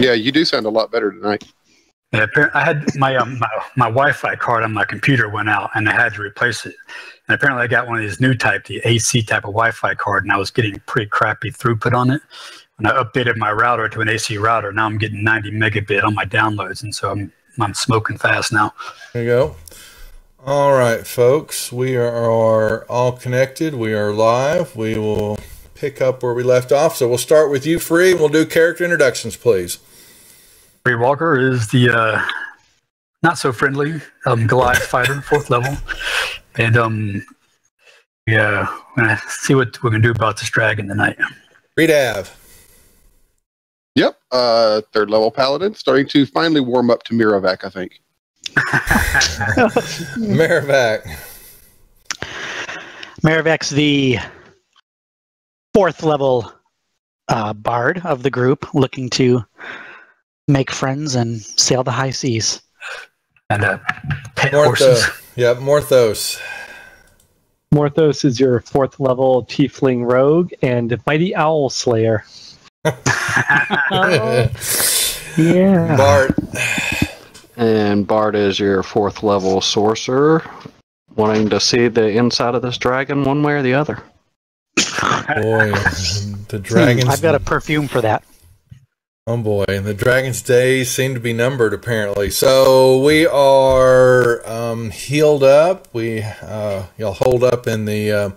Yeah, you do sound a lot better tonight. Yeah, I had my Wi-Fi card on my computer went out, and I had to replace it. And apparently, I got one of these new type, the AC type of Wi-Fi card, and I was getting pretty crappy throughput on it. And I updated my router to an AC router. Now I'm getting 90 megabit on my downloads, and so I'm smoking fast now. There you go. All right, folks, we are all connected. We are live. We will pick up where we left off. So we'll start with you, Free. We'll do character introductions, please. Free Walker is the not so friendly Goliath fighter, 4th level, and yeah, we're gonna see what we're gonna do about this dragon tonight. Reed Ave. Yep, 3rd level paladin, starting to finally warm up to Mirovac, I think. Mirovac. Mirovac's the 4th level bard of the group, looking to make friends and sail the high seas. And pet horses. Yep, Morthos. Morthos is your 4th level tiefling rogue and mighty owl slayer. Yeah. Bart. And Bart is your 4th level sorcerer, wanting to see the inside of this dragon one way or the other. Boy, the dragons. I've got a perfume for that. Oh boy, the dragon's days seem to be numbered apparently. So we are healed up. You'll hold up in the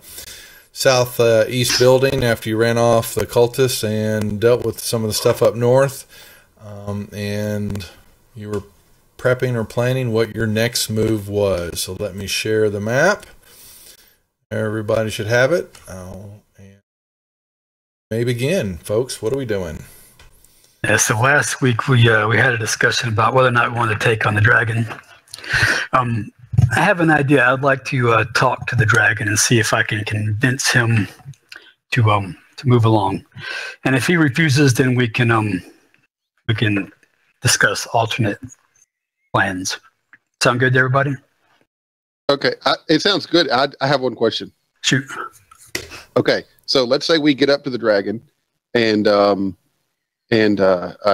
southeast building after you ran off the cultists and dealt with some of the stuff up north. And you were prepping or planning what your next move was. So let me share the map. Everybody should have it. And may begin, folks. What are we doing? Yeah, so last week we had a discussion about whether or not we wanted to take on the dragon. I have an idea. I'd like to talk to the dragon and see if I can convince him to move along. And if he refuses, then we can discuss alternate plans. Sound good to everybody? Okay, it sounds good. I have one question. Shoot. Okay, so let's say we get up to the dragon, and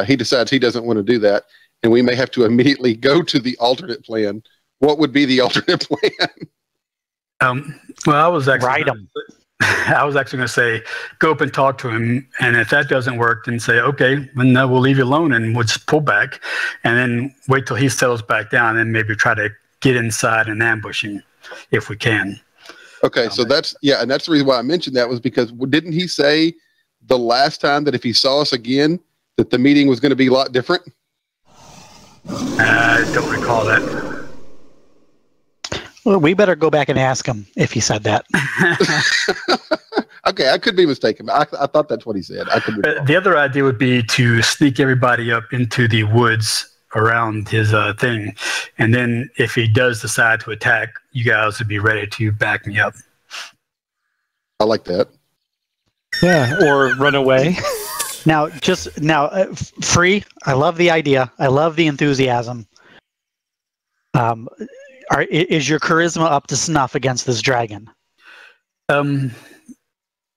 he decides he doesn't want to do that, and we may have to immediately go to the alternate plan. What would be the alternate plan? Well, I was actually ride him. I was actually going to say, go up and talk to him, and if that doesn't work, then say, okay, then we'll leave you alone, and we'll just pull back, and then wait till he settles back down, and maybe try to get inside and ambush him if we can. Okay, so that's and that's the reason why I mentioned that was because didn't he say the last time that if he saw us again, that the meeting was going to be a lot different? I don't recall that. Well, we better go back and ask him if he said that. Okay, I could be mistaken. I thought that's what he said. I could. The other idea would be to sneak everybody up into the woods around his thing, and then if he does decide to attack, you guys would be ready to back me up. I like that. Yeah, or run away. Now, Free, I love the idea. I love the enthusiasm. Is your charisma up to snuff against this dragon? I mean,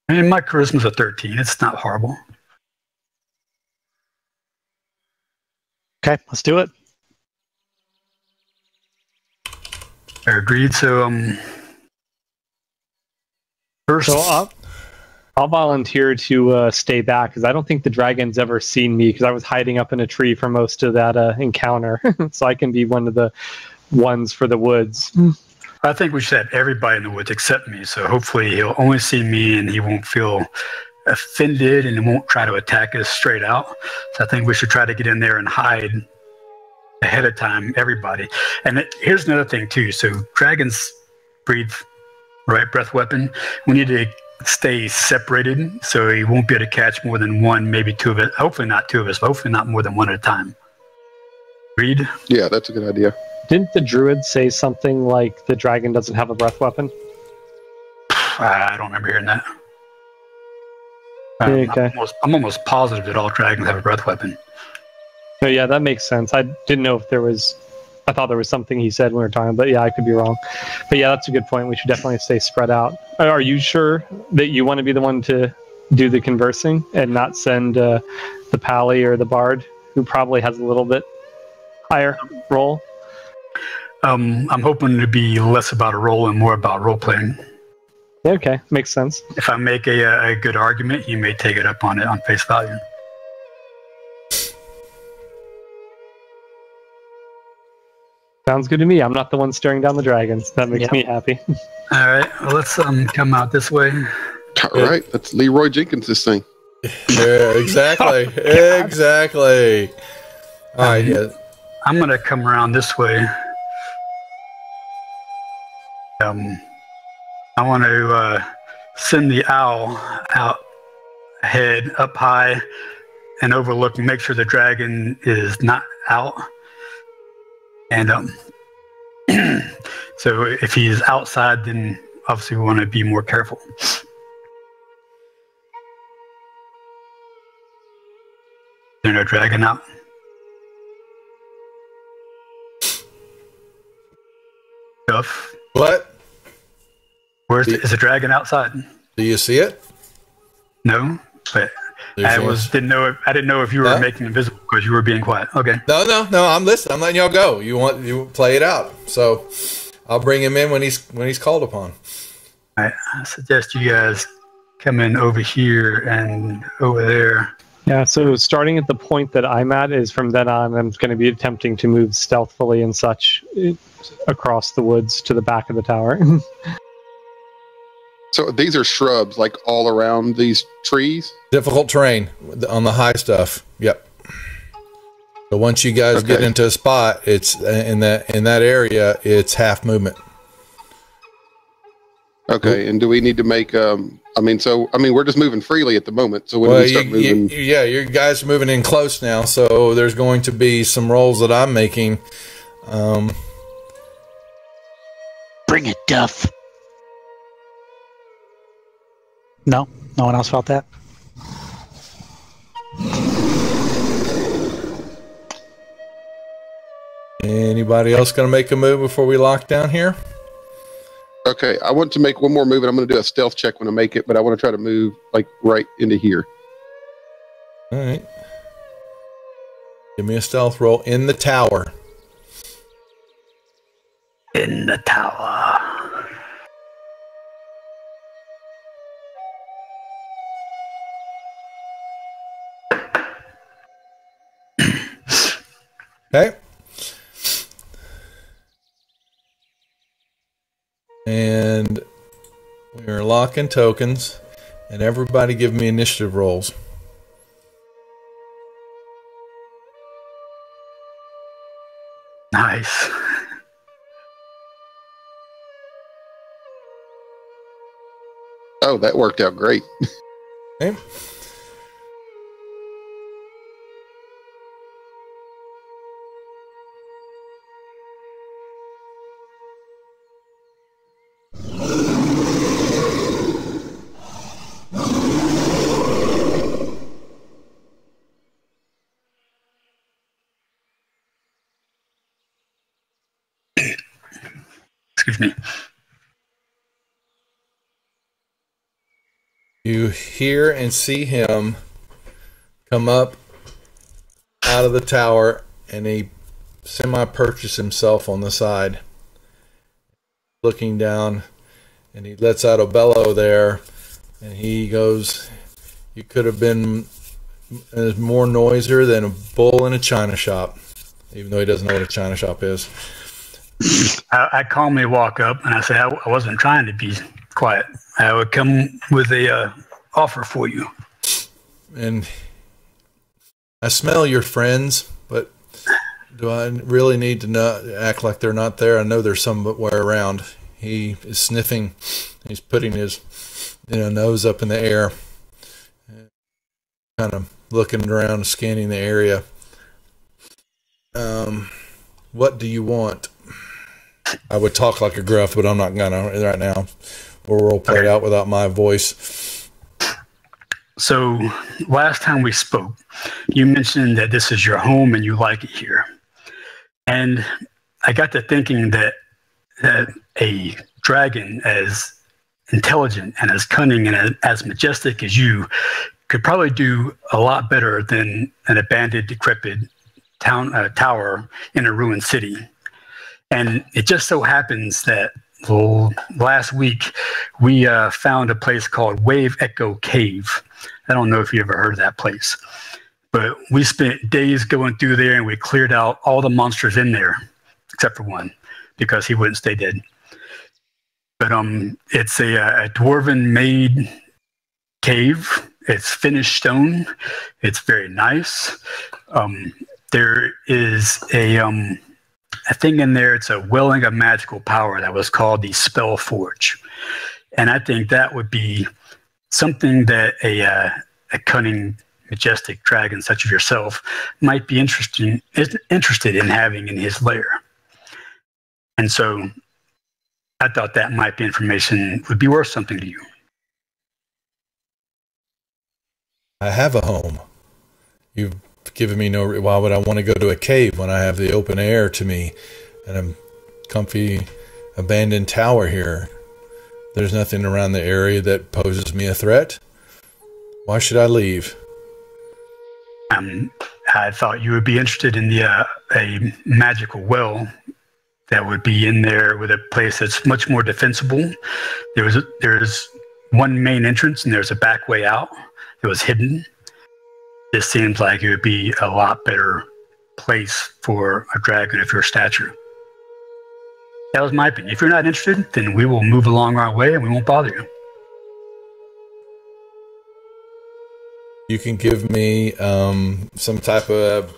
my charisma's a 13. It's not horrible. Okay, let's do it. Agreed. So, first. So I'll volunteer to stay back because I don't think the dragon's ever seen me because I was hiding up in a tree for most of that encounter. So I can be one of the ones for the woods. I think we should have everybody in the woods except me. So hopefully he'll only see me and he won't feel offended and he won't try to attack us straight out. So I think we should try to get in there and hide ahead of time, everybody. And here's another thing too. So dragons breathe, right? Breath weapon. We need to stay separated so he won't be able to catch more than one, maybe two of us. Hopefully not two of us, but hopefully not more than one at a time. Agreed? Yeah, that's a good idea. Didn't the druid say something like the dragon doesn't have a breath weapon? I don't remember hearing that. Okay. I'm almost positive that all dragons have a breath weapon. Oh, yeah, that makes sense. I didn't know if there was... I thought there was something he said when we were talking, but yeah, I could be wrong. But yeah, that's a good point. We should definitely stay spread out. Are you sure that you want to be the one to do the conversing and not send the pally or the bard who probably has a little bit higher roll? I'm hoping to be less about a role and more about role playing. Okay, makes sense. If I make a good argument, you may take it up on it on face value. Sounds good to me. I'm not the one staring down the dragons. That makes me happy. All right, well, let's come out this way. All right, let's Leroy Jenkins this thing. Yeah, exactly. Exactly. All right, yeah. I'm going to come around this way. I want to send the owl out ahead, up high, and overlook, make sure the dragon is not out. And so if he's outside, then obviously we want to be more careful. There's no dragon out. Stuff. What? Is the dragon outside? Do you see it? No, but I didn't know if you were making it visible because you were being quiet. Okay. No. I'm listening. I'm letting y'all go. You play it out. So I'll bring him in when he's called upon. All right. I suggest you guys come in over here and over there. Yeah, so starting at the point that I'm at is from then on, I'm going to be attempting to move stealthily and such across the woods to the back of the tower. So these are shrubs, like all around these trees? Difficult terrain on the high stuff. Yep. So once you guys get into a spot, it's in that area, it's half movement. Okay, and do we need to make we're just moving freely at the moment. So when we start moving, your guys are moving in close now. So there's going to be some rolls that I'm making. Bring it, Duff. No one else felt that. Anybody else going to make a move before we lock down here? Okay, I want to make one more move, and I'm going to do a stealth check when I make it, but I want to try to move like right into here. All right. Give me a stealth roll in the tower. In the tower. Okay. And we're locking tokens, and everybody give me initiative rolls. Nice. Oh, that worked out great. Okay. Excuse me. You hear and see him come up out of the tower, and he semi-perches himself on the side, looking down, and he lets out a bellow there, and he goes, "You could have been more noisier than a bull in a china shop," even though he doesn't know what a china shop is. I calmly walk up and I say, I wasn't trying to be quiet. I would come with a offer for you. And I smell your friends, but do I really need to act like they're not there? I know there's somewhere around. He is sniffing. He's putting his nose up in the air, kind of looking around, scanning the area. What do you want? I would talk like a gruff, but I'm not gonna right now. We'll role play it out without my voice. So last time we spoke, you mentioned that this is your home and you like it here. And I got to thinking that a dragon as intelligent and as cunning and as majestic as you could probably do a lot better than an abandoned, decrepit tower in a ruined city. And it just so happens that last week we found a place called Wave Echo Cave. I don't know if you ever heard of that place, but we spent days going through there and we cleared out all the monsters in there, except for one, because he wouldn't stay dead. But it's a dwarven-made cave. It's finished stone. It's very nice. There is a thing in there. It's a welling of magical power that was called the Spell Forge, and I think that would be something that a cunning, majestic dragon such as yourself might be interested in having in his lair. And so I thought that might be information would be worth something to you. I have a home. You've given me no. Why would I want to go to a cave when I have the open air to me and a comfy abandoned tower here? There's nothing around the area that poses me a threat. Why should I leave? I thought you would be interested in a magical well that would be in there with a place that's much more defensible. There's one main entrance and there's a back way out that was hidden. This seems like it would be a lot better place for a dragon of your stature. That was my opinion. If you're not interested, then we will move along our way and we won't bother you. You can give me some type of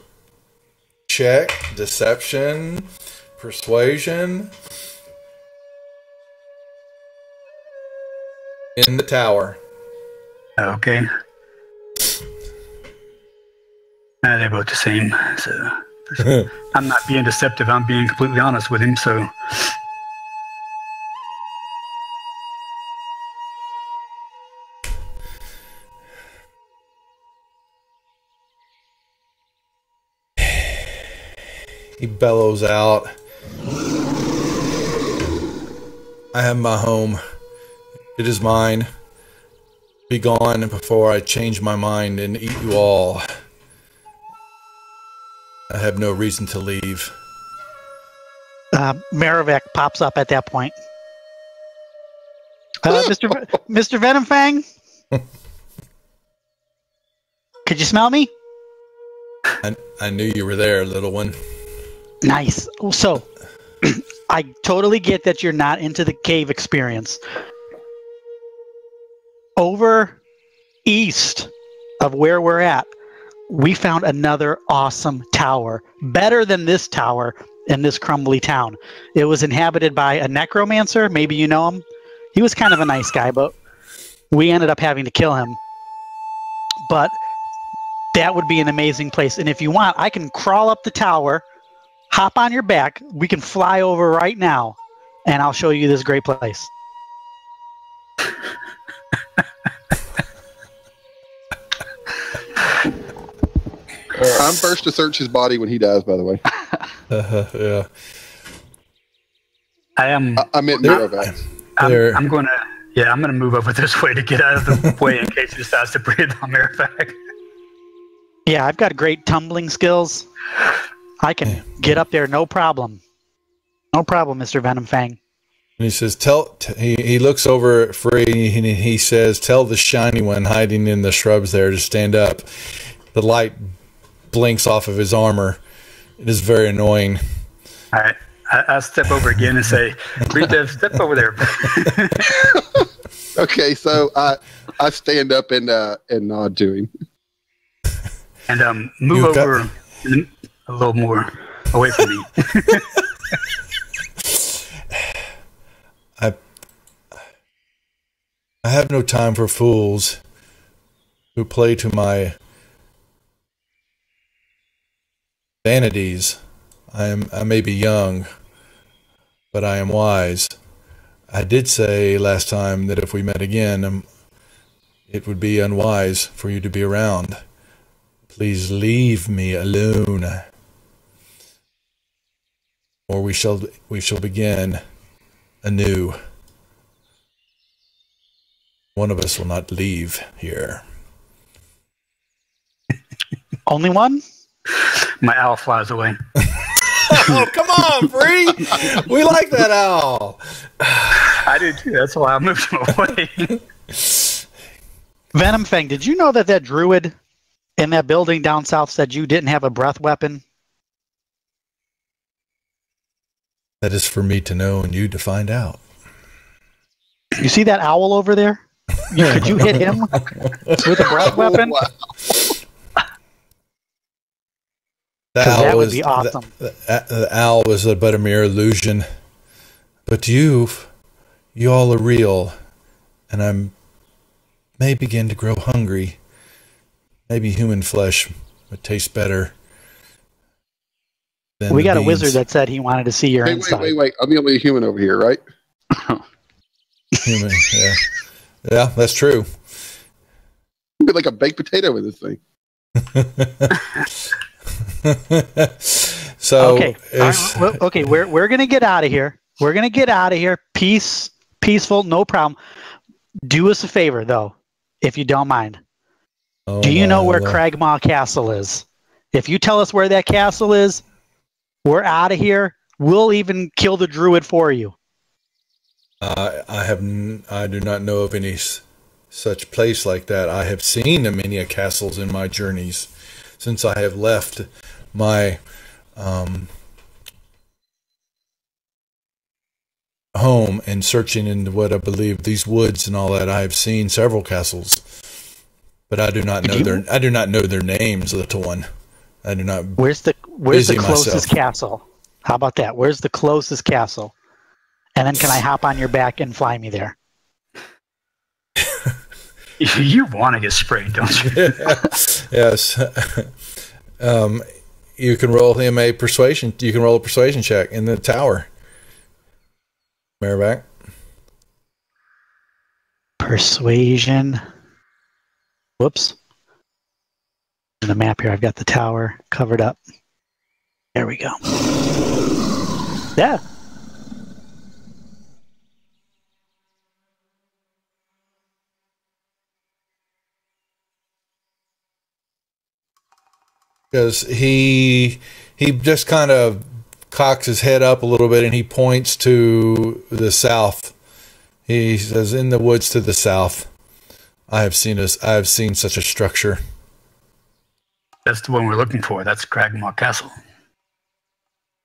check, deception, persuasion in the tower. Okay. They're both the same. So I'm not being deceptive. I'm being completely honest with him. So he bellows out, I have my home. It is mine. Be gone before I change my mind and eat you all. I have no reason to leave. Maravek pops up at that point. Mr. Venomfang? Could you smell me? I knew you were there, little one. Nice. So, I totally get that you're not into the cave experience. Over east of where we're at, we found another awesome tower, better than this tower in this crumbly town. It was inhabited by a necromancer. Maybe you know him. He was kind of a nice guy, but we ended up having to kill him. But that would be an amazing place. And if you want, I can crawl up the tower, hop on your back. We can fly over right now, and I'll show you this great place. I'm first to search his body when he dies, by the way. Yeah. I am. I meant Maravek. I'm gonna move over this way to get out of the way in case he decides to breathe on Maravek. Yeah, I've got great tumbling skills. I can get up there, no problem. No problem, Mr. Venomfang. And he says, he looks over at Free and he says, tell the shiny one hiding in the shrubs there to stand up. The light blinks off of his armor. It is very annoying. All right. I step over again and say, Rita, step over there. Okay, so I stand up and nod to him. And move over a little more away from me. I have no time for fools who play to my vanities. I may be young, but I am wise. I did say last time that if we met again, it would be unwise for you to be around. Please leave me alone, or we shall begin anew. One of us will not leave here. Only one? My owl flies away. Oh, come on, Bree. We like that owl. I do too. That's why I moved him away. Venom Fang, did you know that that druid in that building down south said you didn't have a breath weapon? That is for me to know and you to find out. You see that owl over there? Could you hit him with a breath weapon? Wow. That would be awesome. The owl was but a mere illusion. But you all are real. And I may begin to grow hungry. Maybe human flesh would taste better. We got a wizard that said he wanted to see your inside. Wait. I'm the only human over here, right? Human, yeah. Yeah, that's true. You'd be like a baked potato with this thing. So okay, we're gonna get out of here. We're gonna get out of here. Peaceful, no problem. Do us a favor though, if you don't mind. Oh, do you know where Cragmaw Castle is? If you tell us where that castle is, we're out of here. We'll even kill the druid for you. I do not know of any such place like that. I have seen many castles in my journeys since I have left my home and searching into what I believe these woods and all that. I have seen several castles, but I do not know their names. Little one, I do not. Where's the closest castle? How about that? Where's the closest castle? And then can I hop on your back and fly me there? You want to get sprayed, don't you? Yes. You can roll him a persuasion. You can roll a persuasion check in the tower. Maribak. Persuasion. Whoops. In the map here, I've got the tower covered up. There we go. Yeah. Because he just kind of cocks his head up a little bit and he points to the south. He says, "In the woods to the south, I have seen such a structure." That's the one we're looking for. That's Cragmaw Castle.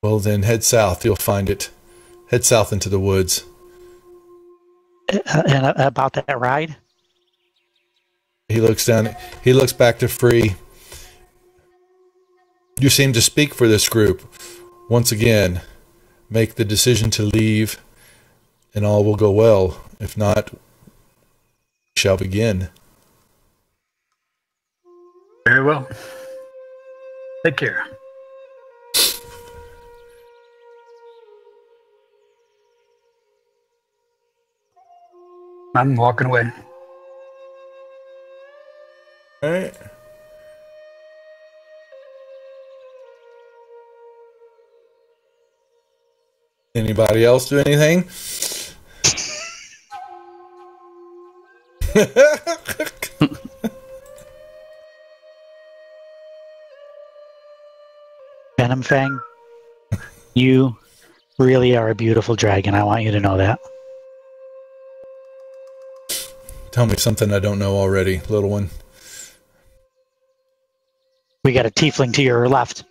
Well, then head south. You'll find it. Head south into the woods. And about that ride? He looks down. He looks back to Free. You seem to speak for this group. Once again, make the decision to leave, and all will go well. If not, we shall begin. Very well. Take care. I'm walking away. All right. Anybody else do anything? Venom Fang, you really are a beautiful dragon. I want you to know that. Tell me something I don't know already, little one. We got a tiefling to your left.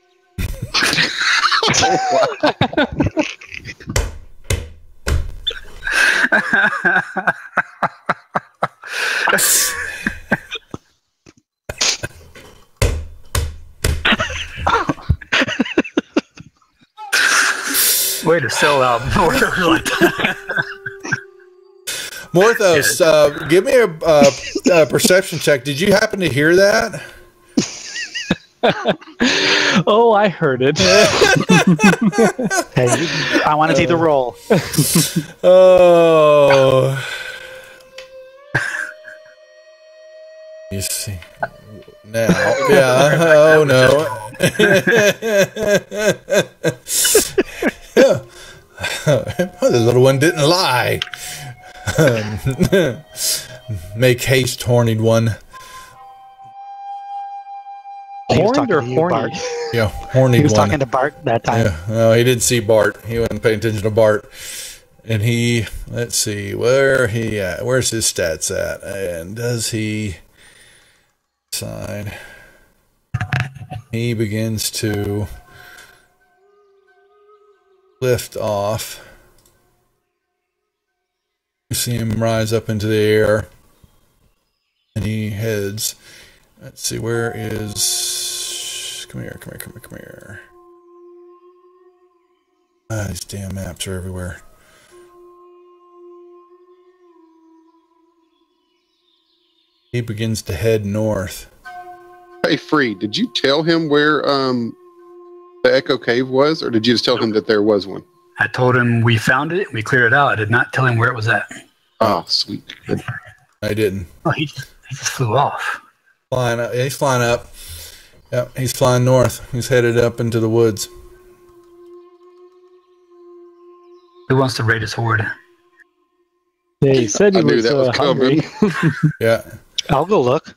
Way to sell out Morthos like that. Morthos, give me a perception check. Did you happen to hear that? Oh, I heard it. Hey, I want to see the roll. Oh. You see. Now. Yeah. Oh, no. The little one didn't lie. Make haste, horned one. He was Horned talking or to you, horny? Bart. Yeah, horny He was one. talking to Bart that time. Yeah, no, he didn't see Bart. He wasn't paying attention to Bart. And he, let's see, where he at? Where's his stats at? And does he sign? He begins to lift off. You see him rise up into the air. And he heads. Let's see, where is... Come here. These damn maps are everywhere. He begins to head north. Hey, Free, did you tell him where the Echo Cave was, or did you just tell him that there was one? I told him we found it, we cleared it out. I did not tell him where it was at. Oh, sweet. I didn't. Oh, he just flew off. Flying up. He's flying up. Yep, he's flying north. He's headed up into the woods. Who wants to raid his horde? Yeah, he said he I knew was, that was hungry. Yeah. I'll go look.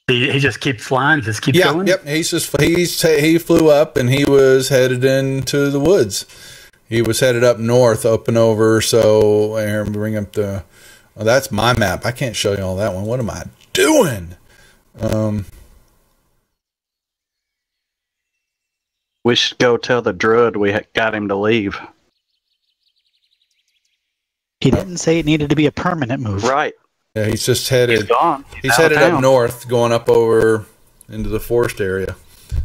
He just keeps flying, just keeps going? Yep. He flew up and he was headed into the woods. He was headed up north, up and over. So here, bring up the. Oh, that's my map. I can't show you all that one. What am I doing? We should go tell the druid we got him to leave. He didn't say it needed to be a permanent move. Right. Yeah, he's just headed. He's gone. He's out headed of up town. north, going up over into the forest area.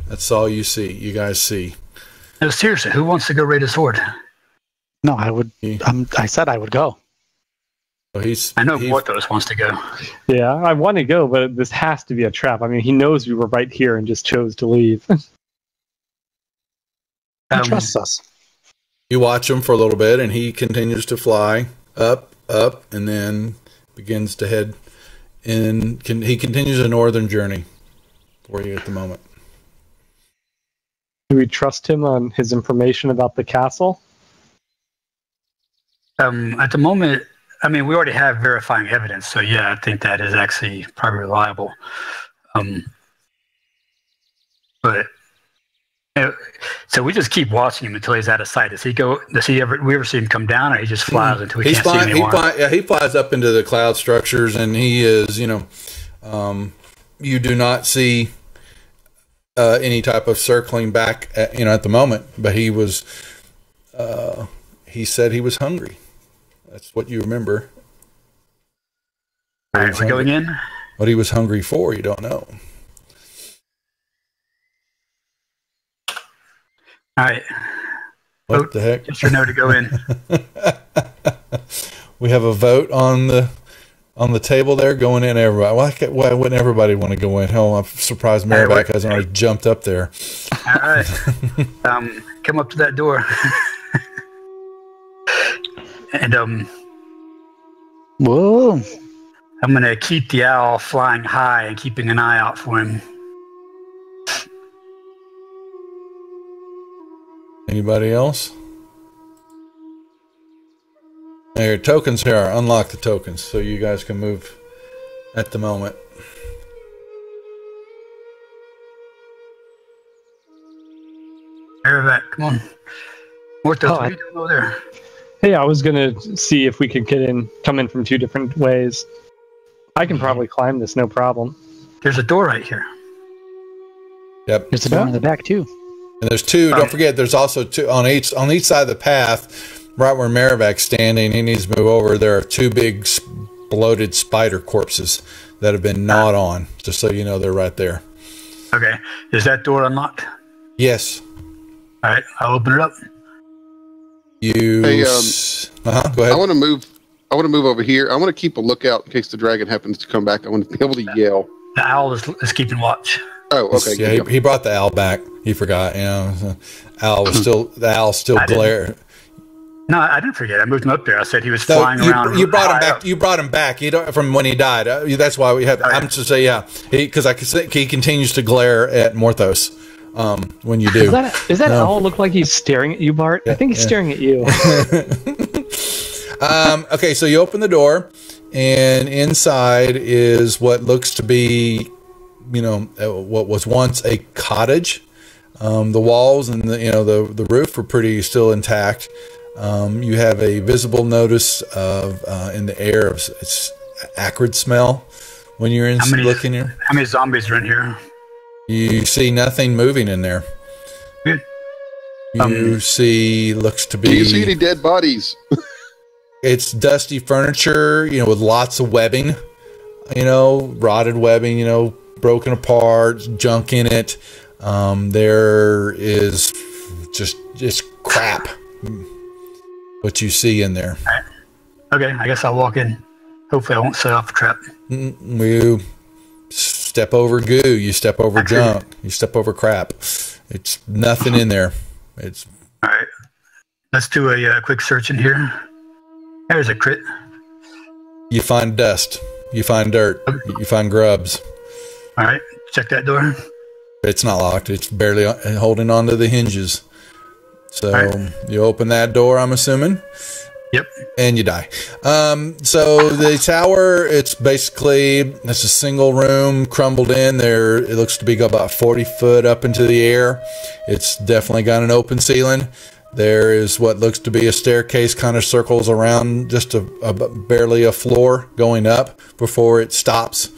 That's all you see. You guys see. No, seriously, who wants to go raid his horde? No, I would. I said I would go. So I know Morthos wants to go. Yeah, I want to go, but this has to be a trap. I mean, he knows we were right here and just chose to leave. He trusts us. You watch him for a little bit, and he continues to fly up, and then begins to head in. He continues a northern journey for you at the moment. Do we trust him on his information about the castle? At the moment, I mean, we already have verifying evidence, so yeah, I think that is actually probably reliable. So we just keep watching him until he's out of sight. We ever see him come down, or he just flies until we can't see him anymore? He flies up into the cloud structures, and he is, you do not see any type of circling back, at the moment. But he was, he said he was hungry. That's what you remember. All right, we're going in. What he was hungry for, you don't know. All right. What the heck? Just your no to go in. We have a vote on the table there, going in. Everybody. Why wouldn't everybody want to go in? Hell, I'm surprised Mariback hasn't already jumped up there. All right. Come up to that door. And Whoa. I'm gonna keep the owl flying high and keeping an eye out for him. Anybody else? There, tokens here. Unlock the tokens so you guys can move at the moment. Aravat, come on. Morthos, what are you doing over there? Hey, I was gonna see if we could come in from two different ways. I can probably climb this, no problem. There's a door right here. Yep. There's a door in the back too. And there's two. Don't forget, there's also two on each side of the path, right where Mariback's standing. He needs to move over. There are two big bloated spider corpses that have been gnawed on. Just so you know, they're right there. Okay. Is that door unlocked? Yes. All right. I'll open it up. You. Hey, go ahead. I want to move over here. I want to keep a lookout in case the dragon happens to come back. I want to be able to yell. The owl is keeping watch. Oh, okay. Yeah, he brought the owl back. He forgot. The owl still glare. No, I didn't forget. I moved him up there. I said he was flying around. You brought him back. You brought him back. You don't, from when he died. That's why we have. Okay. I'm to say, yeah, because he continues to glare at Morthos when you do. Does that owl look like he's staring at you, Bart? Yeah, I think he's staring at you. Okay, so you open the door, and inside is what looks to be what was once a cottage. The walls and the roof were pretty still intact. You have a visible notice of in the air of it's acrid smell when you're looking here. How many zombies are in here? You see nothing moving in there. Good. You see, looks to be. Do you see any dead bodies? It's dusty furniture, with lots of webbing, rotted webbing, broken apart, junk in it. There is just crap. What you see in there. All right. Okay, I guess I'll walk in. Hopefully I won't set off a trap. You step over goo, you step over junk, you step over crap. It's nothing in there. It's all right. Let's do a quick search in here. There's a crit. You find dust. You find dirt. You find grubs. All right, check that door. It's not locked. It's barely holding on to the hinges. So right. You open that door, I'm assuming. Yep. And you die. So the tower, it's a single room crumbled in there. It looks to be about 40 foot up into the air. It's definitely got an open ceiling. There is what looks to be a staircase kind of circles around just barely a floor going up before it stops,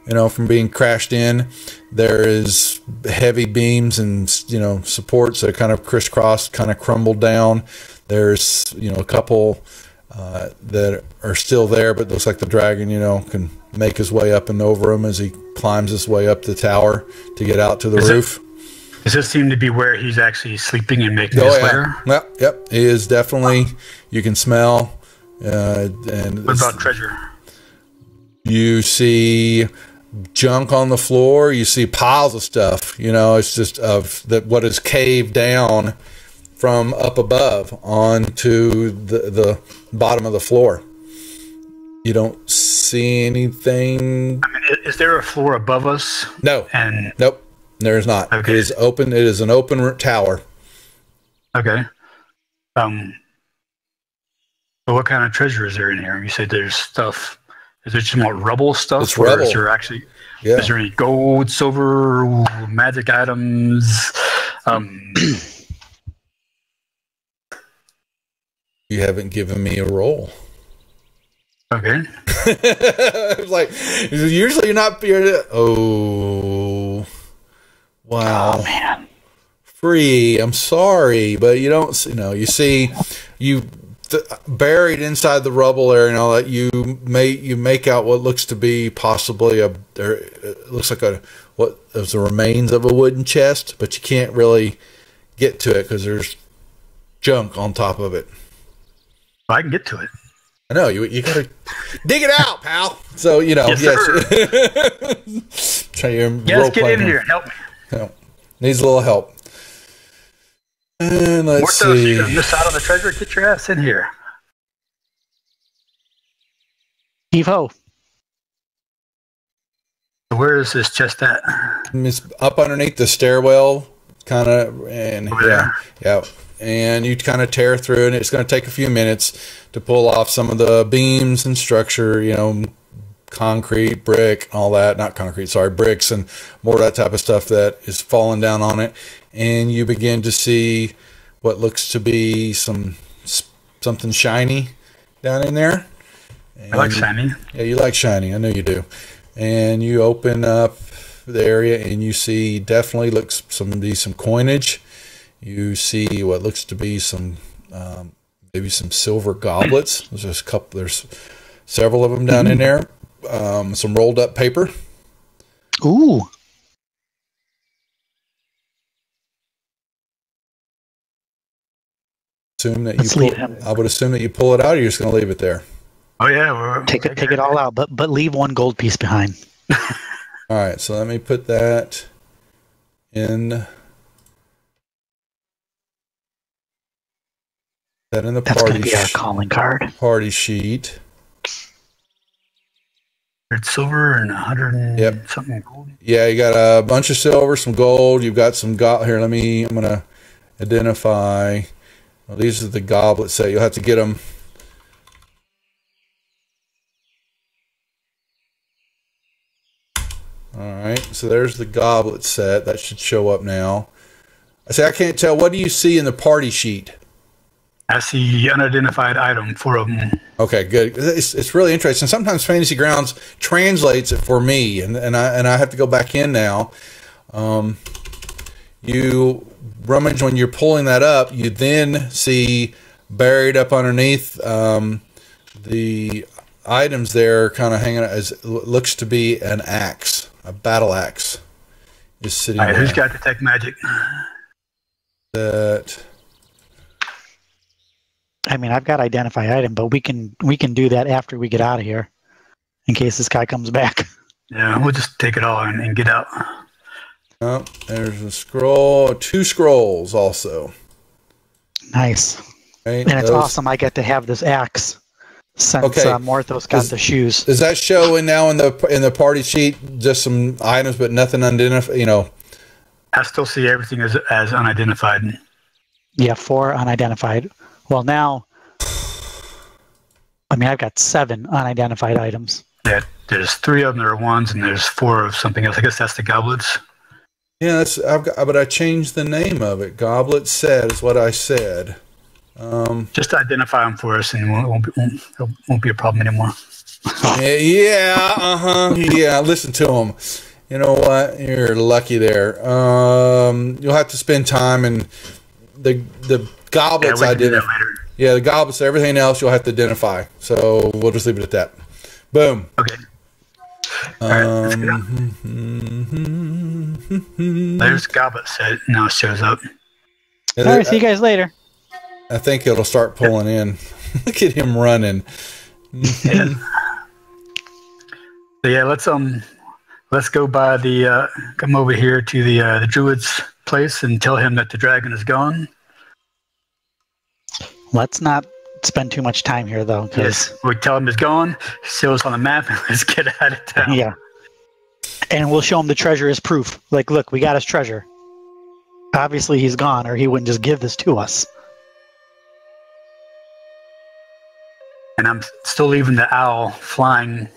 from being crashed in. There is heavy beams and, supports that are kind of crisscross, kind of crumbled down. There's, a couple that are still there, but looks like the dragon, can make his way up and over them as he climbs his way up the tower to get out to the roof. Does this seem to be where he's actually sleeping and making his lair? Yep. He is definitely, you can smell. And what about treasure? You see junk on the floor. You see piles of stuff. It's just what is caved down from up above onto the bottom of the floor. You don't see anything. Is there a floor above us? No. Nope. There is not. Okay. It is open. It is an open tower. Okay. So what kind of treasure is there in here? You said there's stuff. Is it just more rubble stuff? It's rubble. Is there actually? Yeah. Is there any gold, silver, magic items? You haven't given me a roll. Okay. It's like usually you're not. Oh. Wow. Oh man. Free. I'm sorry, but you don't. You see, buried inside the rubble there, that you make out what looks to be possibly it looks like what is the remains of a wooden chest, but you can't really get to it because there's junk on top of it. Well, I can get to it. I know you gotta dig it out, pal. So yes. Try your get in here and help me. Needs a little help. And let's see. On this side of the treasure, get your ass in here. Heave-ho. Where is this chest at? It's up underneath the stairwell, kind of, and yeah. And you kind of tear through, and it's going to take a few minutes to pull off some of the beams and structure, concrete, brick, all that. Not concrete, sorry, bricks and more of that type of stuff that is falling down on it. And you begin to see what looks to be something shiny down in there. And I like shiny. Yeah, you like shiny. I know you do. And you open up the area, and you see definitely some coinage. You see what looks to be maybe some silver goblets. There's several of them down in there. Some rolled up paper. Ooh. I would assume that you pull it out, or you're just going to leave it there. Oh yeah, take it all out, but leave one gold piece behind. All right, so let me put that in. That in the That's going to be our calling card. Party sheet. It's silver and 100 and something gold. Yeah, you got a bunch of silver, some gold. You've got some here. I'm going to identify. Well, these are the goblets that you'll have to get them. All right, So there's the goblet set. That should show up now. I say I can't tell. What do you see in the party sheet? I see unidentified item, 4 of them. Okay, good. It's really interesting. Sometimes Fantasy Grounds translates it for me, and I have to go back in now. You rummage when you're pulling that up. You then see buried up underneath the items there, kind of hanging out, as looks to be an axe, a battle axe, is sitting. All right, there. who's got detect magic? That. I mean, I've got identify item, but we can do that after we get out of here, in case this guy comes back. Yeah, we'll just take it all and get out. Oh, there's a scroll. 2 scrolls also. Nice. Right, And it's awesome. I get to have this axe since Morthos got the shoes. Does that show now in the party sheet just some items, but nothing unidentified? You know. I still see everything as unidentified. Yeah, 4 unidentified. Well, now, I mean, I've got 7 unidentified items. Yeah, there's 3 of them that are ones, and there's 4 of something else. I guess that's the goblets. Yeah, but I changed the name of it. Goblet set is what I said. Just identify them for us, and it won't be a problem anymore. Yeah, listen to them. You know what? You're lucky there. You'll have to spend time, and the goblets identify. Yeah, the goblets. Everything else you'll have to identify. So we'll just leave it at that. Boom. Okay. All right, let's get on. There's goblet set. Now it shows up. All right, see you guys later. I think it'll start pulling in. Look at him running. Yeah. So yeah, let's go by the come over here to the druid's place and tell him that the dragon is gone. Let's not spend too much time here, though. Yes, we tell him it's gone. Show us on the map, and let's get out of town. Yeah, and we'll show him the treasure as proof. Like, look, we got his treasure. Obviously, he's gone, or he wouldn't just give this to us. And I'm still leaving the owl flying,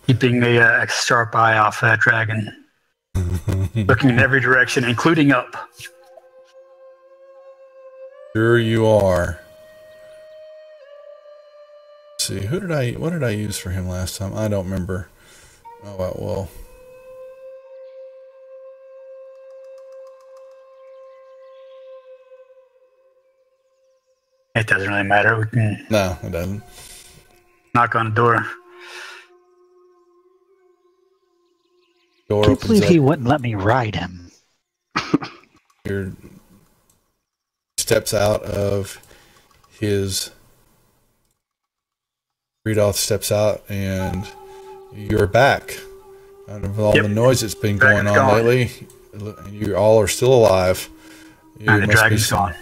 keeping a sharp eye off that dragon, looking in every direction, including up. Sure you are. Let's see, what did I use for him last time? I don't remember. Oh well. It doesn't really matter. We can No, it doesn't. knock on the door. Door I can't opens believe up. he wouldn't let me ride him. Your steps out of his. Rudolph steps out, and you're back. Out of all the noise that's been going on lately, you all are still alive. And the dragon's gone.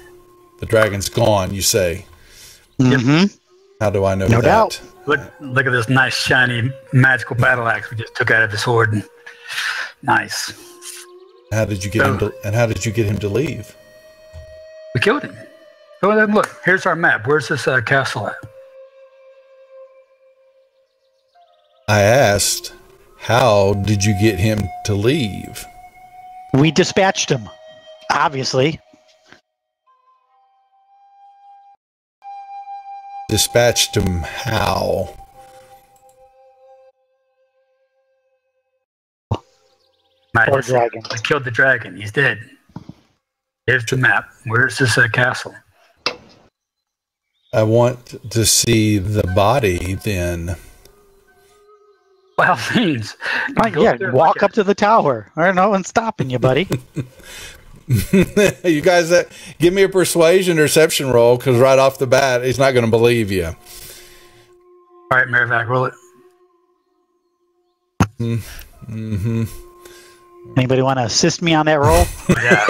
The dragon's gone, you say. Mm-hmm. How do I know No that? doubt. Look at this nice, shiny, magical battle axe we just took out of his sword. Nice. How did you get him to? And how did you get him to leave? We killed him. Oh, then look. Here's our map. Where's this castle at? I asked, how did you get him to leave? We dispatched him, obviously. Dispatched him how? Poor dragon. We killed the dragon. He's dead. Here's the map. Where's this castle? I want to see the body then. By all means. Yeah, walk up to the tower. I don't know, and stopping you, buddy. You guys, give me a persuasion or deception roll, because right off the bat, he's not going to believe you. All right, Marivac, roll it. Mm-hmm. Anybody want to assist me on that roll? Yeah.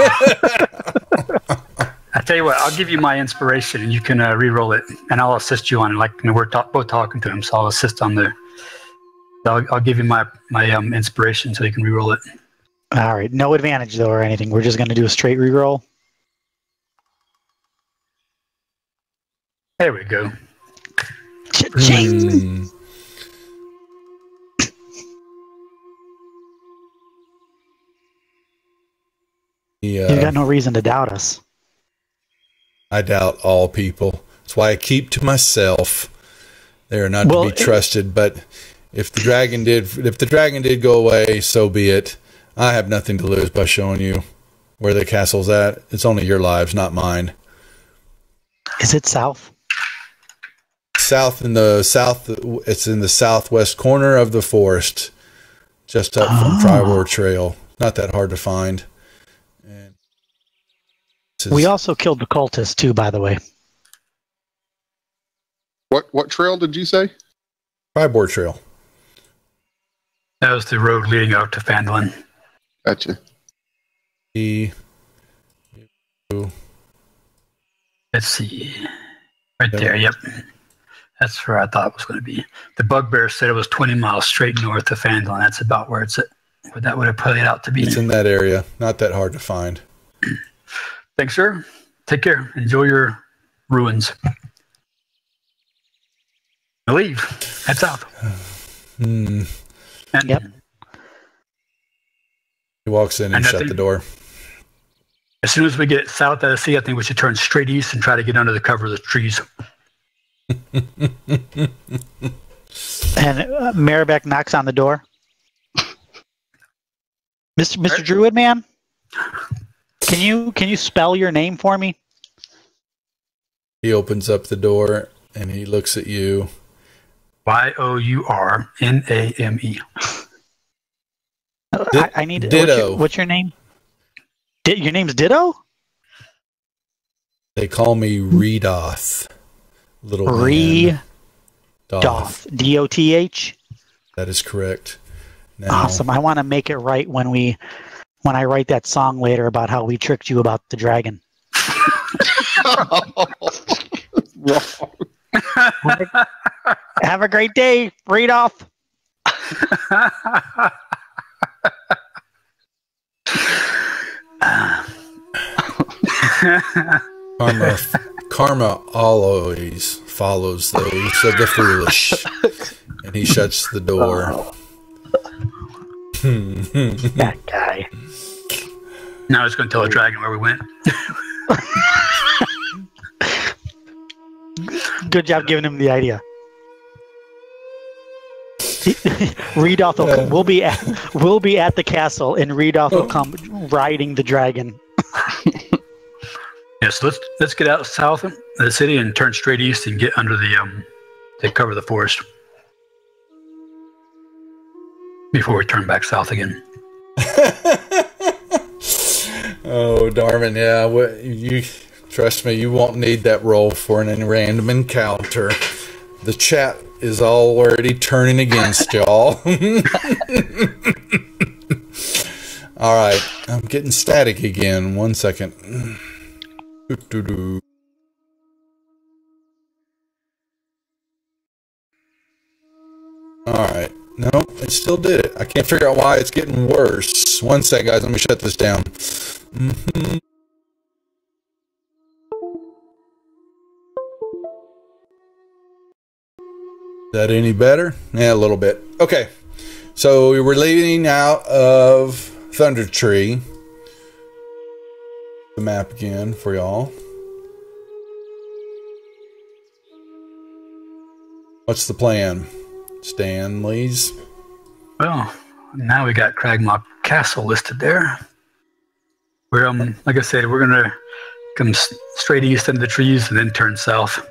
I tell you what, I'll give you my inspiration, and you can re-roll it, and I'll assist you on it. Like, we're both talking to him, so I'll assist on the. I'll give you my inspiration so you can re-roll it. All right, no advantage though or anything. We're just going to do a straight re-roll. There we go. Cha-ching! You got no reason to doubt us. I doubt all people. That's why I keep to myself. They are not to be trusted. But if the dragon did go away, so be it. I have nothing to lose by showing you where the castle's at. It's only your lives, not mine. Is it south? South. It's in the southwest corner of the forest, just up from Tribor Trail. Not that hard to find. And we also killed the cultist too, by the way. What trail did you say? Tribor Trail. That was the road leading out to Phandalin. Gotcha. Let's see. Right there, yep. That's where I thought it was going to be. The bugbear said it was 20 miles straight north of Phandalin. That's about where it's at. Where that would have played out to be. It's in that area. Not that hard to find. Thanks, sir. Take care. Enjoy your ruins. I leave. Head south. Hmm. And, yep. He walks in and shut the door. As soon as we get south of the sea, I think we should turn straight east and try to get under the cover of the trees. And Maribek knocks on the door. Mr. Druid man, can you spell your name for me? He opens up the door and he looks at you. Yourname. I need Ditto. What's your name? Your name's Ditto? They call me Redoth. Little Redoth. D-O-T-H? That is correct. Now, awesome. I want to make it right when I write that song later about how we tricked you about the dragon. Have a great day, Redoth. Karma always follows those of the foolish. And he shuts the door. That guy. Now I was going to tell the dragon where we went. Good job giving him the idea. Redoth will be at the castle, and Redoth will come riding the dragon. Yeah, so let's get out south of the city and turn straight east and get under the to cover the forest before we turn back south again. Oh, Darwin, yeah. You trust me, you won't need that roll for an random encounter. The chat is already turning against y'all. All right, I'm getting static again. 1 second. All right. No, it still did it. I can't figure out why it's getting worse. 1 sec, guys. Let me shut this down. Is that any better? Yeah, a little bit. Okay. So we were leaving out of Thunder Tree. The map again for y'all. What's the plan, Stanley's? Well, now we got Cragmock Castle listed there. We're like I said, we're gonna come straight east into the trees and then turn south. I'm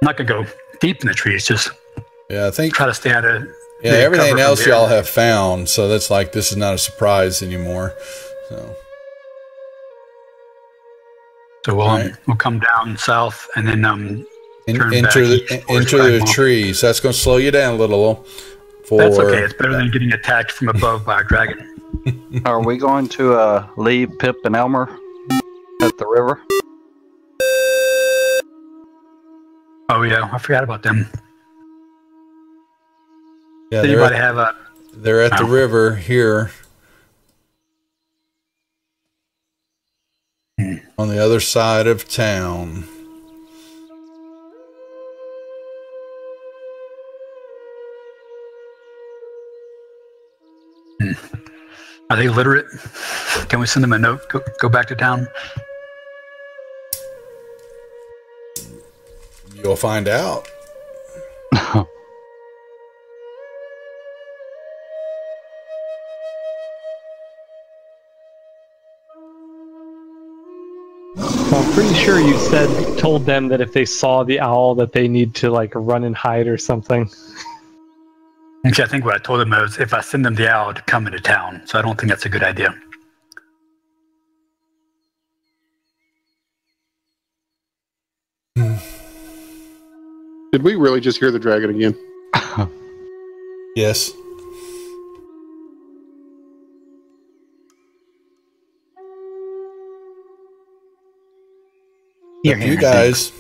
not gonna go deep in the trees, just I think try to stay out of everything else y'all have found, so that's like this is not a surprise anymore. So we'll come down south and then enter the trees. That's going to slow you down a little. That's okay. It's better than getting attacked from above by a dragon. Are we going to leave Pip and Elmer at the river? Oh yeah, I forgot about them. Yeah, Does anybody have a? They're at the river here. On the other side of town. Are they literate? Can we send them a note? Go back to town? You'll find out. I'm pretty sure you told them that if they saw the owl that they need to like run and hide or something. Actually, I think what I told them was if I send them the owl to come into town. So I don't think that's a good idea. Did we really just hear the dragon again? Yes. You're You guys,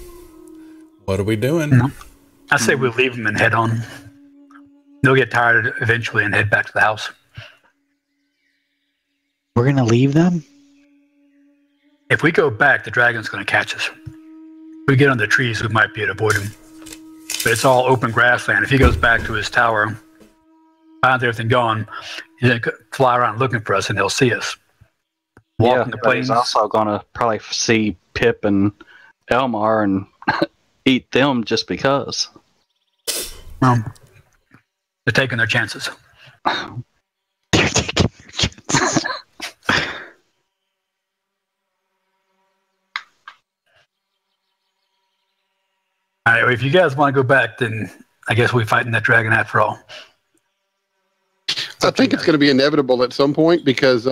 what are we doing? No. I say we leave them and head on. They'll get tired eventually and head back to the house. We're going to leave them? If we go back, the dragon's going to catch us. If we get on the trees, we might be able to avoid him. But it's all open grassland. If he goes back to his tower, finds everything gone, he's going to fly around looking for us and he'll see us. Walking the but he's plains. also going to probably see Pip and Elmar and eat them just because. They're taking their chances. They're taking their chances. All right, well, if you guys want to go back, then I guess we're fighting that dragon after all. I think it's going to be inevitable at some point because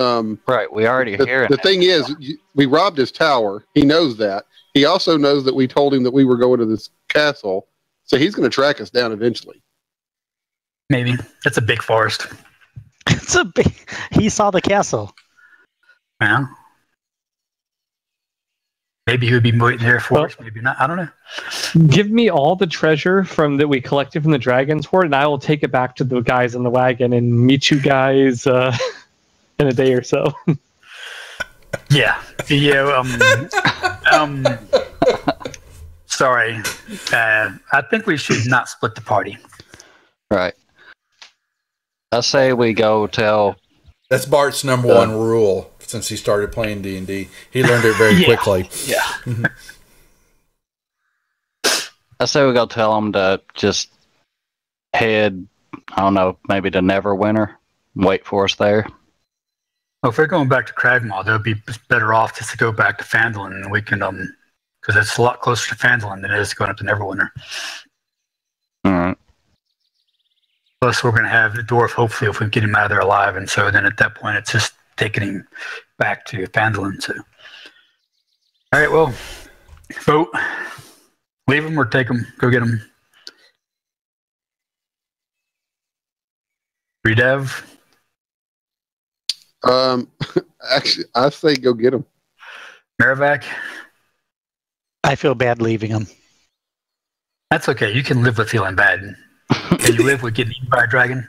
Right, we already hear the it. thing is, we robbed his tower. He knows that. He also knows that we told him that we were going to this castle, so he's going to track us down eventually. Maybe. It's a big forest. It's a big. He saw the castle. Yeah. Maybe he would be waiting there for us, maybe not. I don't know. Give me all the treasure from that we collected from the Dragon's Hoard, and I will take it back to the guys in the wagon and meet you guys in a day or so. Yeah. Sorry. I think we should not split the party. Right. I say we go tell. That's Bart's number one rule since he started playing D&D. He learned it very quickly. Yeah. I say we go tell them to just head, I don't know, maybe to Neverwinter. Wait for us there. Well, if we're going back to Cragmaw, they'll be better off just to go back to Phandalin, and we can, because it's a lot closer to Phandalin than it is going up to Neverwinter. All right. Plus, we're going to have the dwarf, hopefully, if we get him out of there alive, and so then at that point, it's just taking him back to Phandalin. So, all right, well, vote. Leave him or take him. Go get him. Redev. Actually, I say go get him. Merrivac. I feel bad leaving him. That's okay. You can live with feeling bad. Can you live with getting eaten by a dragon?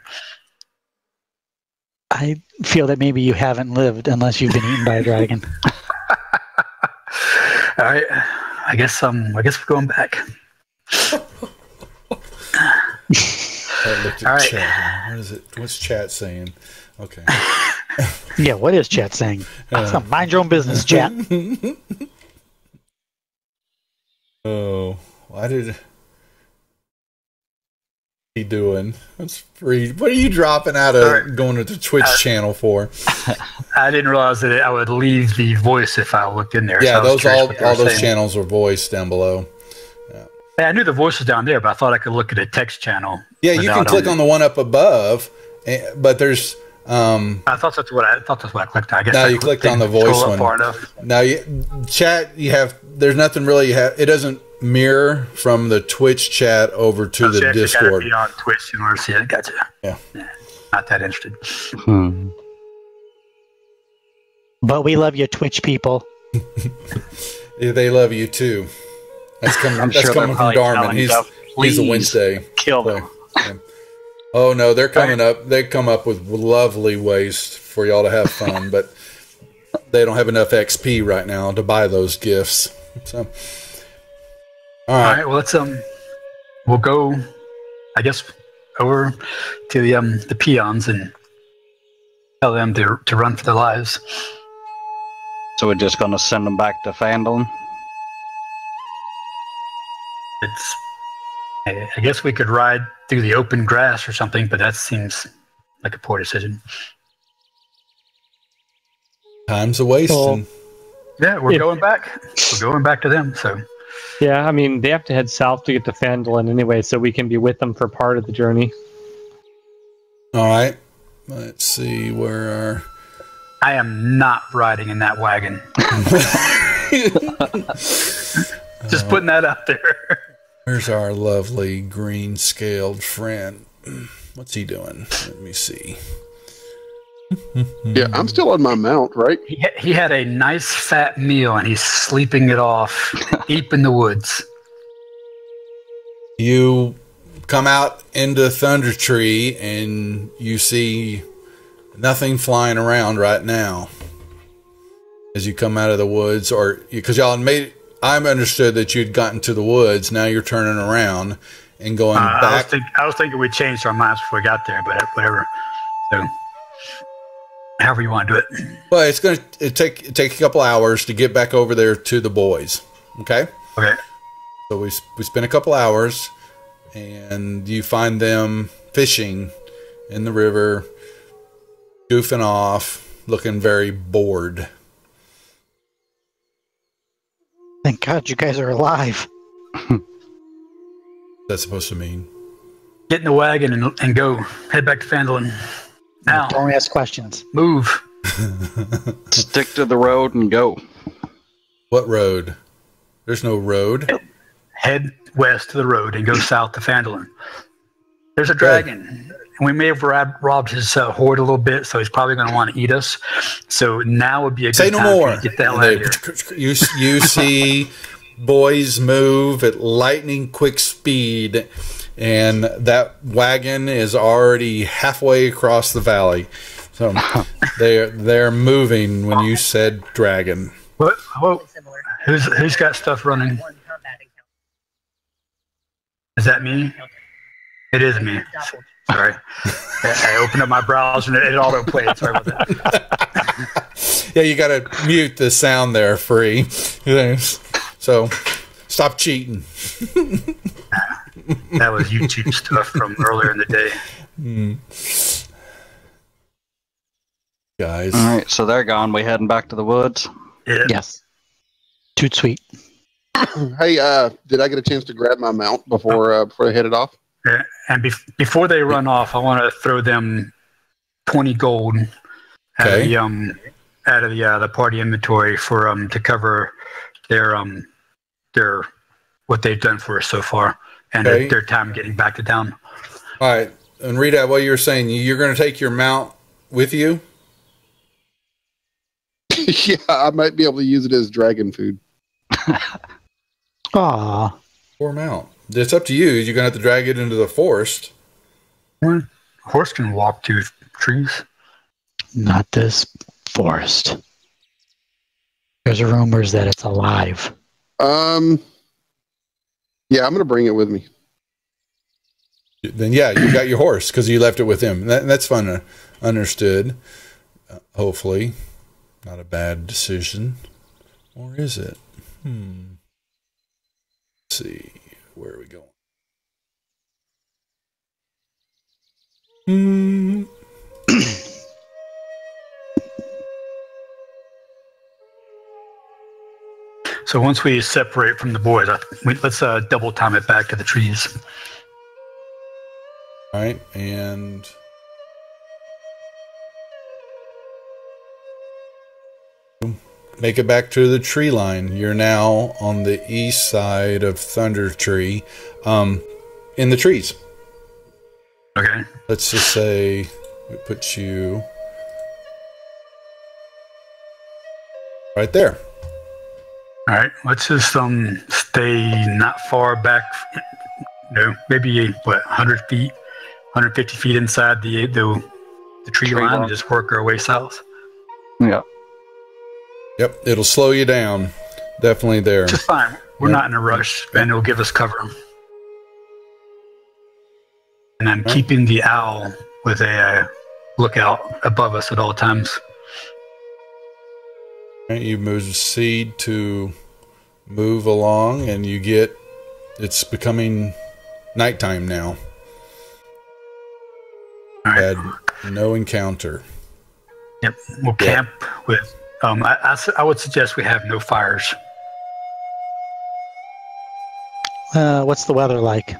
I feel that maybe you haven't lived unless you've been eaten by a dragon. All right. I guess we're going back. I looked at All right. chat. What is it? What's chat saying? Okay. Yeah, what is chat saying? So mind your own business, chat. Oh, why did he doing? That's free. What are you dropping out of going to the Twitch channel for? I didn't realize that I would leave the voice if I looked in there. Yeah, so those all those channels are voiced down below. Yeah, I knew the voice was down there, but I thought I could look at a text channel. Yeah, you can click on the one up above, but there's. I thought that's what I clicked on. I guess No, you clicked on the voice one. Far enough. Now, chat, you have. There's nothing really. It doesn't mirror from the Twitch chat over to the Discord. Gotta be on Twitch in order to see it. Gotcha. Yeah. Not that interested. But we love you, Twitch people. Yeah, they love you too. That's coming. I'm That's sure coming from Darman. He's a Wednesday. Kill them. Yeah. Oh no, they're coming up. They come up with lovely ways for y'all to have fun, but they don't have enough XP right now to buy those gifts. So, all right. Well, let's we'll go, I guess, over to the peons, and tell them to run for their lives. So we're just gonna send them back to Fandolin? I guess we could ride through the open grass or something, but that seems like a poor decision. Time's a wasting. Yeah, we're going back. We're going back to them. So Yeah, I mean, they have to head south to get to Fandolin anyway, so we can be with them for part of the journey. All right. Let's see where I am not riding in that wagon. Just putting that out there. where's our lovely green scaled friend? What's he doing? Let me see. Yeah, I'm still on my mount, right? He had a nice fat meal and he's sleeping it off deep in the woods. You come out into Thunder Tree and you see nothing flying around right now as you come out of the woods, or because y'all made I've understood that you'd gotten to the woods. Now you're turning around and going back. I was thinking we changed our minds before we got there, but whatever. So however you want to do it. Well, it's going to take a couple hours to get back over there to the boys. Okay. Okay. So we spent a couple hours, and you find them fishing in the river, goofing off, looking very bored. Thank God you guys are alive. What's that supposed to mean? Get in the wagon and go. Head back to Fandolin. Now. Don't ask questions. Move. Stick to the road and go. What road? There's no road. Head west to the road and go south to Fandolin. There's a dragon. We may have robbed his hoard a little bit, so he's probably going to want to eat us. So now would be a good time more. to get the hell out of here. You see boys move at lightning quick speed, and that wagon is already halfway across the valley. So they're moving when you said dragon. What? Who's got stuff running? Is that me? It is me. Sorry. I opened up my browser and it auto-played. Sorry about that. Yeah, you got to mute the sound there, Free. So stop cheating. That was YouTube stuff from earlier in the day. Guys. All right, so they're gone. We heading back to the woods? Yeah. Yes. Toot sweet. Hey, did I get a chance to grab my mount before I headed off? Yeah. And before they run off, I want to throw them 20 gold out of the party inventory for to cover their what they've done for us so far and their time getting back to town. All right, and Rita, what you were saying, you're going to take your mount with you? Yeah, I might be able to use it as dragon food. Aw. Poor mount. It's up to you. You're going to have to drag it into the forest. Horse can walk through trees. Not this forest. There's rumors that it's alive. Yeah, I'm going to bring it with me. Then yeah, you got your horse because you left it with him. That's fun. Understood. Hopefully. Not a bad decision. Or is it? Let's see. Where are we going? So once we separate from the boys, let's double time it back to the trees. All right, and make it back to the tree line. You're now on the east side of Thunder Tree, in the trees. Okay. Let's just say we put you right there. All right. Let's just stay not far back. Maybe 100 feet, 150 feet inside the tree line and just work our way south. Yeah. Yep, it'll slow you down. Definitely there. Just fine. We're not in a rush, and it'll give us cover. And I'm keeping the owl with a look out above us at all times. Right, you proceed to move along, and you get. It's becoming nighttime now. All right. Had no encounter. Yep. We'll camp with. I would suggest we have no fires. What's the weather like?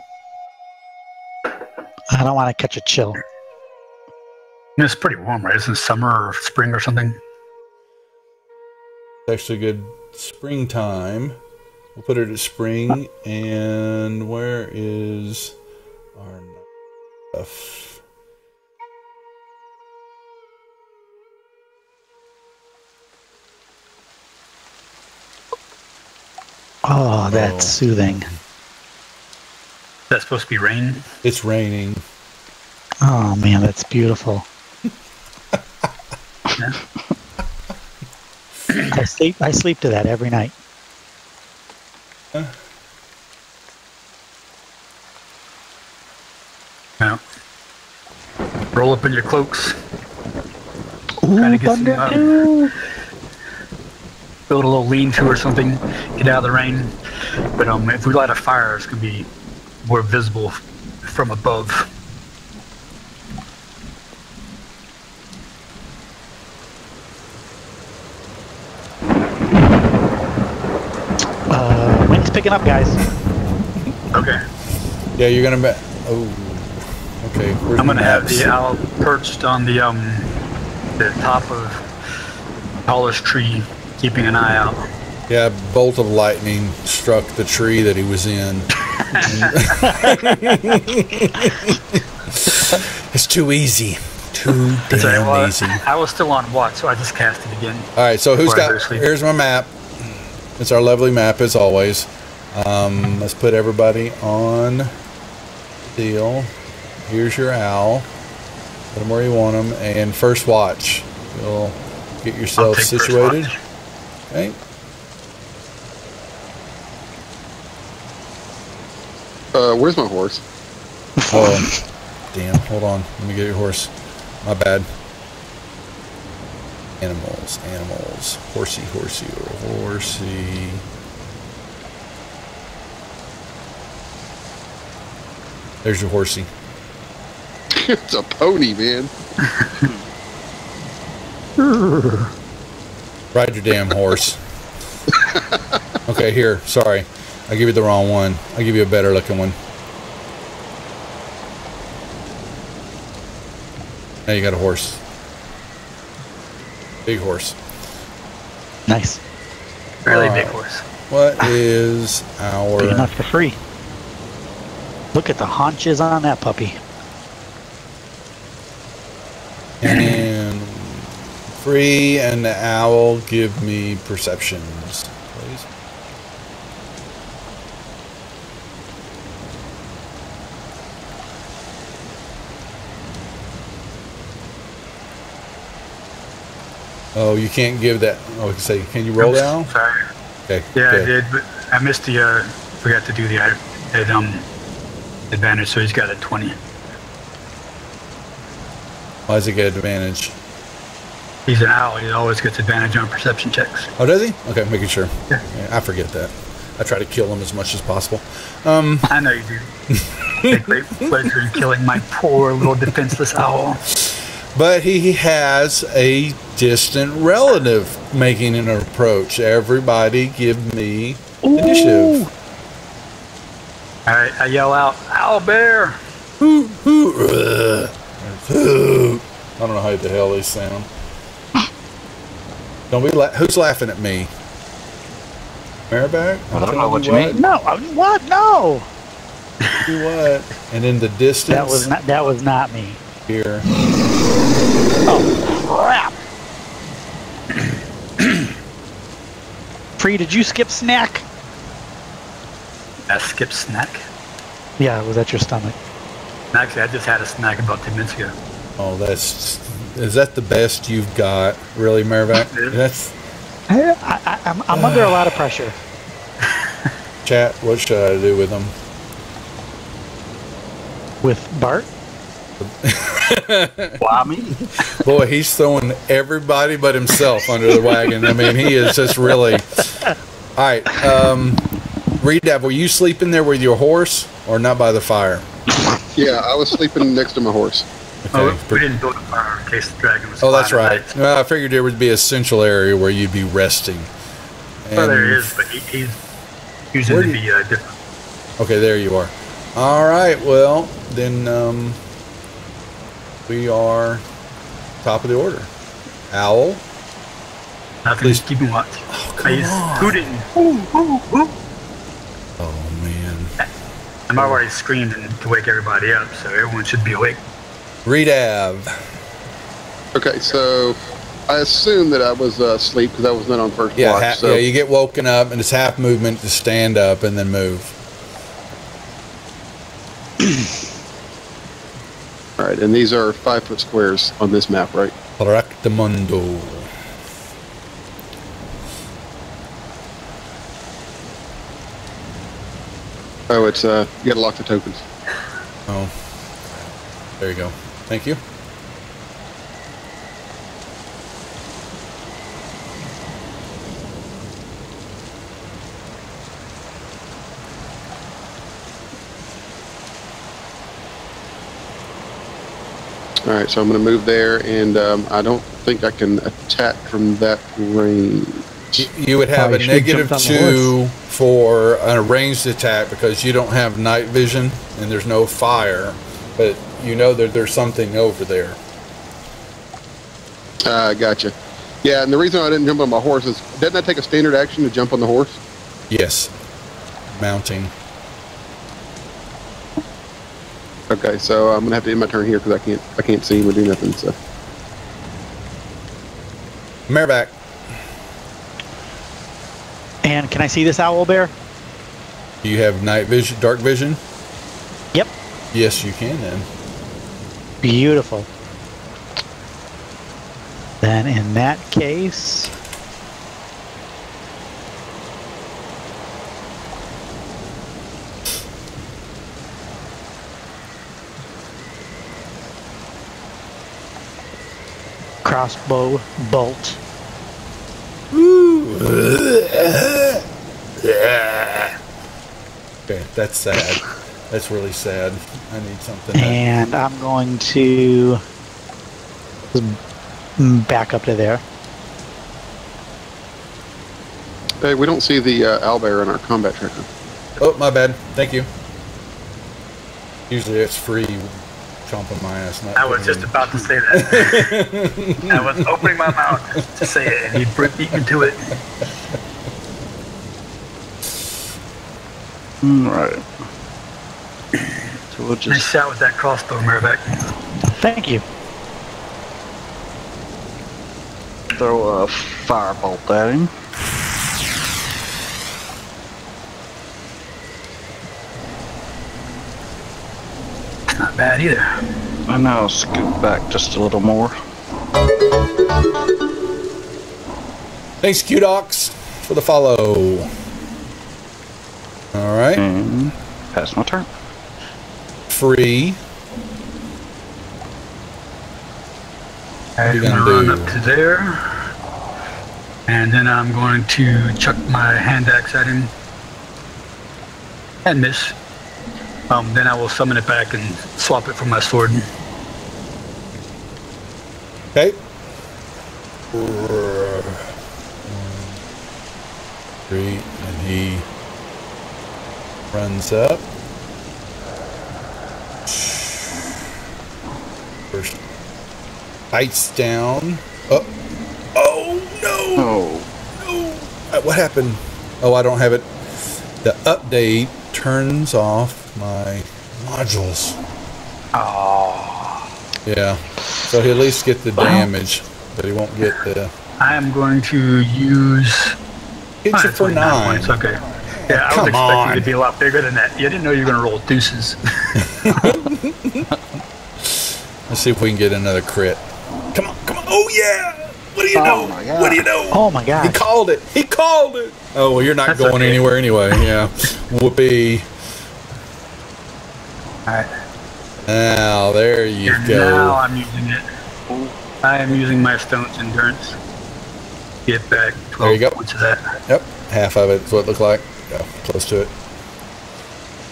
I don't want to catch a chill. It's pretty warm, right? Isn't it summer or spring or something? It's actually good springtime. We'll put it at spring. And where is our stuff? Oh, that's soothing. Is that supposed to be rain? It's raining. Oh man, that's beautiful. Yeah. I sleep to that every night. Yeah. Roll up in your cloaks. Ooh, Try to get thunder some, too. build a little lean-to or something. Get out of the rain. But if we light a fire, it's gonna be more visible from above. Wind's picking up, guys. Okay. Yeah, you're gonna bet. Oh, okay. Where's I'm my gonna have maps? the owl perched on the top of tallest tree, keeping an eye out. Yeah, bolt of lightning struck the tree that he was in. It's too easy. Too damn easy. I was still on watch, so I just cast it again. All right, so who's Before I go got? to sleep. Here's my map. It's our lovely map as always. Let's put everybody on the deal. Here's your owl. Put them where you want them. And first watch. You'll get yourself I'll take first situated. watch. Okay. Where's my horse? Oh, damn. Hold on. Let me get your horse. My bad. Animals, animals. Horsey, horsey, horsey. There's your horsey. It's a pony, man. Ride your damn horse. Okay, here. Sorry. I give you the wrong one. I'll give you a better looking one. Now you got a horse. Big horse. Nice. Really big horse. What is our... Big enough for free. Look at the haunches on that puppy. And free and the owl, give me perceptions, please. Oh, you can't give that. Oh, say, can you roll Oops, down? Sorry. Okay. Yeah, good. I did, but I missed the. Forgot to do the advantage, so he's got a 20. Why does he get advantage? He's an owl. He always gets advantage on perception checks. Oh, does he? Okay, making sure. Yeah. I forget that. I try to kill him as much as possible. I know you do. Take great pleasure in killing my poor little defenseless owl. But he has a distant relative making an approach. Everybody give me initiative. All right, I yell out, "Owl bear!" Hoo, hoo, hoo. I don't know how the hell they sound. Don't be who's laughing at me? Mariback? I don't know what you mean. No, what? No. Do what? And in the distance. That was not me. Here. Oh crap! Free, did you skip snack? I skipped snack. Yeah, was that your stomach? Actually, I just had a snack about 10 minutes ago. Oh, is that the best you've got? Really, Mariback? That's I'm under a lot of pressure. chat. What should I do with them? With Bart? Why me? Boy, he's throwing everybody but himself under the wagon. I mean, he is just really. All right, Redab, were you sleeping there with your horse or not by the fire? Yeah, I was sleeping next to my horse. Okay. Oh, we didn't build a fire in case the dragon was. Oh, that's right. Well, I figured there would be a central area where you'd be resting. Well, there is, but he's using to be different. Okay, there you are. All right, well, then we are top of the order. Owl. Nothing, just keeping watch. Oh, come on. Hooting. Woo, woo, woo. Oh, man. I'm already screamed to wake everybody up, so everyone should be awake. Redav. Okay, so I assume that I was asleep because I was not on first watch. So. Yeah, you get woken up, and it's half movement to stand up and then move. All right, and these are 5-foot squares on this map, right? Correctamundo. Oh, it's you gotta lock the tokens. Oh, there you go. Thank you. All right, so I'm going to move there, and I don't think I can attack from that range. You would have a -2 for a ranged attack because you don't have night vision and there's no fire, but you know that there's something over there. Gotcha. Yeah, and the reason I didn't jump on my horse is, doesn't that take a standard action to jump on the horse? Yes. Mounting. Okay, so I'm gonna have to end my turn here because I can't see him or do nothing. So. Mareback. And can I see this owl bear? Do you have night vision, dark vision? Yep. Yes, you can then. Beautiful. Then in that case, crossbow bolt. Okay, that's sad. That's really sad. I need something. And I'm going to back up to there. Hey, we don't see the owlbear in our combat tracker. Oh, my bad. Thank you. Usually it's free. Chomping my ass. I was just about to say that. I was opening my mouth to say it, and he beat me to it. Right. So we'll just... Nice shot with that crossbow, Mareback. Thank you. Throw a firebolt at him. Not bad either. And now I'll scoot back just a little more. Thanks, Q-Docs, for the follow. All right. And pass my turn. Free. I'm going to run up to there. And then I'm going to chuck my hand axe at him. And miss. Then I will summon it back and swap it for my sword. Okay. Three, and he runs up. First bites down. Oh, oh no! No! What happened? Oh, I don't have it. The update turns off my modules. Oh. Yeah. So he'll at least get the damage, but he won't get the... I am going to use... Hit you for 9. Points. Okay. Yeah, I was expecting you to be a lot bigger than that. You didn't know you were going to roll deuces. Let's see if we can get another crit. Come on, come on. Oh, yeah! What do you know? What do you know? Oh, my God. He called it. He called it. Oh, well, you're not That's going okay. anywhere anyway. Yeah. Whoopee. Alright. Now, there you And go. now I'm using it. I am using my stone's endurance. Get back 12 There you go. points of that. Yep, half of it is what it looked like. Yeah, close to it.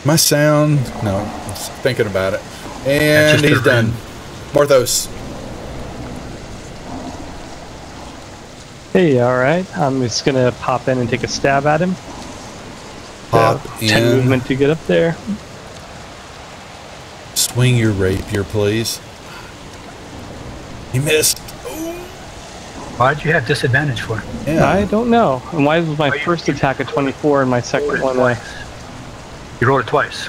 My sound, no, I was thinking about it. And just he's a done. ring. Morthos. Hey, all right. I'm just gonna pop in and take a stab at him. Pop 10 in. movement to get up there. Swing your rapier, please. You missed. Why'd you have disadvantage for? Yeah. I don't know. And why was my Oh, you- first attack a 24 and my second one? You rolled it twice.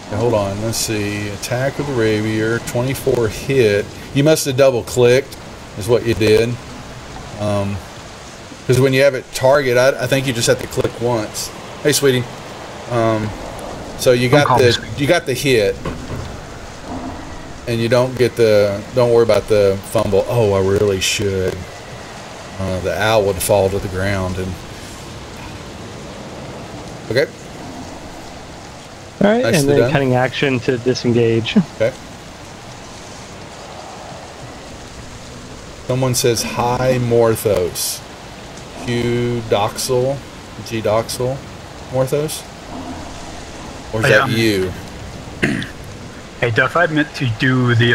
Okay, hold on. Let's see. Attack with the rapier. 24 hit. You must have double clicked, is what you did. Because when you have it target, I think you just have to click once. Hey, sweetie. So you got call me the sweetie. you got the hit, and you don't get the. Don't worry about the fumble. Oh, I really should. The owl would fall to the ground and. Okay. All right, Nicely and then done. cutting action to disengage. Okay. Someone says hi, Morthos. Q Doxel, G Doxel, Morthos. Or is that you? Hey Duff, I meant to do the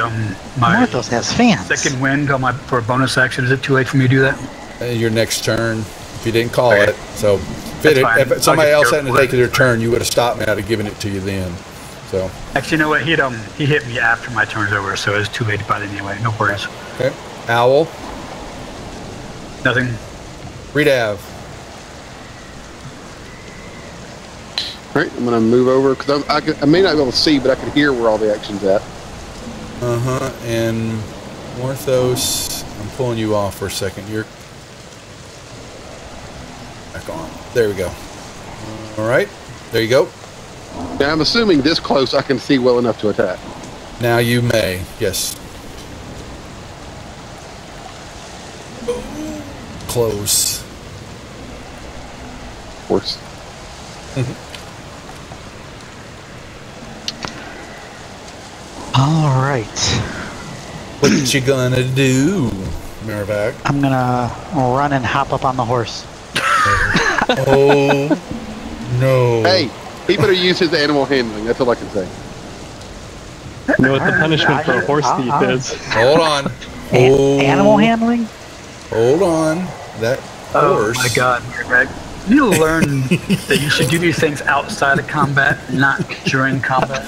my Morthos has fans. second wind on my for a bonus action. Is it too late for me to do that? Your next turn, if you didn't call Okay. it. So That's fine. if somebody I'll else get hadn't there. taken their turn, you would have stopped me. I'd have given it to you then. So Actually, you know what? He hit me after my turn's over, so it's too late by then anyway. No worries. okay, Owl, Nothing. Redav. All right, I'm going to move over because I may not be able to see, but I can hear where all the action's at. And Morthos, I'm pulling you off for a second. You're back on. There we go. All right, there you go. Now, I'm assuming this close I can see well enough to attack. Now you may, yes. Close. Of course. All right. What you gonna do, Marivac? I'm gonna run and hop up on the horse. Oh no! Hey, he better use his animal handling. That's all I can say. You know what the punishment for a horse thief I'll- is? Hold on. Animal handling? Hold on. That horse. Oh my God, Greg. You learn that you should do these things outside of combat, not during combat.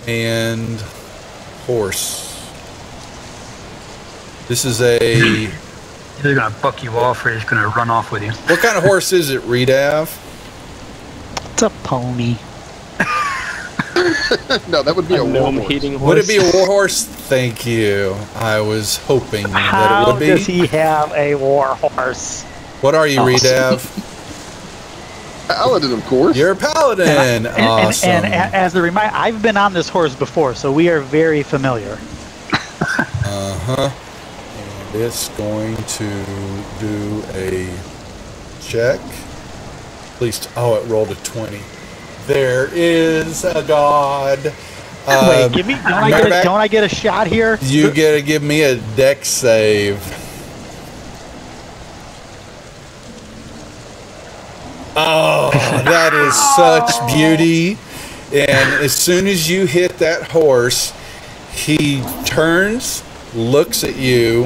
And horse. This is a. He's either gonna buck you off or he's gonna run off with you. What kind of horse is it, Redav? It's a pony. No, that would be a war gnome horse. hating horse. Would it be a war horse? Thank you. I was hoping that it How would be. does he have a war horse? What are you, Redav? Paladin, of course. You're a paladin. And, Awesome. and as a reminder, I've been on this horse before, so we are very familiar. And it's going to do a check. At least, oh, it rolled a 20. There is a god. Wait, give me. Don't I get a shot here? You gotta give me a dex save. Oh, that is such beauty. And as soon as you hit that horse, he turns, looks at you,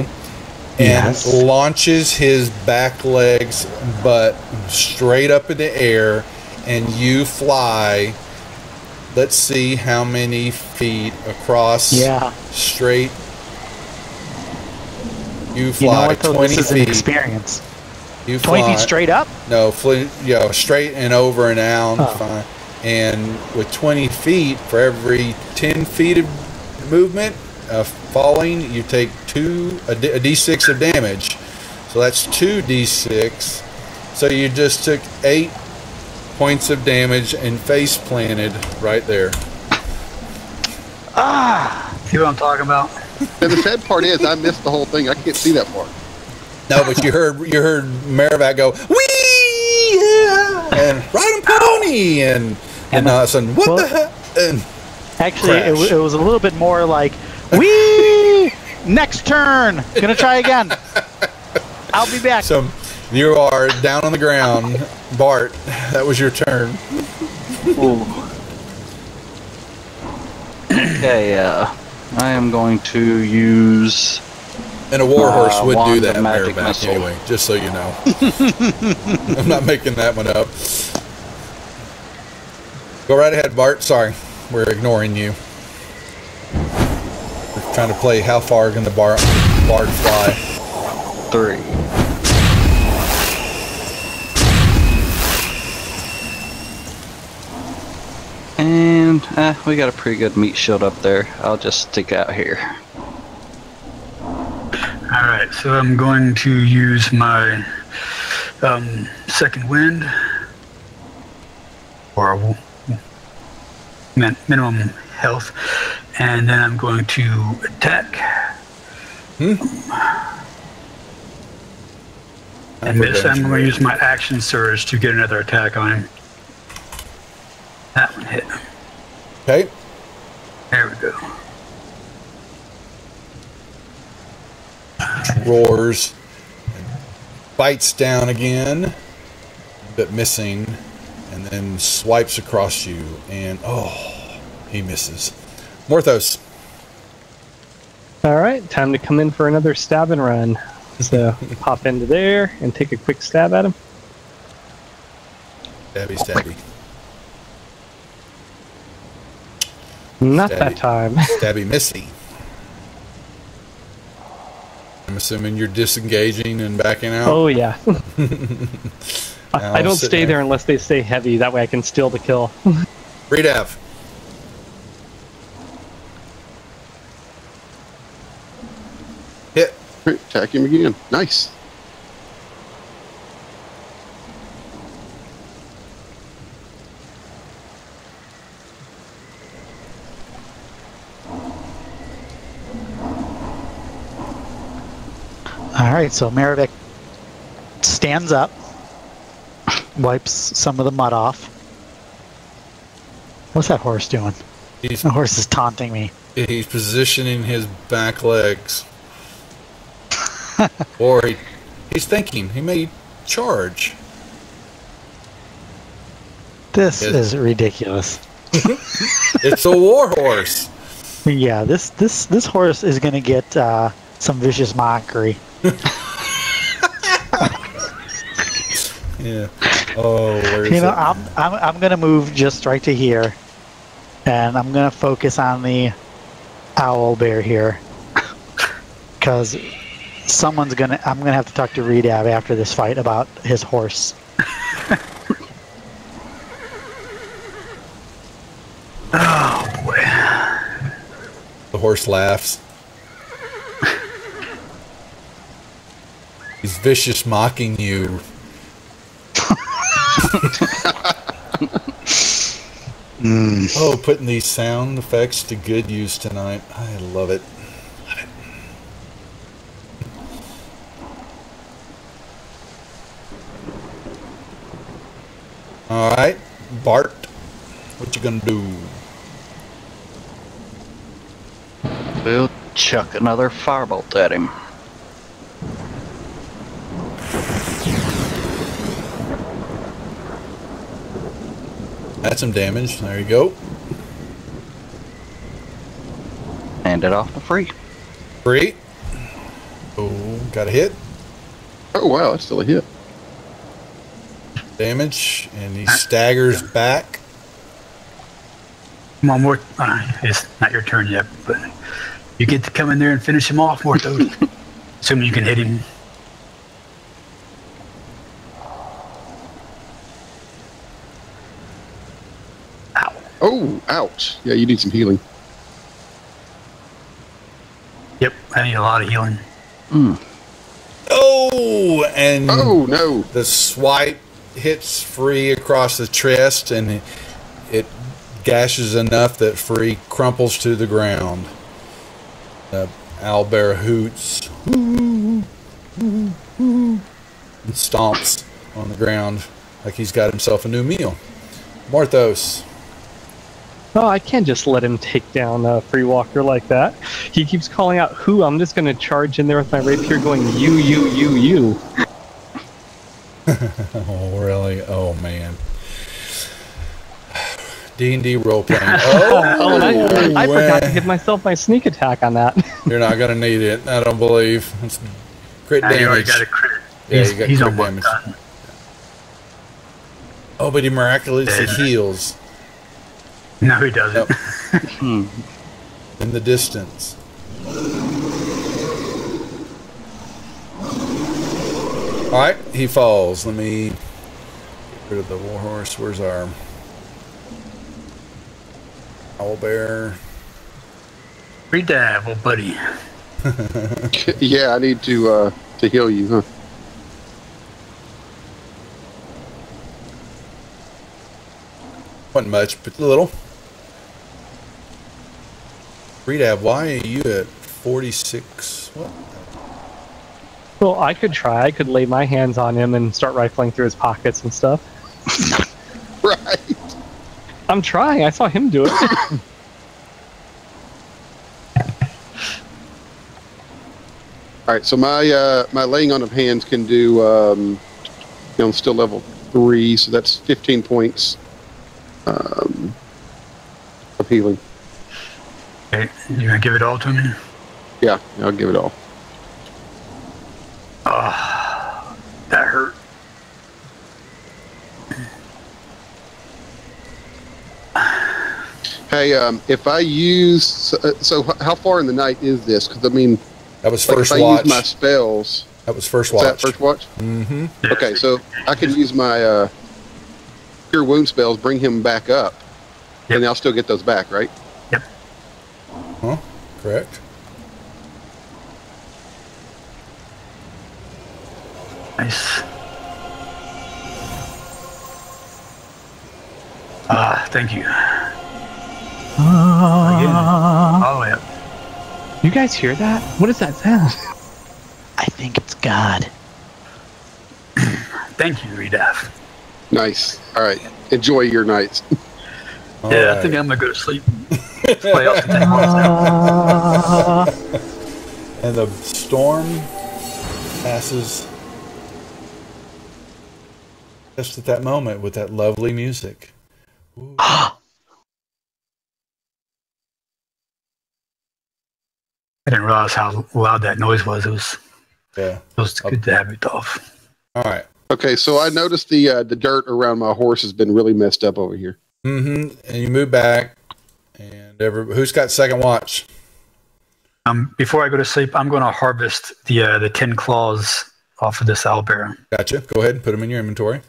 and Yes. launches his back legs butt straight up in the air, and you fly. Let's see how many feet across Yeah. straight. You You know fly what? Though, 20 this is an feet. experience. You 20 fly, feet straight up? No, straight and over and out. Oh. Fine. And with 20 feet, for every 10 feet of movement, falling, you take a d6 of damage. So that's 2d6. So you just took 8 points of damage and face planted right there. See what I'm talking about? And the sad part is, I missed the whole thing. I can't see that part. No, but you heard Marivac go, wee, yeah, and ride a pony, and all of a sudden, what the heck? And Actually, Crash. it was a little bit more like, wee! Next turn! Gonna try again. I'll be back. So you are down on the ground. Bart, that was your turn. Ooh. Okay, I am going to use... And a warhorse would do wand that of magic bareback missile. anyway, just so you know. I'm not making that one up. Go right ahead, Bart. Sorry, we're ignoring you. We're trying to play how far can the Bart fly. 3. And we got a pretty good meat shield up there. I'll just stick out here. Alright, so I'm going to use my second wind, or minimum health, and then I'm going to attack. And this time I'm going to use my action surge to get another attack on him. That one hit. Okay. There we go. Roars. Bites down again, but missing, and then swipes across you, and he misses. Morthos. All right, time to come in for another stab and run. So pop into there and take a quick stab at him. Stabby, stabby. Not Stabby. that time. Stabby Missy. I'm assuming you're disengaging and backing out. Oh yeah. Now I don't sit stay down. there unless they stay heavy. That way I can steal the kill. Redav. Hit. Right, attack him again. Nice. All right, so Maravik stands up, wipes some of the mud off. What's that horse doing? He's The horse is taunting me. positioning his back legs. Or he's thinking he may charge. This Yes. is ridiculous. It's a war horse. Yeah, this horse is gonna get some vicious mockery. Yeah. Oh, where is You know, it? I'm gonna move just right to here, and I'm gonna focus on the owl bear here, because I'm gonna have to talk to Redav after this fight about his horse. Oh boy. The horse laughs. He's vicious mocking you. Oh, putting these sound effects to good use tonight. I love it. Love it. All right, Bart, what you gonna do? We'll chuck another firebolt at him. That's some damage. There you go. Hand it off to free. Free. Oh, got a hit. Oh, wow, that's still a hit. Damage, and he staggers back. Come on, Mort. It's not your turn yet, but you get to come in there and finish him off, Morto. Assuming you can hit him. Ow. Oh, ouch. Yeah, you need some healing. Yep, I need a lot of healing. Oh, and Oh, no. the swipe hits Free across the chest, and it gashes enough that Free crumples to the ground. The owlbear hoots and stomps on the ground like he's got himself a new meal. Morthos. Oh, I can't just let him take down a free walker like that. He keeps calling out who. I'm just going to charge in there with my rapier going, you. Oh, really? Oh, man. D&D role-playing. Oh, and I forgot to give myself my sneak attack on that. You're not going to need it, I don't believe. It's crit damage. You already got a crit. Yeah, you got he's crit almost damage. done. Oh, but he miraculously heals. No, he doesn't. Nope. In the distance. Alright, he falls. Let me get rid of the warhorse. Where's our owlbear? Redab, old buddy. Yeah, I need to heal you, huh? Wasn't much, but a little. Redab, why are you at 46? What? Well, I could try. I could lay my hands on him and start rifling through his pockets and stuff. Right. I'm trying. I saw him do it. All right, so my laying on of hands can do. I'm still level 3, so that's 15 points of healing. Okay, you gonna give it all to me? Yeah, I'll give it all. Oh, that hurt. Hey, if I use so how far in the night is this? Because I mean, That was like first if I watch. use my spells. That was first Is watch. that first watch? Mm-hmm. Yeah, Okay, so I can use my cure wound spells, bring him back up, Yep. and I'll still get those back, right? Yep. Huh? Correct. Nice. Thank you. Again. All the way up. You guys hear that? What does that sound? I think it's God. Thank you, Redaf. Nice. All right. Enjoy your nights. All Yeah, right. I think I'm gonna go to sleep. Play off the take out. And the storm passes just at that moment with that lovely music. Ooh. I didn't realize how loud that noise was. Yeah. It was good to have it off. All right. Okay, so I noticed the dirt around my horse has been really messed up over here. Mm-hmm. And you move back, and who's got second watch? Before I go to sleep, I'm going to harvest the 10 claws off of this owlbear. Gotcha. Go ahead and put them in your inventory.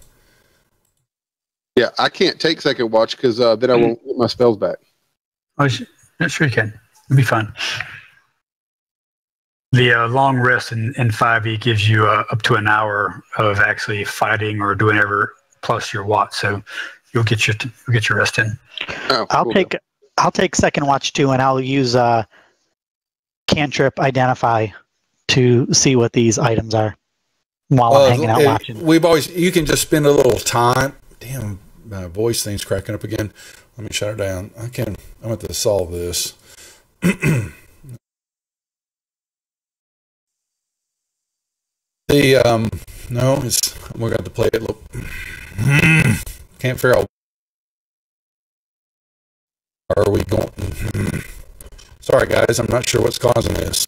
Yeah, I can't take second watch because then I won't get my spells back. Oh, sure you can. It'll be fun. The long rest in 5e gives you up to an hour of actually fighting or doing whatever plus your watch, so you'll get your rest in. Oh, I'll cool. take second watch too, and I'll use cantrip identify to see what these items are while I'm hanging out watching. You can just spend a little time. Damn, my voice thing's cracking up again. Let me shut it down. I'm going to solve this. No, we're going to play it. Look, can't figure out. Are we going? Sorry, guys, I'm not sure what's causing this.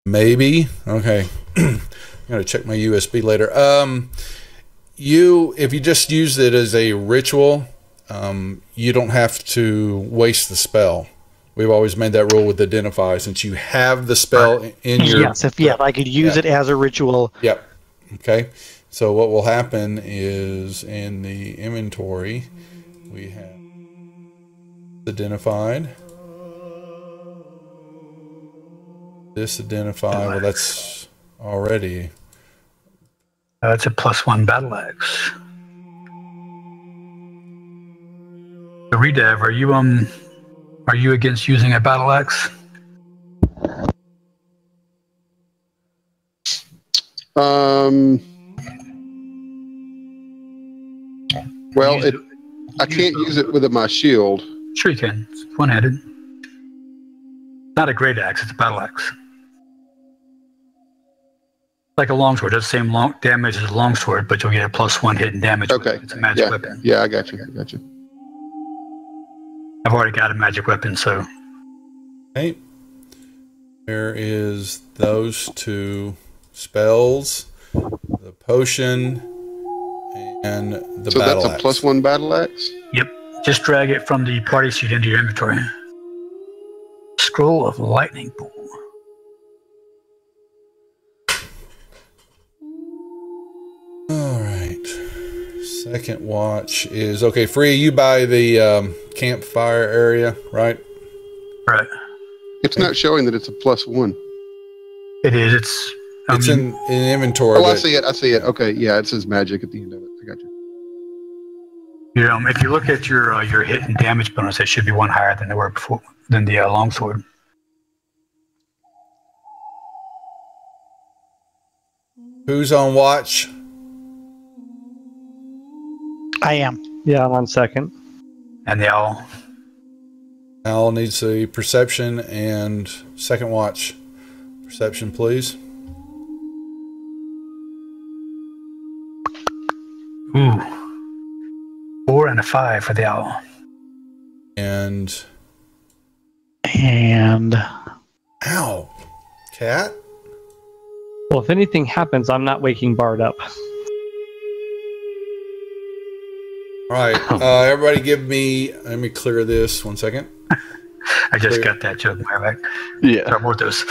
Maybe. Okay. I'm going to check my USB later. If you just use it as a ritual, you don't have to waste the spell. We've always made that rule with identify, since you have the spell in your... Yes, if I could use it as a ritual. Yep. Okay. So what will happen is in the inventory, we have identified. This identify, well, that's already... That's a +1 battle axe. So Redav, are you against using a battle axe? Well, I can't use it with my shield. Sure you can. It's one-handed. Not a great axe, it's a battle axe. Like a longsword, does the same damage as a longsword, but you'll get a +1 hidden damage. Okay. It's a magic weapon. Yeah, I got you. I've already got a magic weapon, so. Okay. There is those 2 spells, the potion, and the battle that's a axe. +1 battle axe? Yep. Just drag it from the party sheet into your inventory. Scroll of lightning bolt. All right. Second watch is okay. Free, you by the campfire area, right? Right. It's not showing that it's a +1. It is. It's in inventory. Oh, I see it. Okay, yeah, it says magic at the end of it. I got you. If you look at your hit and damage bonus, it should be 1 higher than they were before than the longsword. Who's on watch? I am. Yeah, I'm on second. And the owl. Al needs a perception and second watch. Perception, please. Ooh. 4 and a 5 for the owl. And ow, cat. Well, if anything happens, I'm not waking Bard up. All right, everybody give me, let me clear this 1 second. I just got that joke, Marvac. Yeah. I wrote those.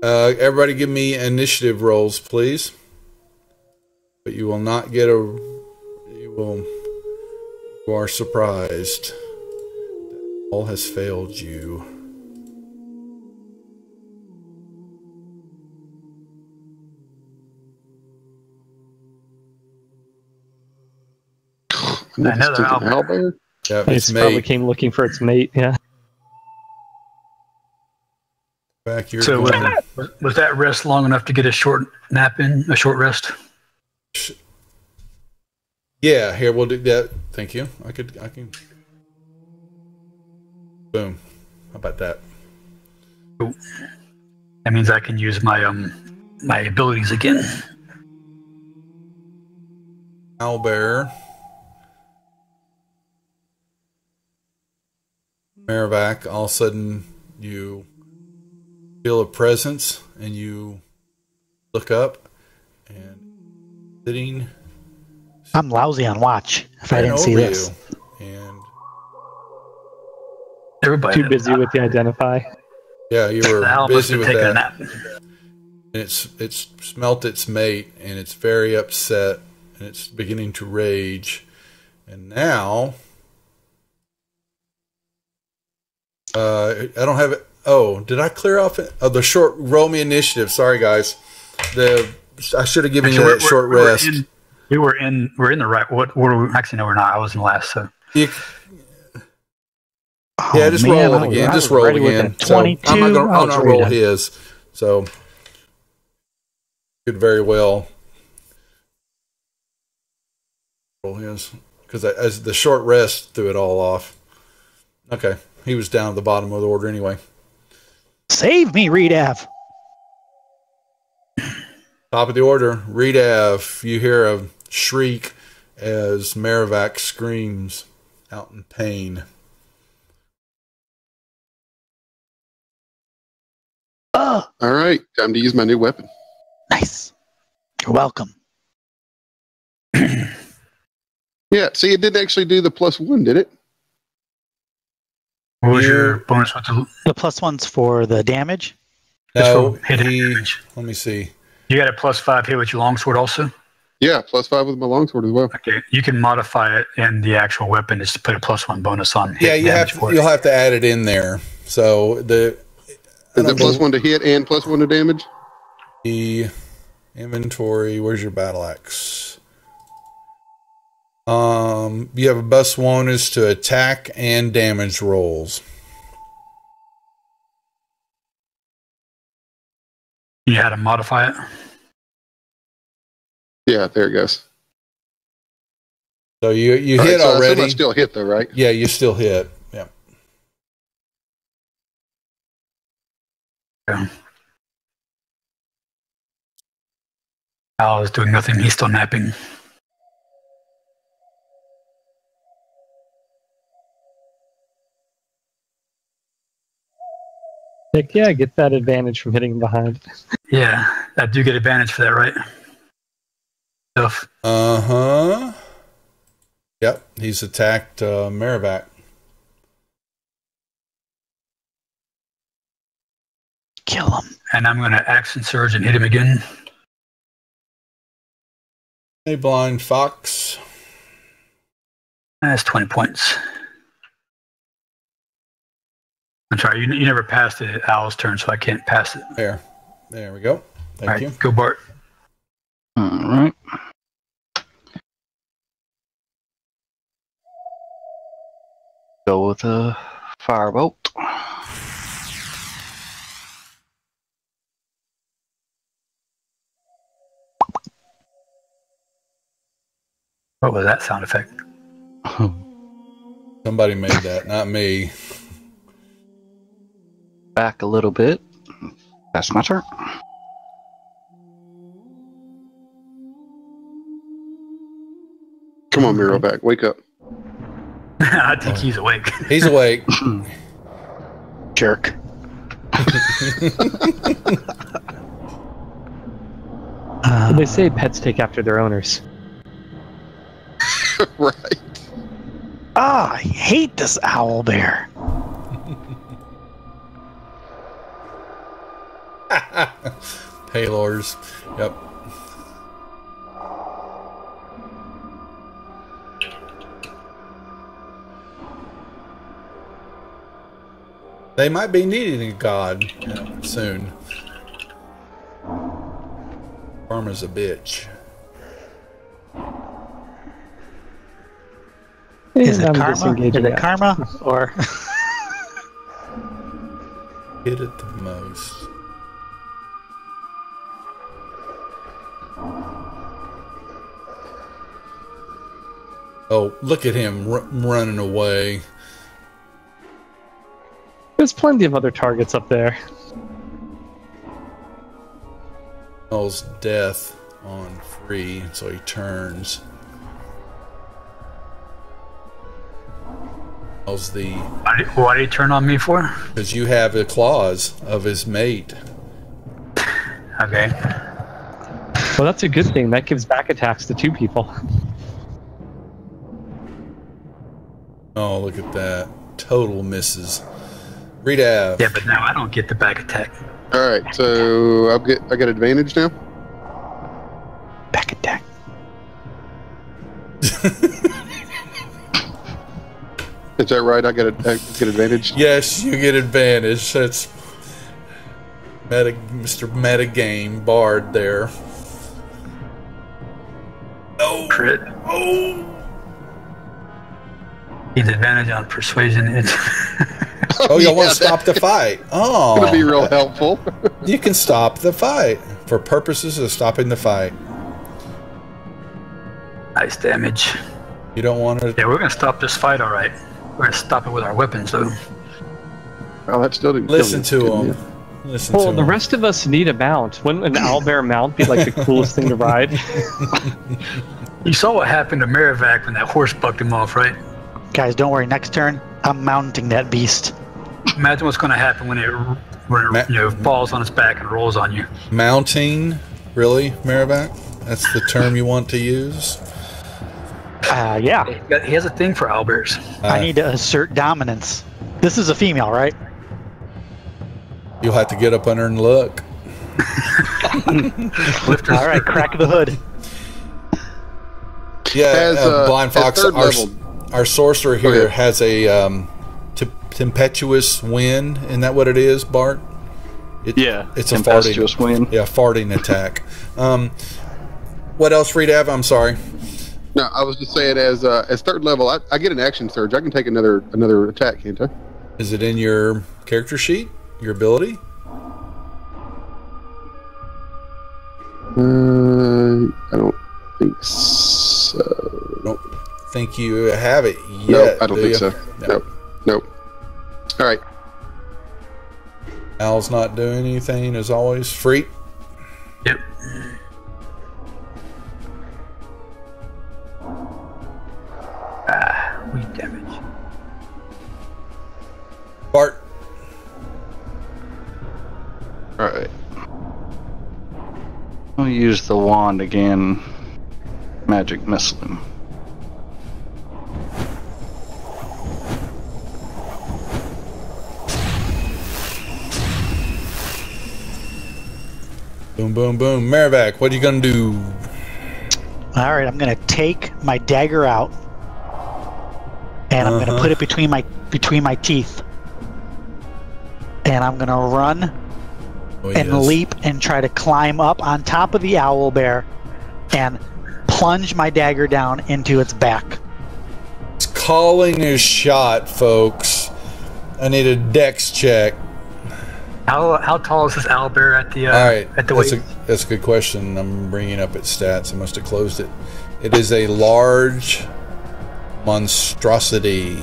Everybody give me initiative rolls, please. But you will not get you are surprised. All has failed you. Another owlbear. Yeah, It it's probably mate. came looking for its mate. Yeah. Back here. So was that rest long enough to get a short nap in? A short rest? Yeah, here we'll do that. Thank you. I can. Boom. How about that? Cool. That means I can use my my abilities again. Owlbear. Maravac, all of a sudden you feel a presence and you look up and sitting. I'm lousy on watch if I didn't see over this. you. And Everybody Too busy with the identify. yeah, you The were owl must busy have with taken a that. nap. And it's smelt its mate and it's very upset and it's beginning to rage. And now I don't have it. Oh, did I clear off it? Oh, the short roll me initiative. Sorry guys. I should have given you that short rest. We're in the right. What order? Actually, no, we're not. I was in last. So Yeah, just roll it again. Just roll again. So I'm not gonna roll his. So could very well roll his because as the short rest threw it all off. Okay, he was down at the bottom of the order anyway. Save me, Redav. Top of the order, Redav. You hear a shriek as Maravac screams out in pain. Oh, All right, time to use my new weapon. nice. You're welcome. Yeah, see, it didn't actually do the +1, did it? what was your bonus with the? The +1's for the damage. No, for hit damage. let me see. You got a +5 hit with your longsword also. Yeah, +5 with my longsword as well. Okay, you can modify it in the actual weapon is to put a +1 bonus on. Yeah, hit damage for it. you'll have to add it in there. So Is it +1 to hit and +1 to damage? the inventory. Where's your battle axe? You have a +1 is to attack and damage rolls. You had to modify it. Yeah, there it goes. So you All hit right, so I assume already. I still hit though, right? Yeah, you still hit. Yeah. Yeah. Al is doing nothing. He's still napping. Heck yeah, get that advantage from hitting behind. Yeah, I do get advantage for that, right? Stuff. Uh-huh. Yep, he's attacked Merrivac. Kill him. And I'm going to action surge and hit him again. Hey, Blind Fox. That's 20 points. I'm sorry, you never passed the Owl's turn, so I can't pass it. There we go. Thank you. Go, Bart. All right. Go with a firebolt. What was that sound effect? Somebody made that, not me. Back a little bit. That's my turn. Come on, Miro back. Wake up. I think he's awake. He's awake. Jerk. They say pets take after their owners. Right. I hate this owl bear. Paylors. Yep. They might be needing a god soon. Karma's a bitch. Is it I'm karma? disengaging Is it that. karma? Or Hit it the most. Oh, look at him running away. There's plenty of other targets up there. Smells death on free, so he turns. Smells the... Why did he turn on me for? Because you have the claws of his mate. Okay. Well, that's a good thing. That gives back attacks to two people. Oh, look at that. Total misses. Redav. Yeah, but now I don't get the back attack. All right, so I get advantage now. back attack. Is that right? I get advantage. Yes, you get advantage. That's Mr. Metagame Bard there. Oh, Crit. oh. He's advantage on persuasion. Oh, y'all want to Yeah, stop the fight? That's gonna be Oh, real helpful. you can stop the fight for purposes of stopping the fight. Nice damage. You don't want to. Yeah, we're gonna stop this fight, all right. We're gonna stop it with our weapons, though. Oh, that still didn't kill Listen me. to Didn't him. Listen Well, to the him. rest of us need a mount. Wouldn't an owlbear mount be like the coolest thing to ride? You saw what happened to Merrivac when that horse bucked him off, right? Guys, don't worry. Next turn, I'm mounting that beast. Imagine what's gonna happen when it falls on its back and rolls on you. Mounting, really, Merrivac? That's the term you want to use? Yeah. He has a thing for owlbears. I need to assert dominance. This is a female, right? You'll have to get up under and look. All right, crack the hood. Yeah, As, Blind at Fox, third our, level- our sorcerer Go here ahead. has a tempestuous wind. Isn't that what it is, Bart? Yeah, It's a tempestuous wind. Yeah, farting attack. What else, Redav? I'm sorry. No, I was just saying as third level, I get an action surge. I can take another attack, can't I? Is it in your character sheet? Your ability? I don't. think you have it yet. Nope, I don't think you? so. No. Nope. All right. Al's not doing anything as always. Freak. Yep. Weak damage. Bart. Alright. I'll use the wand again. Magic missile him. Boom, boom, boom. Merrivac, what are you going to do? All right, I'm going to take my dagger out, and I'm going to put it between my teeth, and I'm going to run and leap and try to climb up on top of the owl bear and plunge my dagger down into its back. It's calling his shot, folks. I need a dex check. How tall is this owlbear at the All right, at the weight? that's a good question. I'm bringing up its stats. I must have closed it. It is a large monstrosity,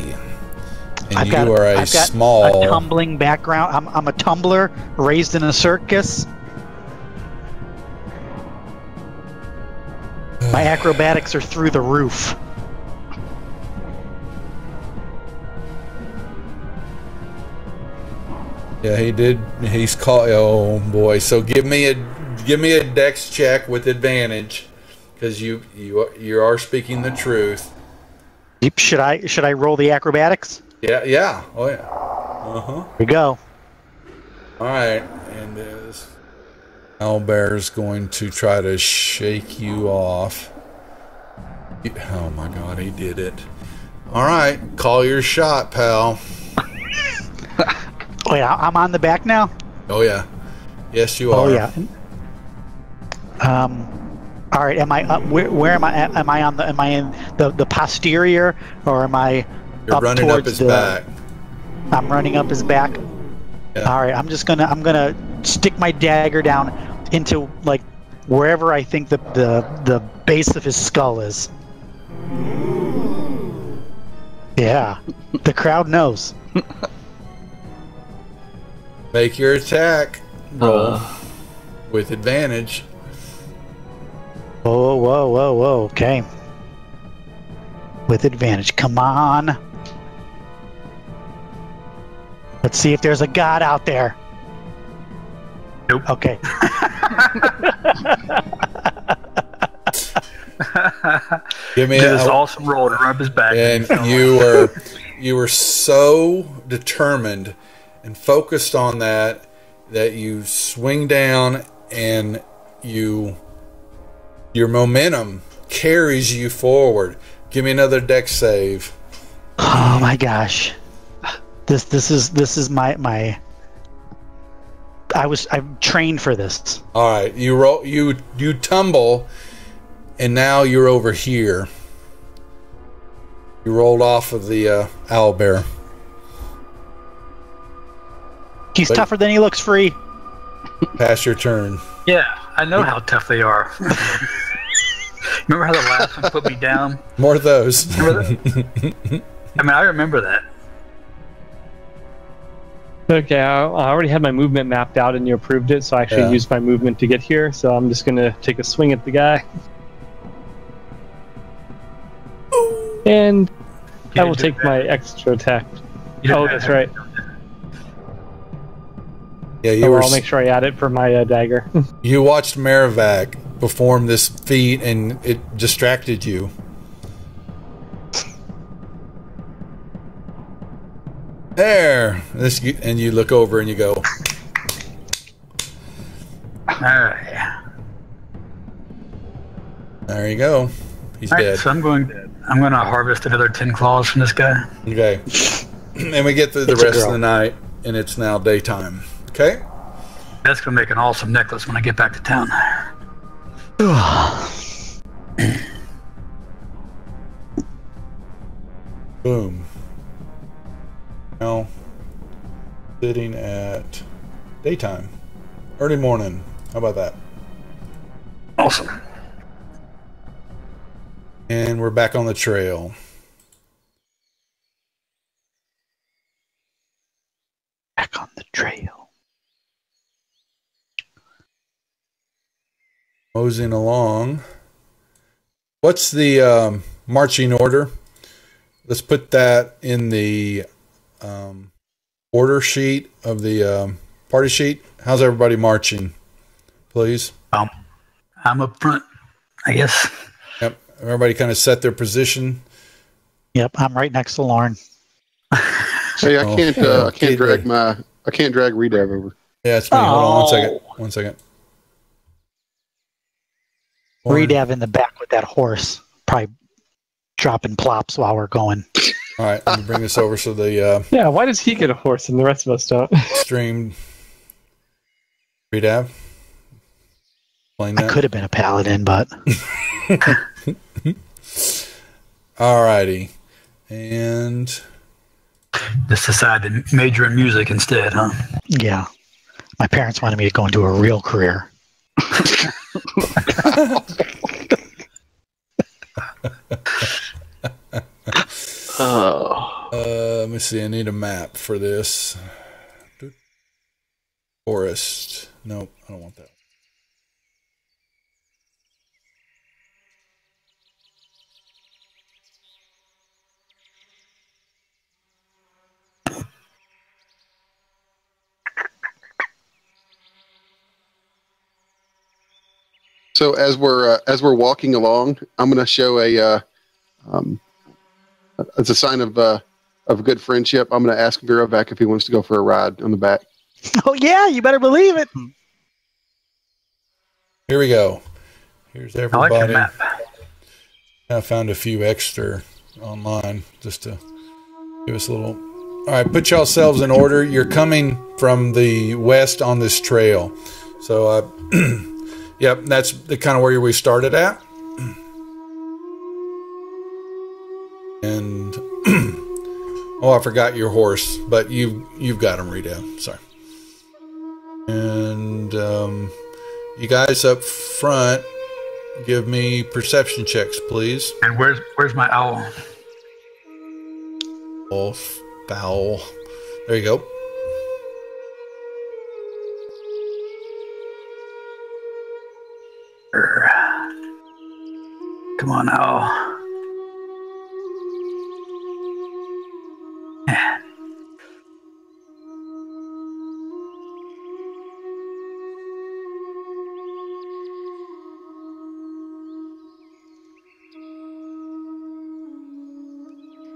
and I've got small. a tumbling background. I'm a tumbler raised in a circus. My acrobatics are through the roof. Yeah, he did. He's caught. Oh boy! So give me a dex check with advantage, because you are speaking the truth. Should I roll the acrobatics? Yeah. Oh yeah. Here we go. All right, and this owlbear is going to try to shake you off. Oh my God, he did it! All right, call your shot, pal. Wait, I'm on the back now? Oh yeah. Yes, you are. Oh yeah. All right. Am I up? Where am I? Am I on the? Am I in the posterior, or am I? You're running up his back. I'm running up his back. Yeah. All right. I'm gonna stick my dagger down into like wherever I think the base of his skull is. Yeah. The crowd knows. Make your attack roll with advantage. Whoa. Okay. With advantage. Come on. Let's see if there's a god out there. Nope. Okay. Give me this awesome roll to rub his back. And you were so determined and focused on that you swing down, and your momentum carries you forward. Give me another dex save. Oh my gosh. This is my I'm trained for this. All right, you tumble, and now you're over here. You rolled off of the owlbear. He's tougher than he looks, Free. Pass your turn. Yeah, I know how tough they are. Remember how the last one put me down? More of those. Remember that? I mean, I remember that. Okay, I already had my movement mapped out, and you approved it, so I actually used my movement to get here. So I'm just gonna take a swing at the guy, and I will take my extra attack. Oh, that's right. Yeah, I'll make sure I add it for my dagger. You watched Merrivac perform this feat, and it distracted you. There, and you look over and you go. All right. There you go. He's dead. So I'm going to harvest another 10 claws from this guy. Okay. And we get through the rest of the night, and it's now daytime. Okay. That's going to make an awesome necklace when I get back to town. Boom. Now, sitting at daytime. Early morning. How about that? Awesome. And we're back on the trail. Back on the trail. Moseying along. What's the marching order? Let's put that in the order sheet of the party sheet. How's everybody marching, please? I'm up front, I guess. Yep. Everybody kind of set their position. Yep, I'm right next to Lauren. Hey, I can't drag Redev over. Yeah, it's me. Hold on 1 second. Redev in the back with that horse, probably dropping plops while we're going. All right, let me bring this over so the Yeah, why does he get a horse and the rest of us don't? stream. Redav. Explain that. I could have been a paladin, but All righty. And Just decide to major in music instead, huh? yeah, my parents wanted me to go into a real career. Oh. let me see. I need a map for this. Forest. Nope, I don't want that. So as we're walking along, I'm going to show as a sign of good friendship. I'm going to ask Virovac if he wants to go for a ride on the back. Oh yeah, you better believe it. Here we go. Here's I like everybody. the map. I found a few extra online just to give us a little. All right, put yourselves in order. You're coming from the west on this trail. So, yep, that's the kind of where we started at. And, oh, I forgot your horse, but you've got him, Rita. Sorry. And you guys up front, give me perception checks, please. And where's my owl? Wolf, fowl. There you go. Come on, owl. Yeah.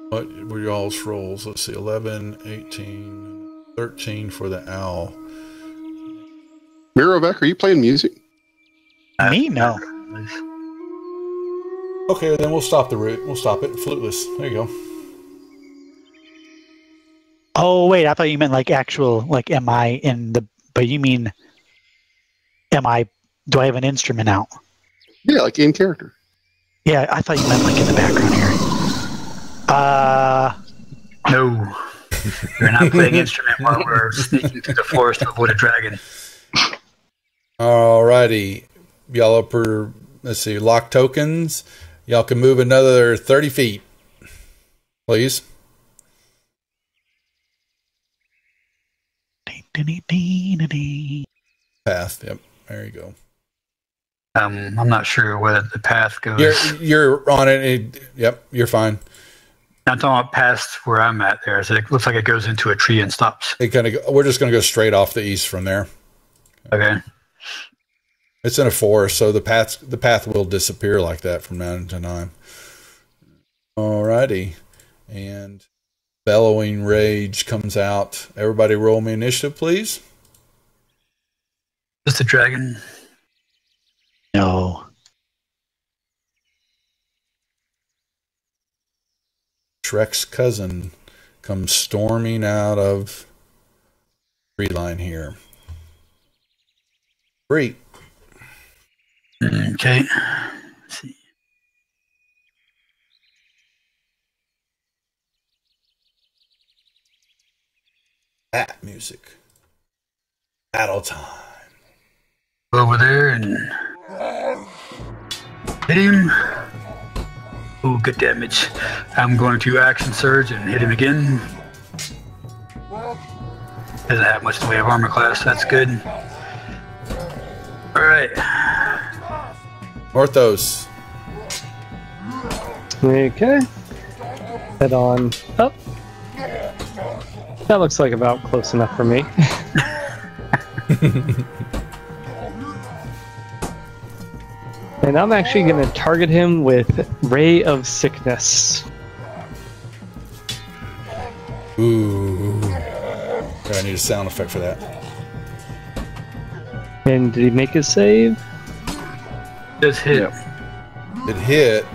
What were y'all's rolls? Let's see, 11, 18, 13 for the owl. Virovac, are you playing music? Me, no. Okay, then we'll stop the route. We'll stop it. Fluteless. There you go. Oh wait, I thought you meant like actual, like am I in the? But you mean, am I? Do I have an instrument out? Yeah, like in character. Yeah, I thought you meant like in the background here. No. You're not playing instrument while we're sneaking through the forest to avoid a dragon. Alrighty. Y'all up for, let's see, lock tokens. Y'all can move another 30 feet. Please. Path. Yep. There you go. I'm not sure where the path goes. You're on it. Yep. You're fine. I'm talking about past where I'm at there. So it looks like it goes into a tree and stops. We're just going to go straight off the east from there. Okay. It's in a forest, so the path will disappear like that from time to time. Alrighty. And Bellowing Rage comes out. Everybody roll me initiative, please. Just a dragon. No. Shrek's cousin comes storming out of tree line here. 3. Okay. Let's see. That music. Battle time. Go over there and hit him. Ooh, good damage. I'm going to action surge and hit him again. Doesn't have much in the way of armor class. That's good. All right. Orthos. Okay. Head on up. That looks like about close enough for me. And I'm actually going to target him with Ray of Sickness. Ooh. I need a sound effect for that. And did he make his save? Just hit. Yep. It hit.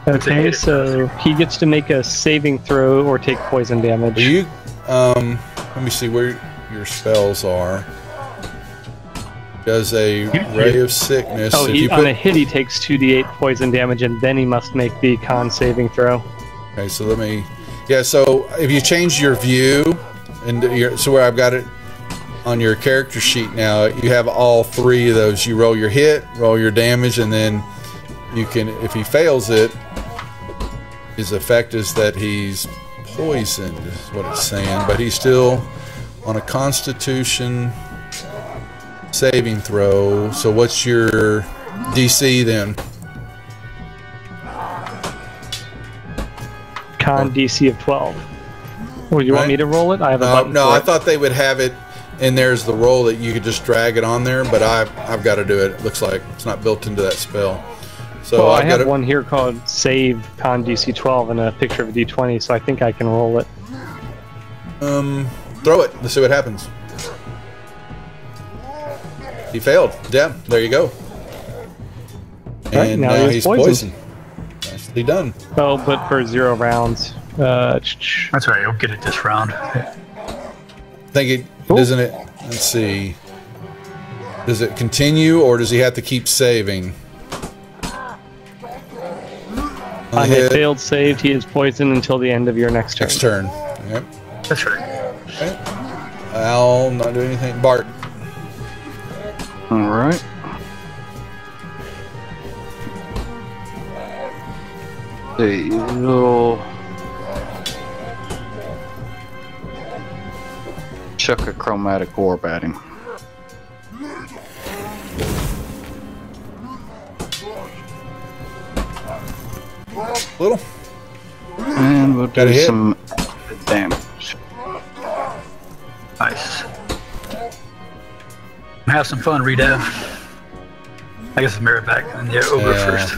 Okay, so he gets to make a saving throw or take poison damage. Are you, let me see where your spells are. Does a ray of sickness. Oh, on a hit he takes 2d8 poison damage, and then he must make the con saving throw. Okay, so let me. Yeah, so if you change your view, and so where I've got it on your character sheet now, you have all three of those. You roll your hit, roll your damage, and then you can, if he fails it, his effect is that he's poisoned, is what it's saying, but he's still on a Constitution saving throw. So what's your DC then? Con DC of 12. Well, you want me to roll it? I have a button no, for I it. thought they would have it, and there's the roll that you could just drag it on there, but I've got to do it. It looks like it's not built into that spell. So well, I I've got have one here called Save Con DC 12 and a picture of a D20, so I think I can roll it. Throw it. Let's see what happens. He failed. Yeah, there you go. And now now he's he's poisoned. Nicely done. Oh, but for 0 rounds. That's right. You'll get it this round. Think it doesn't it? Let's see. Does it continue, or does he have to keep saving? On a failed save, he is poisoned until the end of your next turn. Next turn. Yep. That's right. Okay. I'll not do anything. Bart. All right. You'll chuck a chromatic orb at him. Little. And we'll do some damage. Nice. Have some fun, Redav. I guess it's mirror back and the ogre first.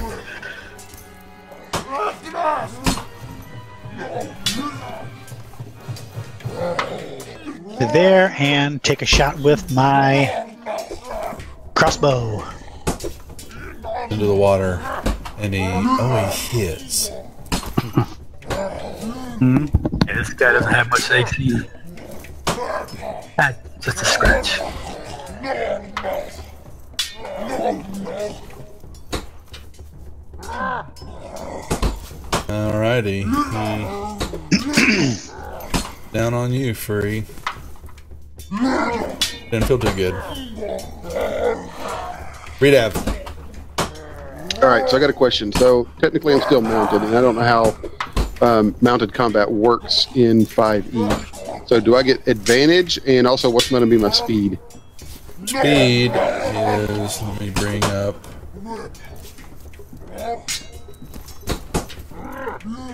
There and take a shot with my crossbow. Into the water, and he hits. Yeah, this guy doesn't have much AC. Just a scratch. Alrighty. Down on you, Free. Didn't feel too good. Redav. All right, so I got a question. So technically, I'm still mounted, and I don't know how mounted combat works in 5e. So do I get advantage, and also what's going to be my speed? Speed is, let me bring up.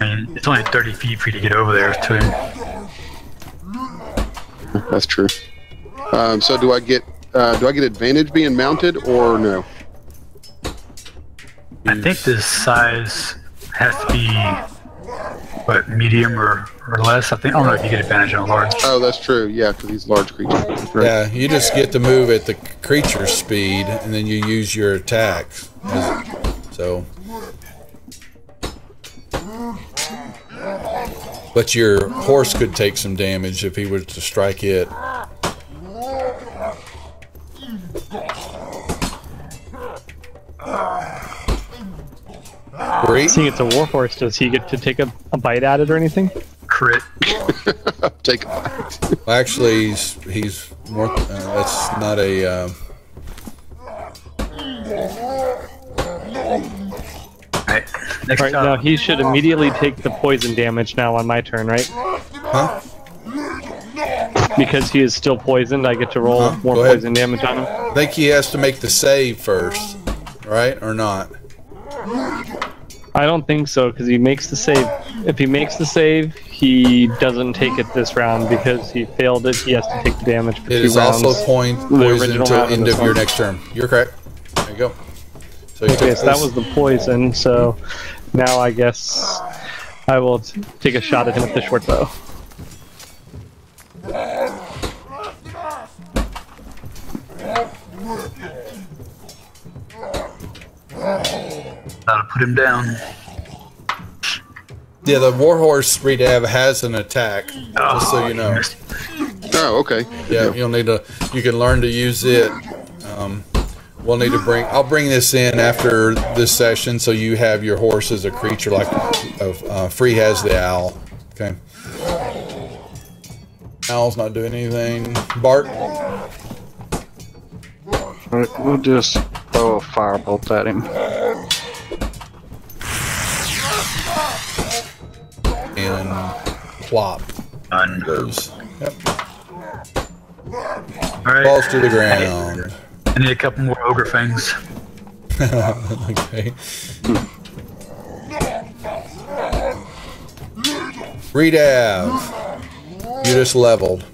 And it's only 30 feet for you to get over there to him. That's true. So do I get advantage being mounted, or no? I think this size has to be, what, medium or less? I don't know if you get advantage on large. Oh, that's true. Yeah, because he's large creature. Right. Yeah, you just get to move at the creature speed, and then you use your attacks. So, but your horse could take some damage if he was to strike it. Great. Seeing it's a warhorse, does he get to take a bite at it or anything? Crit. Take a bite. Well, actually, he's more. That's not a. Right. Next All right, time. now he should immediately take the poison damage now on my turn, right? Huh? Because he is still poisoned, I get to roll more Go ahead. poison damage on him. I think he has to make the save first, right? Or not? I don't think so, because he makes the save. If he makes the save, he doesn't take it this round because he failed it. He has to take the damage for It 2 is rounds. also poison original until round of end this of your one. next turn. You're correct. There you go. So you Okay, took so that this. was the poison. So now I guess I will take a shot at him with the short bow. Gotta put him down. Yeah, the Warhorse Redab has an attack, just so you know. Oh, okay. Yeah, you'll need to. You can learn to use it. We'll need to bring. I'll bring this in after this session, so you have your horse as a creature like Free has the owl. Okay. Owl's not doing anything. Bart. Alright, we'll just throw a firebolt at him. And plop Done. goes. Yep. All right. Falls to the ground. I need a couple more ogre fangs. Okay. Redab. You just leveled.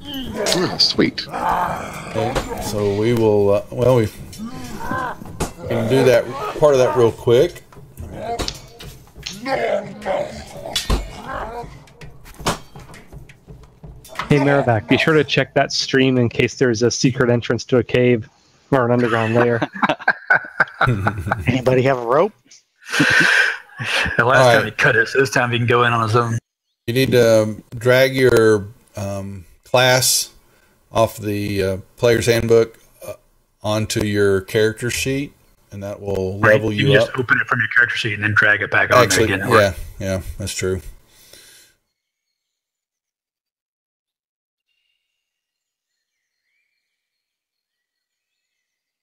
Oh, sweet. Okay, so we will. Well, we can do that part of that real quick. Hey, Marivac, be sure to check that stream in case there's a secret entrance to a cave or an underground lair. Anybody have a rope? The last All time right. he cut it, so this time he can go in on his own. You need to drag your class off the player's handbook onto your character sheet, and that will level You you can up. just open it from your character sheet and then drag it back on Actually, there again. yeah, that's true.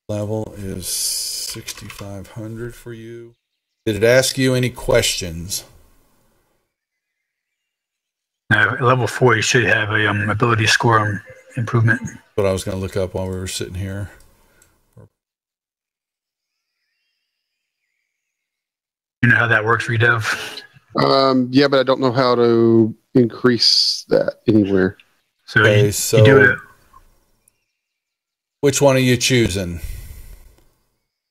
Level is 6,500 for you. Did it ask you any questions? Now, at level 4, you should have a ability score improvement. What I was going to look up while we were sitting here. You know how that works, Redev? Yeah, but I don't know how to increase that anywhere. So, Okay, you so do it. which one are you choosing?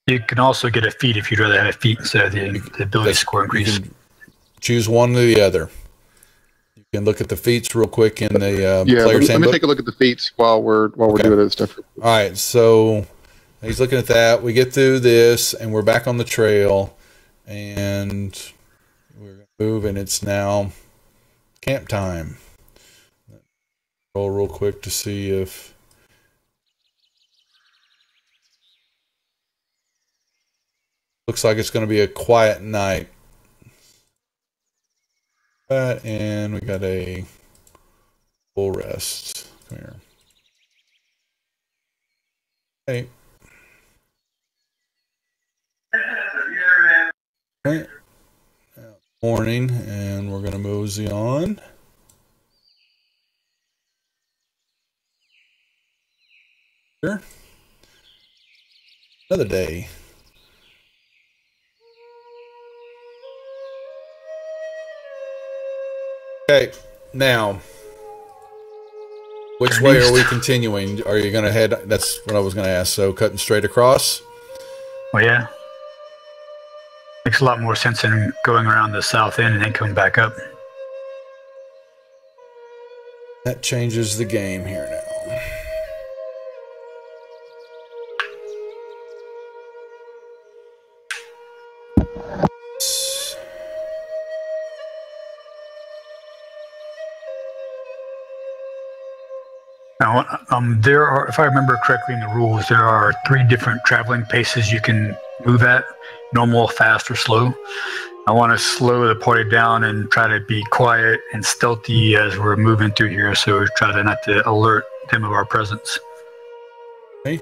You can also get a feat if you'd rather have a feat instead of the ability score increase. You can choose one or the other. You can look at the feats real quick in the Yeah, let player's me handbook. take a look at the feats while we're Okay. doing other stuff. All right, so he's looking at that. We get through this, and we're back on the trail, and we're going to move, and it's now camp time. Roll real quick to see if... Looks like it's going to be a quiet night. And we got a full rest. Come here. Hey. Okay. Morning, and we're going to mosey on. Sure. Another day. Okay, now, which way are we continuing? Are you going to head? That's what I was going to ask. So, cutting straight across? Well, yeah. Makes a lot more sense than going around the south end and then coming back up. That changes the game here now. Now, there are, if I remember correctly in the rules, there are 3 different traveling paces you can move at: normal, fast, or slow. I want to slow the party down and try to be quiet and stealthy as we're moving through here, so we try to not to alert them of our presence. Okay.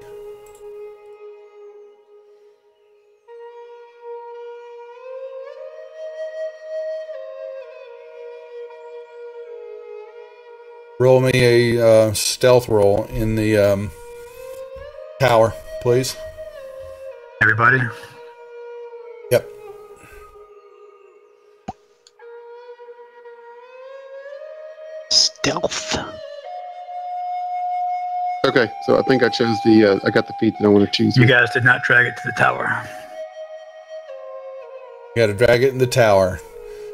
roll me a stealth roll in the tower, please. Everybody? Yep. Stealth. Okay, so I think I chose the. I got the feat that I want to choose. You guys did not drag it to the tower. You got to drag it in the tower.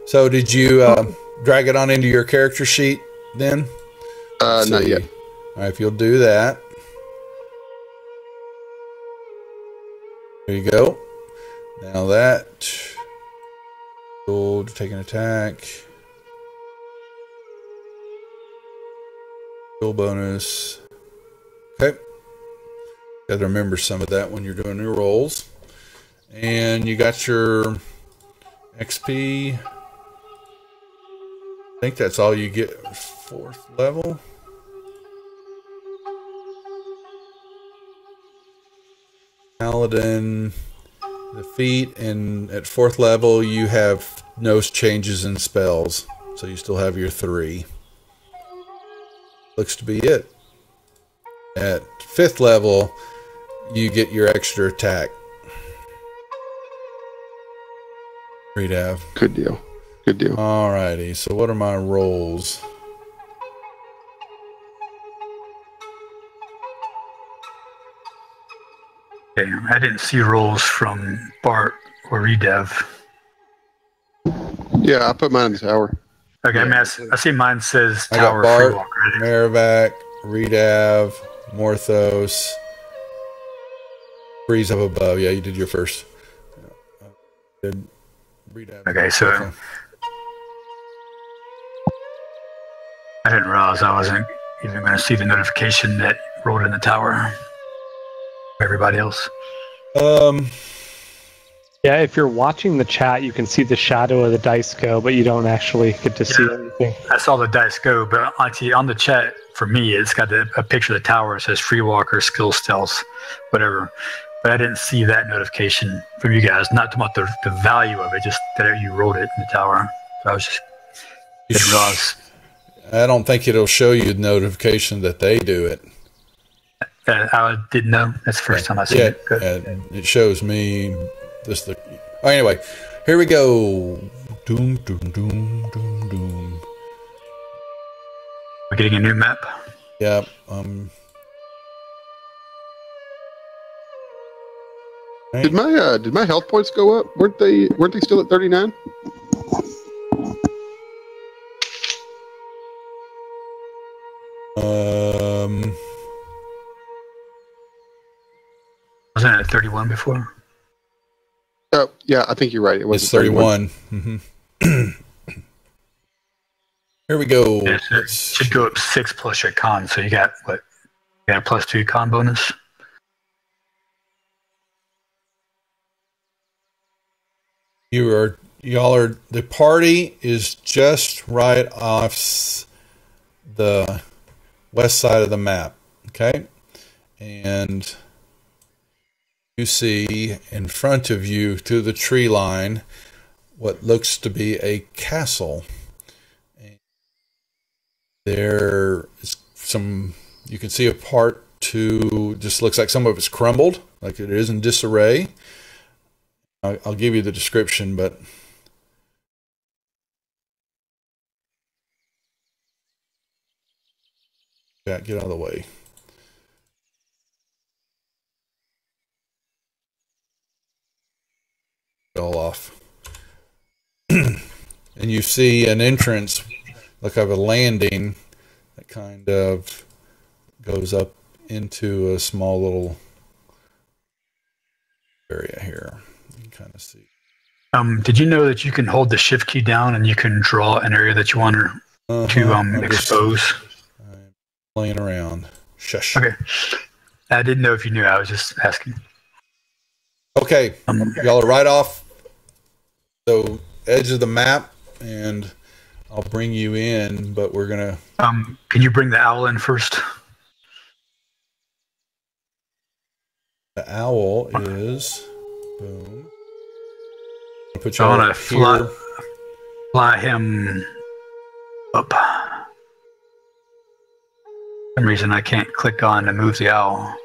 So did you drag it on into your character sheet then? Not yet. All right, if you'll do that. There you go. Now that. Gold, take an attack. Skill bonus. Okay. Got to remember some of that when you're doing your rolls. And you got your XP. I think that's all you get at 4th level. Paladin, the feat, and at 4th level you have no changes in spells. So you still have your 3. Looks to be it. At 5th level, you get your extra attack. Read Av. Good deal. Good deal. Alrighty, so what are my rolls? Okay, I didn't see rolls from Bart or Redev. Yeah, I put mine in the tower. Okay, I mean, I see mine says I Tower got Bart, Freewalker. Merrivac, Redav, Morthos, Breeze up above. Yeah, you did your first. Did Redav. Okay, so I didn't realize I wasn't even going to see the notification that rolled in the tower. Everybody else. Yeah, if you're watching the chat, you can see the shadow of the dice go, but you don't actually get to see anything. I saw the dice go, but actually on the chat, for me, it's got a picture of the tower. It says Free Walker, Skill Stealth, whatever. But I didn't see that notification from you guys. Not about the value of it, just that you rolled it in the tower. So I was just didn't realize. I don't think it'll show you the notification that they do it. I didn't know. That's the first time I seen it. Good. It shows me this. Oh, anyway, here we go. Doom, doom, doom, doom, doom. We're getting a new map. Yep. Did my health points go up? Weren't they still at 39? Wasn't it at 31 before? Oh, yeah, I think you're right. It was It's 31. Here we go. Yeah, so it should go up 6 plus your con. So you got what? You got a +2 con bonus. Y'all are, the party is just right off the west side of the map, okay? And you see in front of you to the tree line what looks to be a castle. There is some, you can see a part to, just looks like some of it's crumbled, like it is in disarray. I'll give you the description, but get out of the way. All off. And you see an entrance, like of a landing, that kind of goes up into a small little area here. You can kind of see. Did you know that you can hold the shift key down and you can draw an area that you want to expose? I'm playing around. Shush. Okay. I didn't know if you knew. I was just asking. Okay. Y'all are right off the edge of the map, and I'll bring you in, but we're going to... Can you bring the owl in first? The owl is... Boom. Put you I want to here. fly him up. some reason I can't click on to move the owl.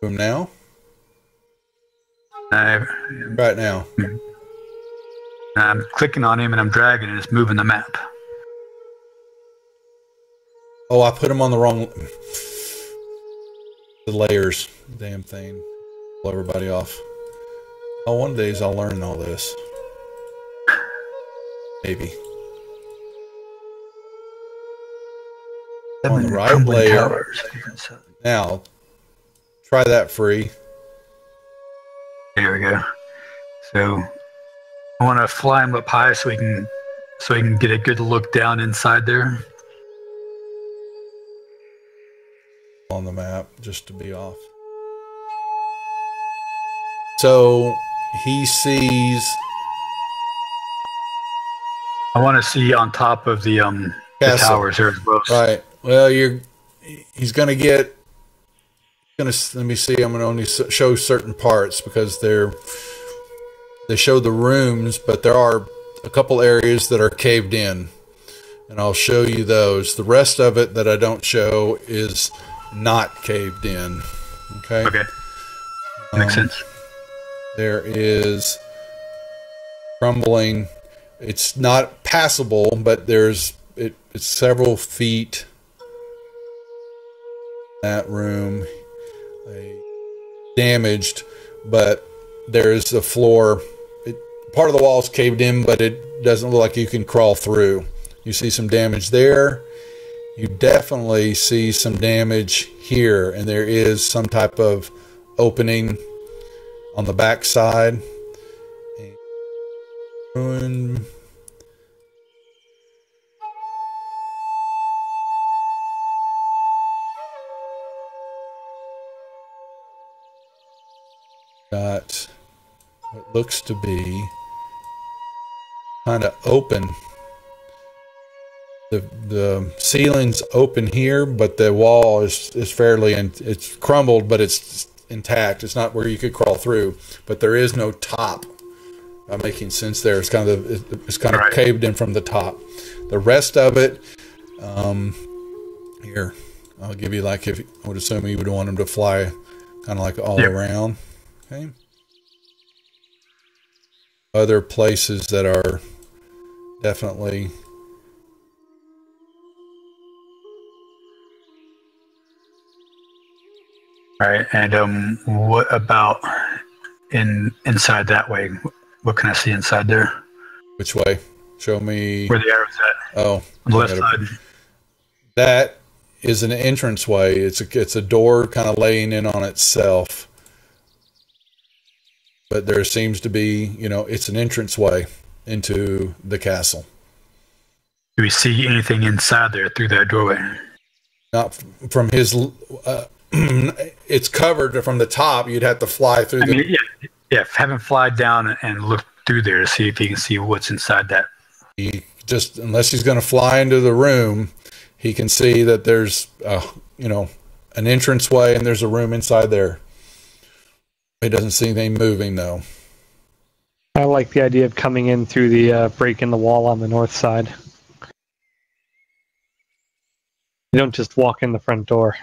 Move him now? Right now. I'm clicking on him and I'm dragging and it's moving the map. Oh, I put him on the wrong... The layers. Damn thing. Blow everybody off. Oh, one of these I'll learn all this. Maybe. On the right layer. Now, try that free. There we go. So I want to fly him up high so he can get a good look down inside there. On the map, just to be off. So he sees. I want to see on top of the towers there as well. Right. Well, he's going to get. Let me see. I'm going to only show certain parts because they show the rooms, but there are a couple areas that are caved in, and I'll show you those. The rest of it that I don't show is not caved in. Okay. Okay. Makes sense. There is crumbling. It's not passable, but it's several feet. That room damaged, but there's the floor. Part of the wall is caved in, but it doesn't look like you can crawl through. You see some damage there. You definitely see some damage here, and there is some type of opening on the back side. Ruin. Got what looks to be kind of open. The ceiling's open here, but the wall is fairly, and it's crumbled, but it's intact. It's not where you could crawl through, but there is no top. Not making sense there. It's kind of caved in from the top. The rest of it, here, I'll give you, like, if I would assume you would want them to fly kind of like all around. Okay. Other places that are definitely. All right, and what about inside that way? What can I see inside there? Which way? Show me. Where the arrow's at. Oh, on the left side. That is an entranceway. It's a door kind of laying in on itself. But there seems to be, it's an entranceway into the castle. Do we see anything inside there through that doorway? Not from his. It's covered from the top. You'd have to fly through. Have him fly down and look through there to see if he can see what's inside that. Unless he's going to fly into the room, he can see that there's, an entranceway and there's a room inside there. He doesn't see anything moving though. I like the idea of coming in through the break in the wall on the north side. You don't just walk in the front door.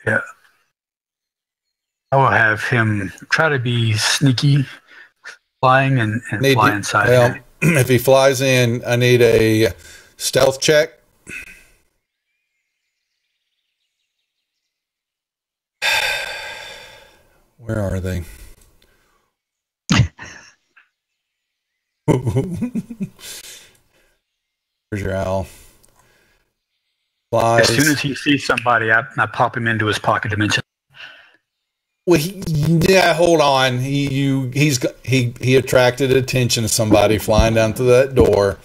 Yeah. I will have him try to be sneaky, flying and fly inside. Well, if he flies in, I need a stealth check. Where are they? Where's your owl? Flies. As soon as he sees somebody, I pop him into his pocket dimension. Well, hold on. He attracted attention to somebody flying down to that door,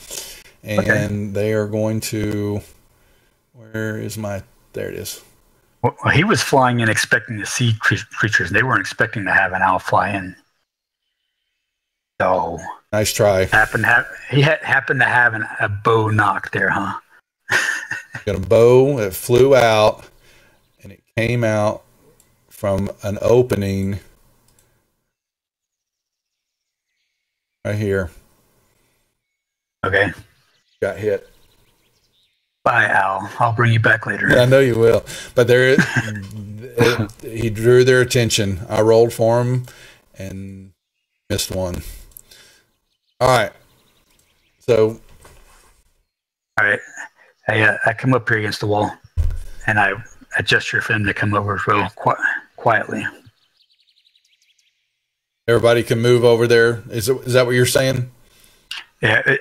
and they are going to. Where is my? There it is. Well, he was flying in expecting to see creatures. They weren't expecting to have an owl fly in. So nice try. He happened to have a bow knock there, huh? Got a bow that flew out, and it came out from an opening right here. Okay. Got hit. Bye, Al. I'll bring you back later. I know you will. But he drew their attention. I rolled for him and missed one. All right. So. All right. I come up here against the wall, and I gesture for him to come over real quietly. Everybody can move over there. Is that what you're saying? Yeah.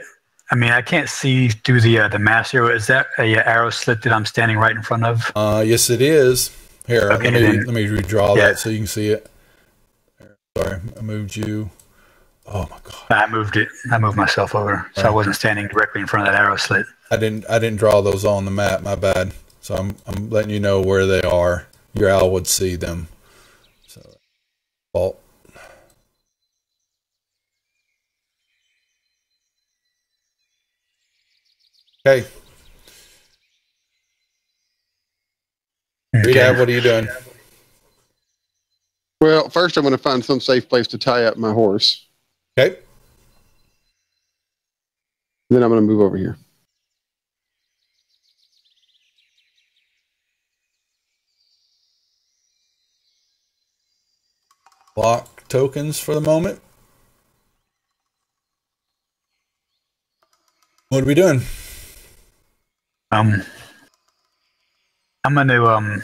I can't see through the mass here. Is that a arrow slit that I'm standing right in front of? Yes, it is. Here, okay, let me redraw that so you can see it. Sorry, I moved you. Oh my god! I moved it. I moved myself over, so I wasn't standing directly in front of that arrow slit. I didn't draw those on the map. My bad. So I'm letting you know where they are. Your owl would see them. So, fault. Okay. Rita, what are you doing? Well, first I'm going to find some safe place to tie up my horse. Okay. Then I'm going to move over here. Block tokens for the moment. What are we doing? I'm going to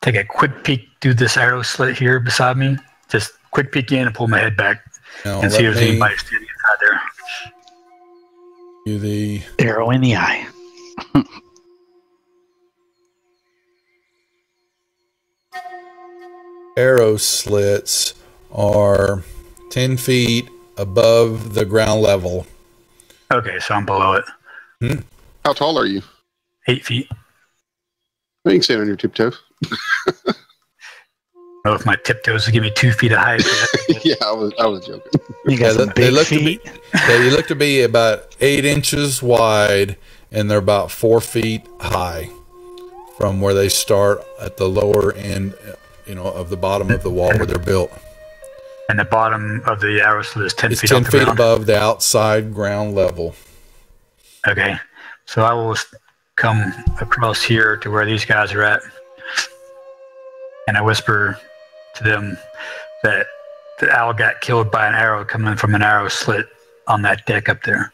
take a quick peek through this arrow slit here beside me. Just quick peek in and pull my head back and see if there's anybody standing inside there. Do the arrow in the eye. Arrow slits are 10 feet above the ground level. Okay, so I'm below it. How tall are you? 8 feet. You can stand on your tiptoes. I don't know if my tiptoes will give me 2 feet of height. Yeah, I was joking. You got some big feet. They look to be about 8 inches wide, and they're about 4 feet high from where they start at the lower end, of the bottom of the wall where they're built. And the bottom of the arrow slit is 10 it's feet 10 off the feet ground. above the outside ground level. Okay, so I will come across here to where these guys are at, and I whisper to them that the owl got killed by an arrow coming from an arrow slit on that deck up there.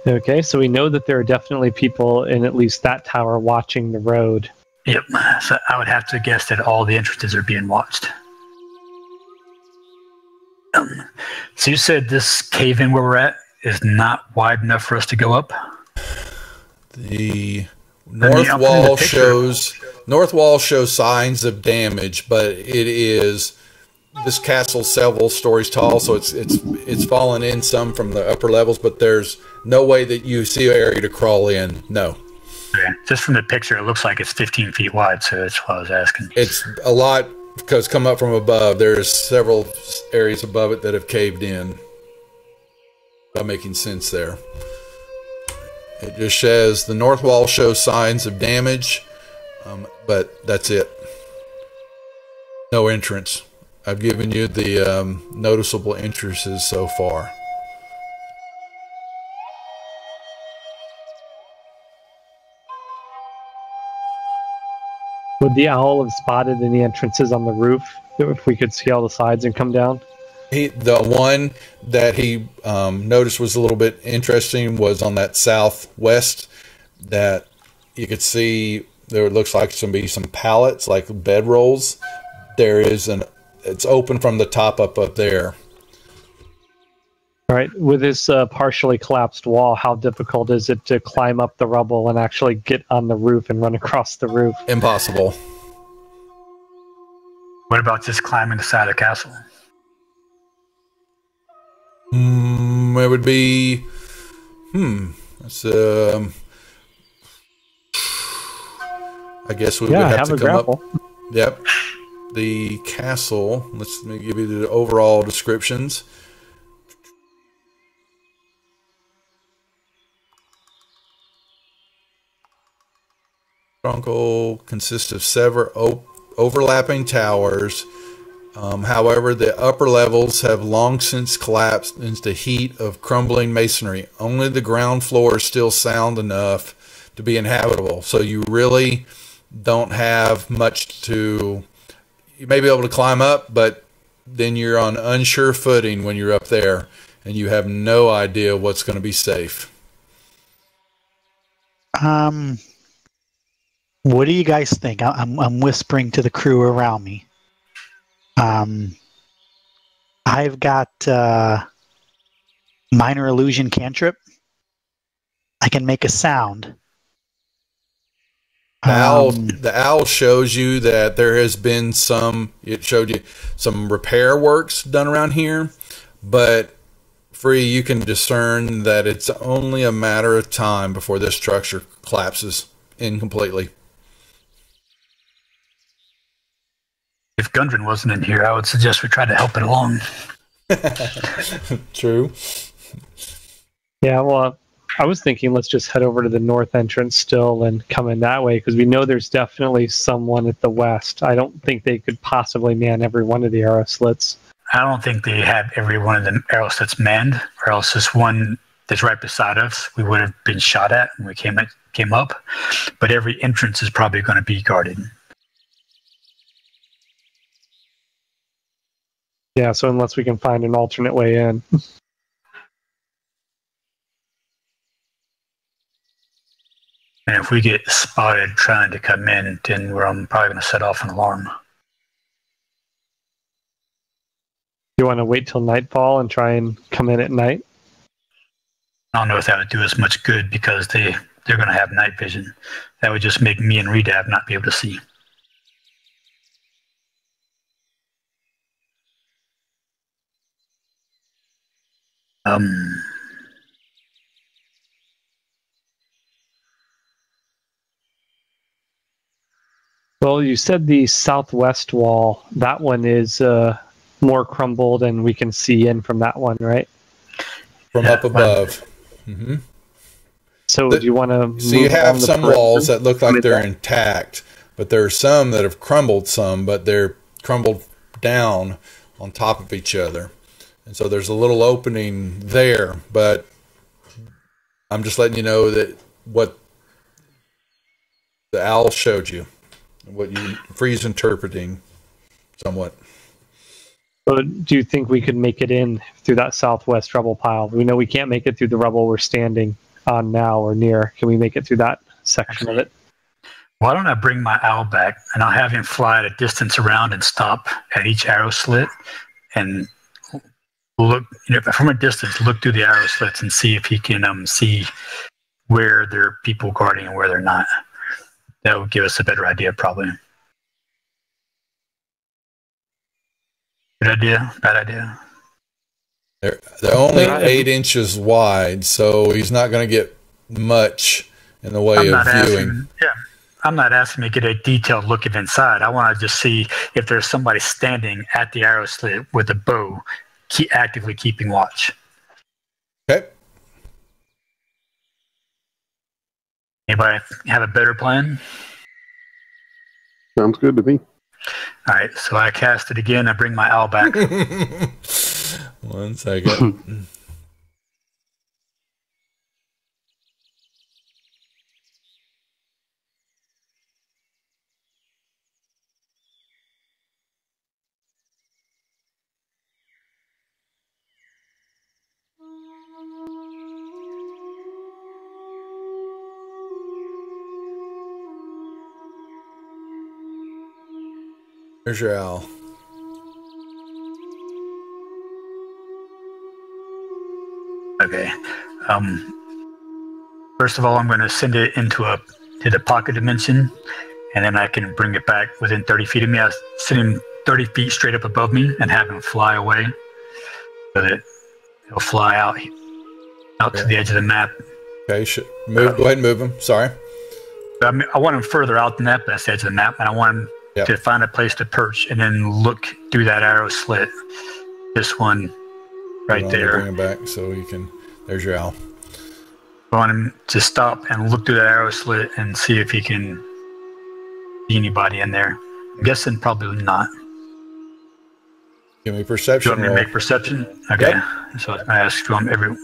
Okay, so we know that there are definitely people in at least that tower watching the road. Yep, so I would have to guess that all the entrances are being watched. So you said this cave-in where we're at is not wide enough for us to go up? The north wall shows signs of damage, but this castle's several stories tall, so it's fallen in some from the upper levels, but there's no way that you see an area to crawl in. No. Okay. Just from the picture, it looks like it's 15 feet wide, so that's what I was asking. It's a lot because come up from above. There's several areas above it that have caved in. Not making sense there. It just says the north wall shows signs of damage, but that's it. No entrance. I've given you the noticeable entrances so far. Would the owl have spotted any entrances on the roof if we could scale the sides and come down? The one that he noticed was a little bit interesting was on that southwest, that you could see there looks like some pallets, like bed rolls. It's open from the top up there. All right. With this partially collapsed wall, how difficult is it to climb up the rubble and actually get on the roof and run across the roof? Impossible. What about just climbing the side of the castle? It would be. That's I guess we would have to come grapple. up. Yep. The castle. Let me give you the overall descriptions. Truncle consists of several overlapping towers However, the upper levels have long since collapsed into the heat of crumbling masonry. Only the ground floor is still sound enough to be inhabitable. So you really don't have much to... You may be able to climb up, but then you're on unsure footing when you're up there, and you have no idea what's going to be safe. What do you guys think? I'm whispering to the crew around me. I've got minor illusion cantrip. I can make a sound. The owl shows you that there has been it showed you some repair works done around here, but Free, you can discern that it's only a matter of time before this structure collapses incompletely. If Gundren wasn't in here, I would suggest we try to help it along. True. Yeah, well, I was thinking let's just head over to the north entrance still and come in that way, because we know there's definitely someone at the west. I don't think they could possibly man every one of the arrow slits. I don't think they have every one of the arrow slits manned, or else this one that's right beside us, we would have been shot at when we came up. But every entrance is probably going to be guarded. Yeah, so unless we can find an alternate way in. And if we get spotted trying to come in, then we're probably going to set off an alarm. You want to wait till nightfall and try and come in at night? I don't know if that would do us much good, because they're going to have night vision. That would just make me and Redab not be able to see. Well, you said the southwest wall. That one is more crumbled, and we can see in from that one, right? From up above. Mm-hmm. So do you want to... So you have some walls that look like they're intact, but there are some that have crumbled some, but they're crumbled down on top of each other. And so there's a little opening there, but I'm just letting you know that what the owl showed you, what you Freeze interpreting somewhat. So do you think we could make it in through that southwest rubble pile? We know we can't make it through the rubble we're standing on now or near. Can we make it through that section of it? Why don't I bring my owl back, and I'll have him fly at a distance around and stop at each arrow slit, and look, from a distance, look through the arrow slits and see if he can see where there are people guarding and where they're not. That would give us a better idea, probably. Good idea? Bad idea? They're only 8 inches wide, so he's not going to get much in the way of viewing. I'm not asking to get a detailed look of inside. I want to just see if there's somebody standing at the arrow slit with a bow, actively keeping watch. Okay. Anybody have a better plan? Sounds good to me. All right, so I cast it again. I bring my owl back. 1 second. There's your owl. Okay. First of all, I'm going to send it to the pocket dimension, and then I can bring it back within 30 feet of me. I send him 30 feet straight up above me and have him fly away, so that he'll fly out to the edge of the map. Okay, go ahead and move him. Sorry. I want him further out than that, past the edge of the map, and I want him to find a place to perch and then look through that arrow slit. This one right there. Bring him back so you can. There's your owl. I want him to stop and look through that arrow slit and see if he can see anybody in there. I'm guessing probably not. Give me a Do you perception want me to roll. make perception? Okay. Yep. So I asked from every.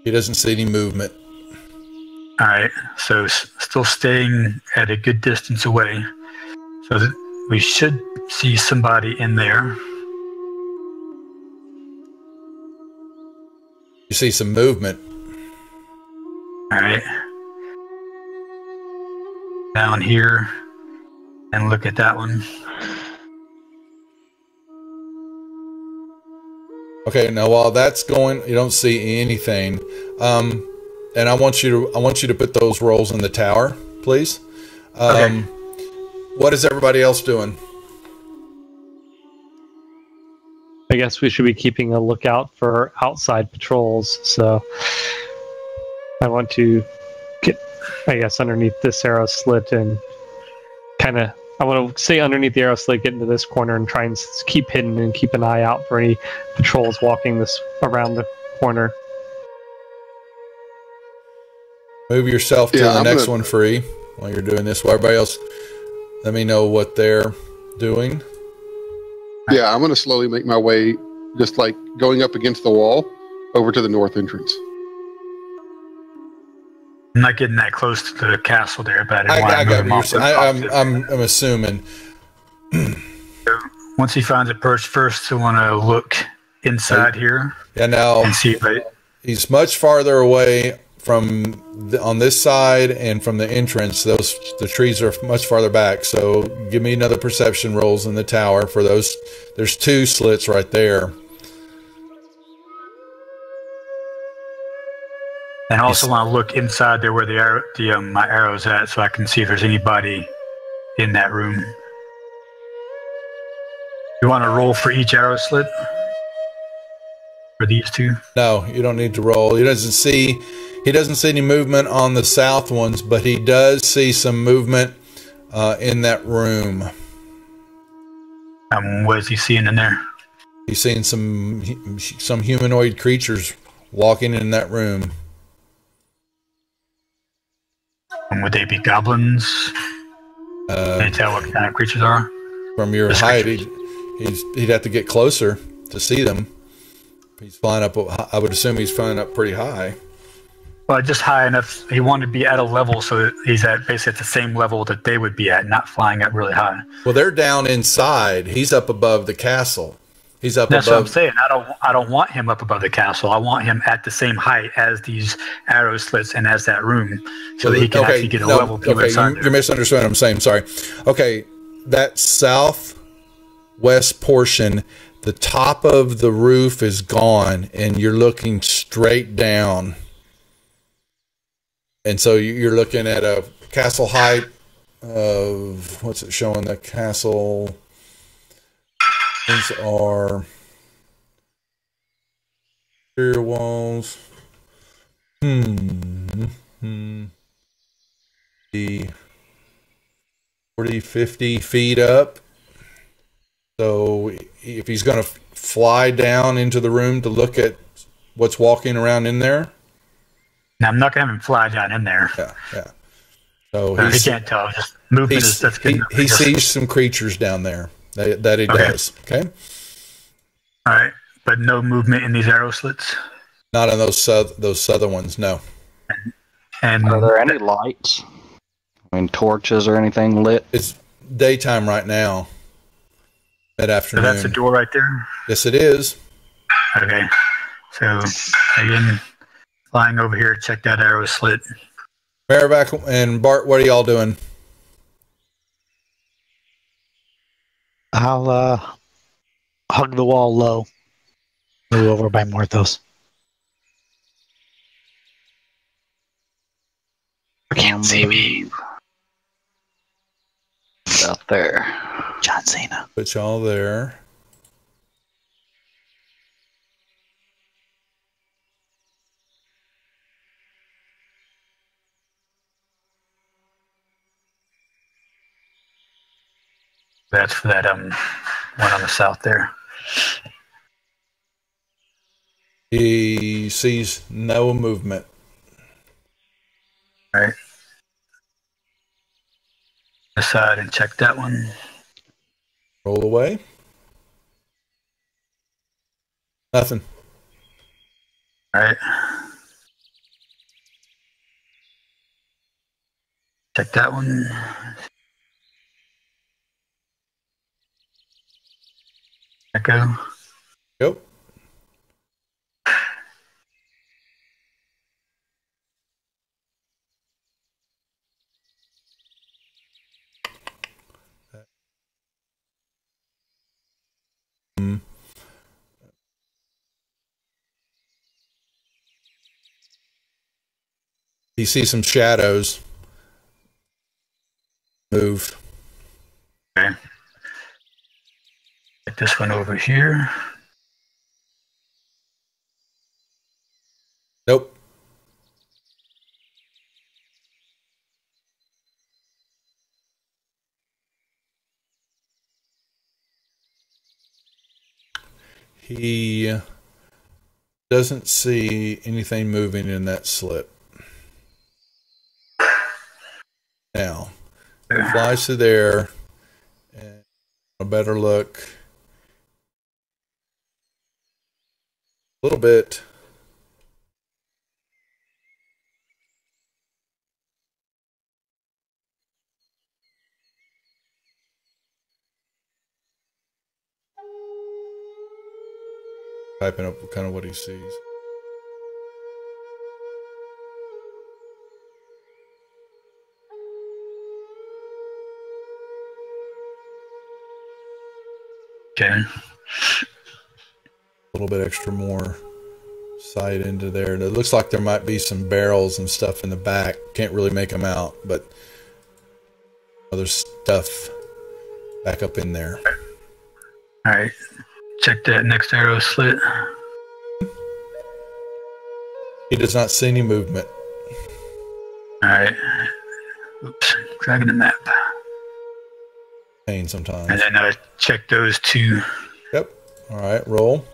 He doesn't see any movement. All right. So still staying at a good distance away. So that we should see somebody in there. You see some movement. All right. Down here, and look at that one. Okay, now while that's going, you don't see anything. And I want you to put those rolls in the tower, please. Okay. What is everybody else doing? I guess we should be keeping a lookout for outside patrols. So I want to get, I guess, underneath this arrow slit and I want to stay underneath the arrow slit, get into this corner, and try and keep hidden and keep an eye out for any patrols walking this around the corner. Move yourself to the next one free while you're doing this. While everybody else, let me know what they're doing. Yeah, I'm going to slowly make my way, just like going up against the wall, over to the north entrance. I'm not getting that close to the castle there, but I got what you're saying. I'm assuming. Once he finds it first, I want to look inside here. Yeah, now and see if he's much farther away from on this side and from the entrance. The trees are much farther back. So give me another perception rolls in the tower for those. There's 2 slits right there. And I also want to look inside there where my arrow's at, so I can see if there's anybody in that room. You want to roll for each arrow slit? For these 2? No, you don't need to roll. He doesn't see any movement on the south ones, but he does see some movement in that room. What is he seeing in there? He's seeing some humanoid creatures walking in that room. And would they be goblins? Can you tell what kind of creatures are? From your height, he'd have to get closer to see them. He's flying up. I would assume he's flying up pretty high. Well, just high enough. He wanted to be at a level so that he's basically at the same level that they would be at, not flying up really high. Well, they're down inside. He's up above the castle. He's up That's above. what I'm saying. I don't want him up above the castle. I want him at the same height as these arrow slits and as that room, so that he can actually get a level view inside. You're misunderstanding what I'm saying. Sorry. Okay, that southwest portion, the top of the roof is gone, and you're looking straight down. And so you're looking at a castle height of, what's it showing? The castle. These are exterior walls. The 40, 50 feet up. So if he's going to fly down into the room to look at what's walking around in there. Now, I'm not going to have him fly down in there. Yeah. So he can't tell. Just movement that's good. He sees some creatures down there. That he does. Okay. All right, but no movement in these arrow slits. Not on those southern ones. No. And are there any lights? I mean, torches or anything lit? It's daytime right now. Mid-afternoon. So that's the door right there. Yes, it is. Okay. So again, flying over here, check that arrow slit. Marivac and Bart, what are y'all doing? I'll hug the wall low. Move over by Morthos. You can't see me. Out there. John Cena. Put y'all there. That's for that one on the south there. He sees no movement. All right. Aside and check that one. Roll away. Nothing. All right. Check that one. Echo. Yep. You see some shadows move. Okay. Get this one over here. Nope. He doesn't see anything moving in that slip. Now, he flies to there, and a better look. A little bit. Typing up kind of what he sees. Okay. A little bit extra more sight into there. And it looks like there might be some barrels and stuff in the back. Can't really make them out, but other stuff back up in there. All right. Check that next arrow slit. He does not see any movement. All right. Oops. Dragging the map. Pain sometimes. And then check those two. Yep. All right. Roll.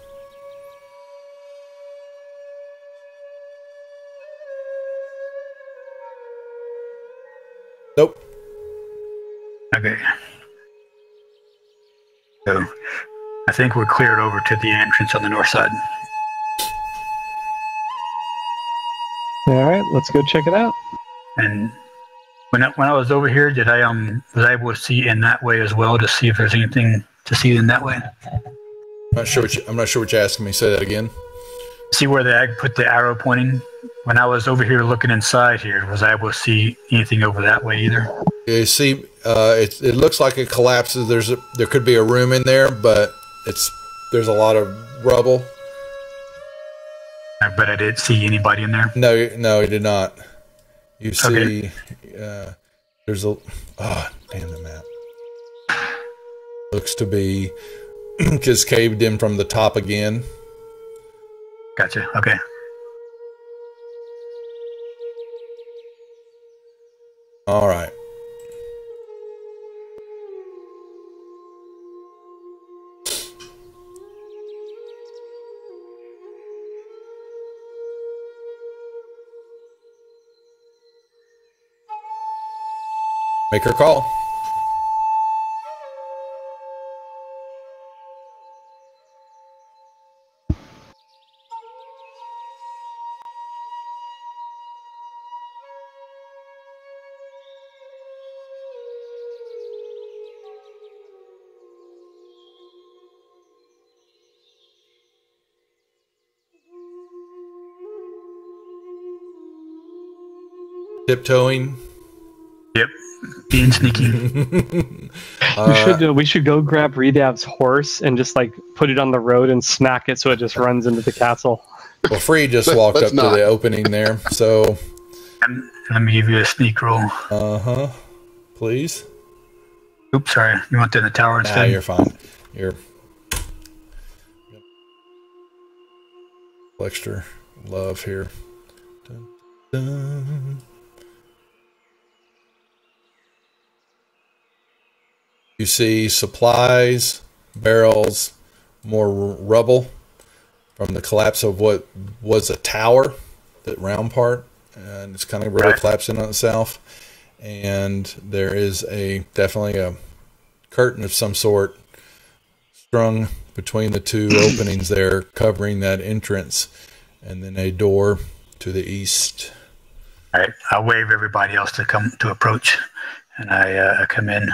Nope. Okay. So I think we're cleared over to the entrance on the north side. All right, let's go check it out. And when I was over here, did I was I able to see in that way as well to see if there's anything to see in that way? I'm not sure what you're asking me. Say that again. See where I put the arrow pointing? When I was over here looking inside here, was I able to see anything over that way either? You see, it looks like it collapses. There could be a room in there, but there's a lot of rubble. But I didn't see anybody in there. No, you did not. You see, there's damn the map. Looks to be just caved in from the top again. Gotcha. Okay. All right. Make her call. Tiptoeing. Yep. Being sneaky. We should go grab Redab's horse and just like put it on the road and smack it so it just runs into the castle. Well, Free just walked up to the opening there, so. And let me give you a sneak roll. Please. Oops, sorry. You went in the tower instead. Nah, you're fine. You're extra love here. Dun, dun. You see supplies, barrels, more rubble from the collapse of what was a tower, that round part, and it's kind of really collapsing on itself. And there is definitely a curtain of some sort strung between the two openings there, covering that entrance, and then a door to the east. All right, I'll wave everybody else to come to approach, and I come in.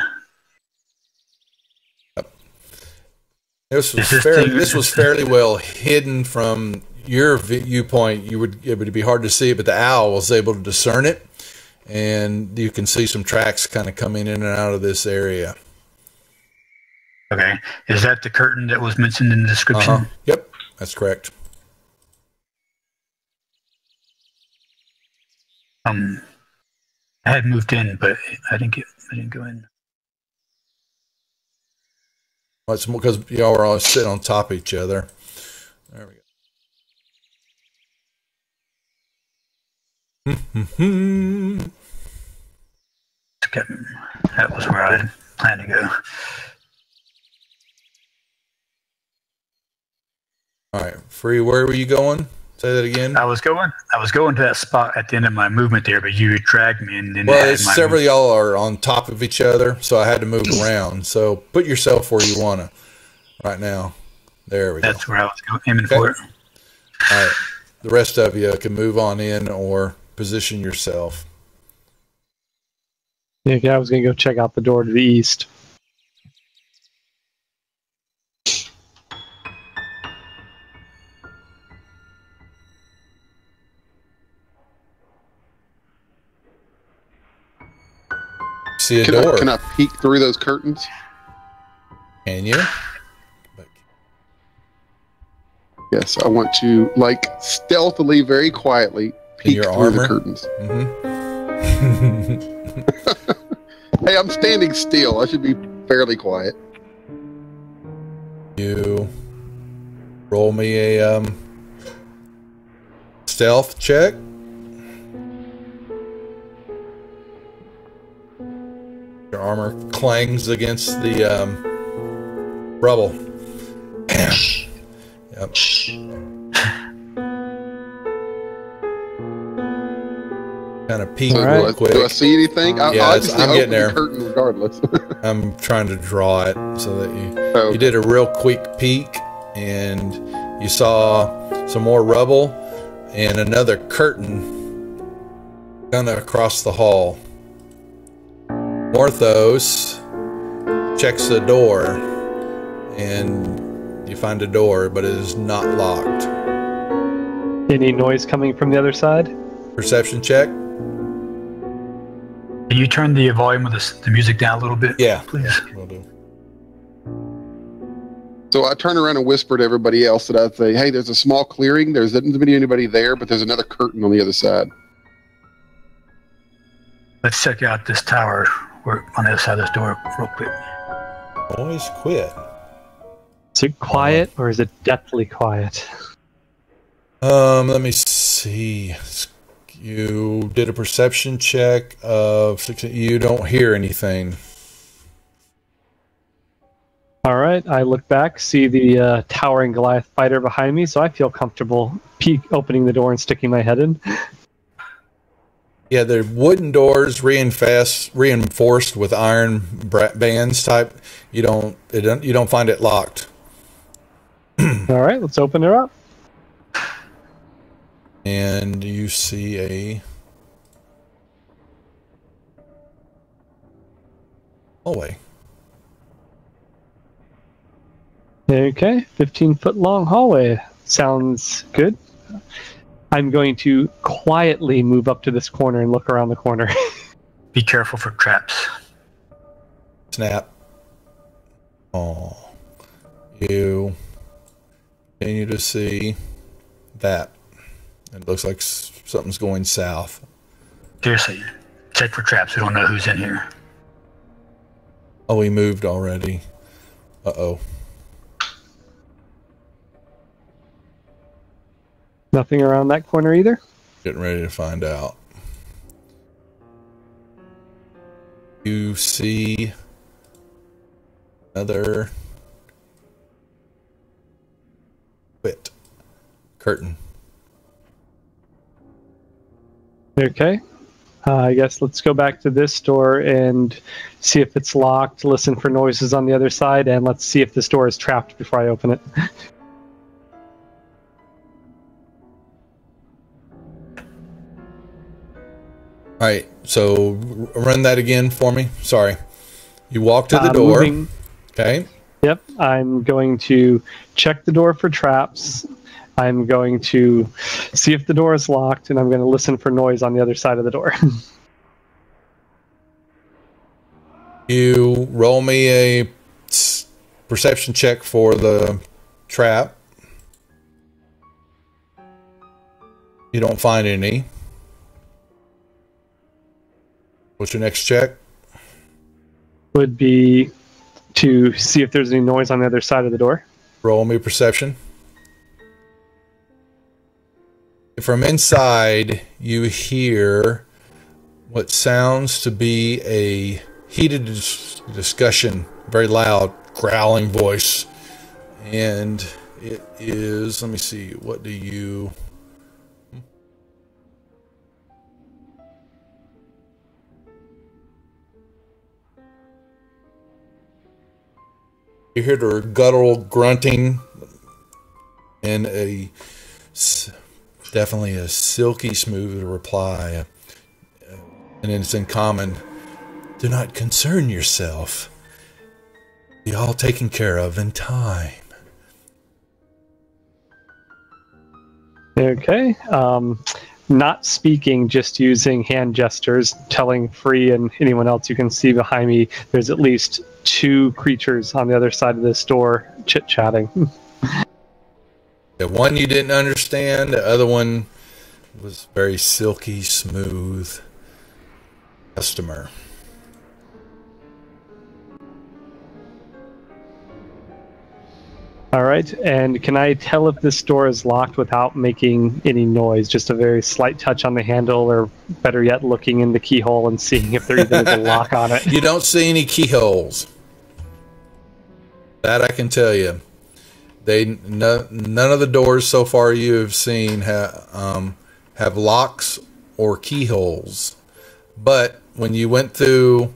This was fairly well hidden from your viewpoint. It would be hard to see it, but the owl was able to discern it, and you can see some tracks kind of coming in and out of this area. Okay, is that the curtain that was mentioned in the description? Yep, that's correct. I had moved in, but I didn't go in. Well, it's because y'all were all sitting on top of each other. There we go. That was where I planned to go. All right, Free, where were you going? Say that again. I was going to that spot at the end of my movement there, but you dragged me, and then several of y'all are on top of each other, so I had to move around. So put yourself where you want to right now. There we go. That's where I was aiming for it. All right, the rest of you can move on in or position yourself. Yeah, I was going to go check out the door to the east. See a door. Can I peek through those curtains? Can you? Yes, I want to, like, stealthily, very quietly peek through the curtains. Hey, I'm standing still. I should be fairly quiet. You roll me a stealth check. Your armor clangs against the rubble. Yep. Kind of peek real quick. Do I see anything? I'm getting there. The curtain regardless. I'm trying to draw it so that you did a real quick peek, and you saw some more rubble and another curtain kind of across the hall. Morthos checks the door, and you find a door, but it is not locked. Any noise coming from the other side? Perception check. Can you turn the volume of the music down a little bit? Yeah, please. Yeah, will do. So I turn around and whisper to everybody else that I say, hey, there's a small clearing. There doesn't be anybody there, but there's another curtain on the other side. Let's check out this tower. We're on the other side of this door real quick. Always quit. Is it quiet or is it deathly quiet? Let me see. You did a perception check of 16. You don't hear anything. All right. I look back, see the towering Goliath fighter behind me, so I feel comfortable opening the door and sticking my head in. Yeah, they're wooden doors reinforced with iron bands type. You don't find it locked. All right, let's open her up. And you see a hallway. Okay, 15-foot long hallway. Sounds good. I'm going to quietly move up to this corner and look around the corner. Be careful for traps. Snap. Oh. You continue to see that. It looks like something's going south. Seriously, check for traps. We don't know who's in here. Oh, he moved already. Uh-oh. Nothing around that corner either? Getting ready to find out. You see another curtain. Okay. I guess let's go back to this door and see if it's locked, listen for noises on the other side, and let's see if this door is trapped before I open it. All right, so run that again for me. Sorry. You walk to the door. Moving. Okay. Yep, I'm going to check the door for traps. I'm going to see if the door is locked, and I'm going to listen for noise on the other side of the door. You roll me a perception check for the trap. You don't find any. What's your next check? Would be to see if there's any noise on the other side of the door. Roll me perception. From inside, you hear what sounds to be a heated discussion, very loud, growling voice. And it is, let me see, what do you... You hear the guttural grunting and definitely a silky smooth reply. And it's in common. Do not concern yourself. Be all taken care of in time. Okay. Not speaking, just using hand gestures, telling Free and anyone else you can see behind me, there's at least 2 creatures on the other side of this door chit-chatting. The one you didn't understand, the other one was very silky, smooth customer. All right, and can I tell if this door is locked without making any noise? Just a very slight touch on the handle, or better yet, looking in the keyhole and seeing if there even is a lock on it. You don't see any keyholes. That I can tell you. None of the doors so far you have seen have locks or keyholes. But when you went through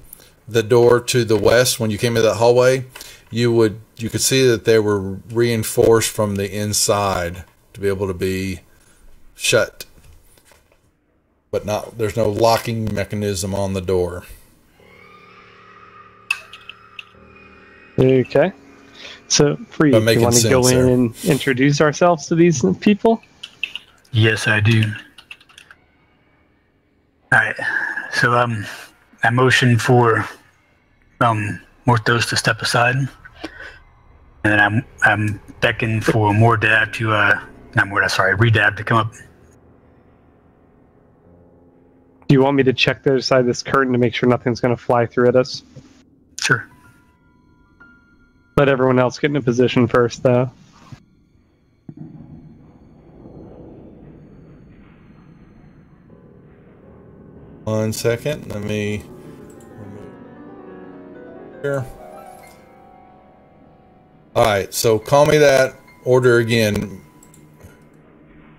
the door to the west, when you came into that hallway, you could see that they were reinforced from the inside to be able to be shut. But there's no locking mechanism on the door. Okay. So, Free, do you want to go in and introduce ourselves to these people? Yes, I do. All right. So, I motion for Morthos to step aside, and then I'm beckoning for Redab to come up. Do you want me to check the other side of this curtain to make sure nothing's going to fly through at us? Sure. Let everyone else get in a position first, though. One second. Let me remove here. All right. So call me that order again.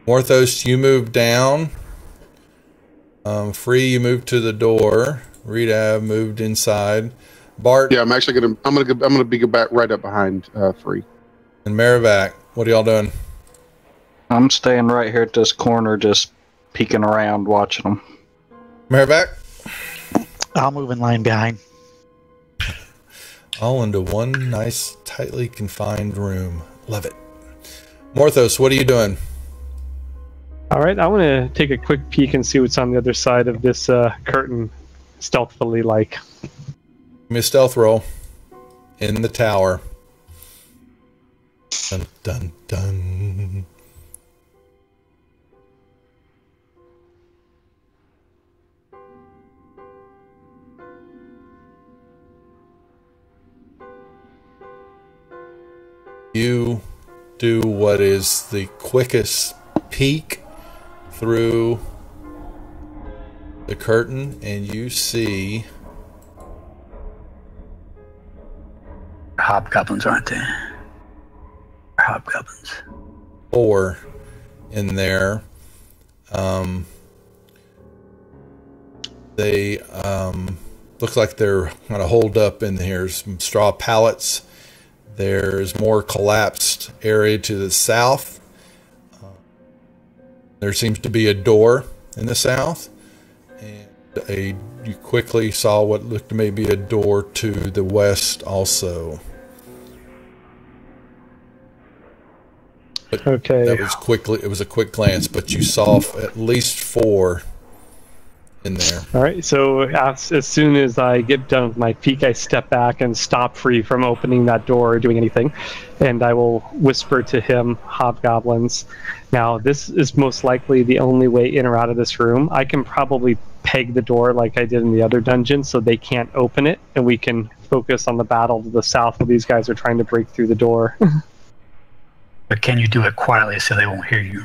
Morthos, you move down. Free, you moved to the door. Redab moved inside. Bart. Yeah, I'm gonna be back right up behind Free. And Marivac, what are y'all doing? I'm staying right here at this corner, just peeking around, watching them. Marivac? I'll move in line behind. All into one nice, tightly confined room. Love it. Morthos, what are you doing? All right, I want to take a quick peek and see what's on the other side of this curtain, stealthily like. Give me a stealth roll in the tower. Dun, dun, dun. You do what is the quickest peek through the curtain, and you see Hobgoblins, aren't they? Hobgoblins. 4 in there. They look like they're kind of holed up in here. Some straw pallets. There's more collapsed area to the south. There seems to be a door in the south, and you quickly saw what looked to me be a door to the west also. But Okay. that was quickly. It was a quick glance, but you saw at least 4 in there. All right. So as soon as I get done with my peek, I step back and stop Free from opening that door or doing anything, and I will whisper to him, "Hobgoblins." Now, this is most likely the only way in or out of this room. I can probably peg the door like I did in the other dungeon, so they can't open it, and we can focus on the battle to the south while these guys are trying to break through the door. But can you do it quietly so they won't hear you?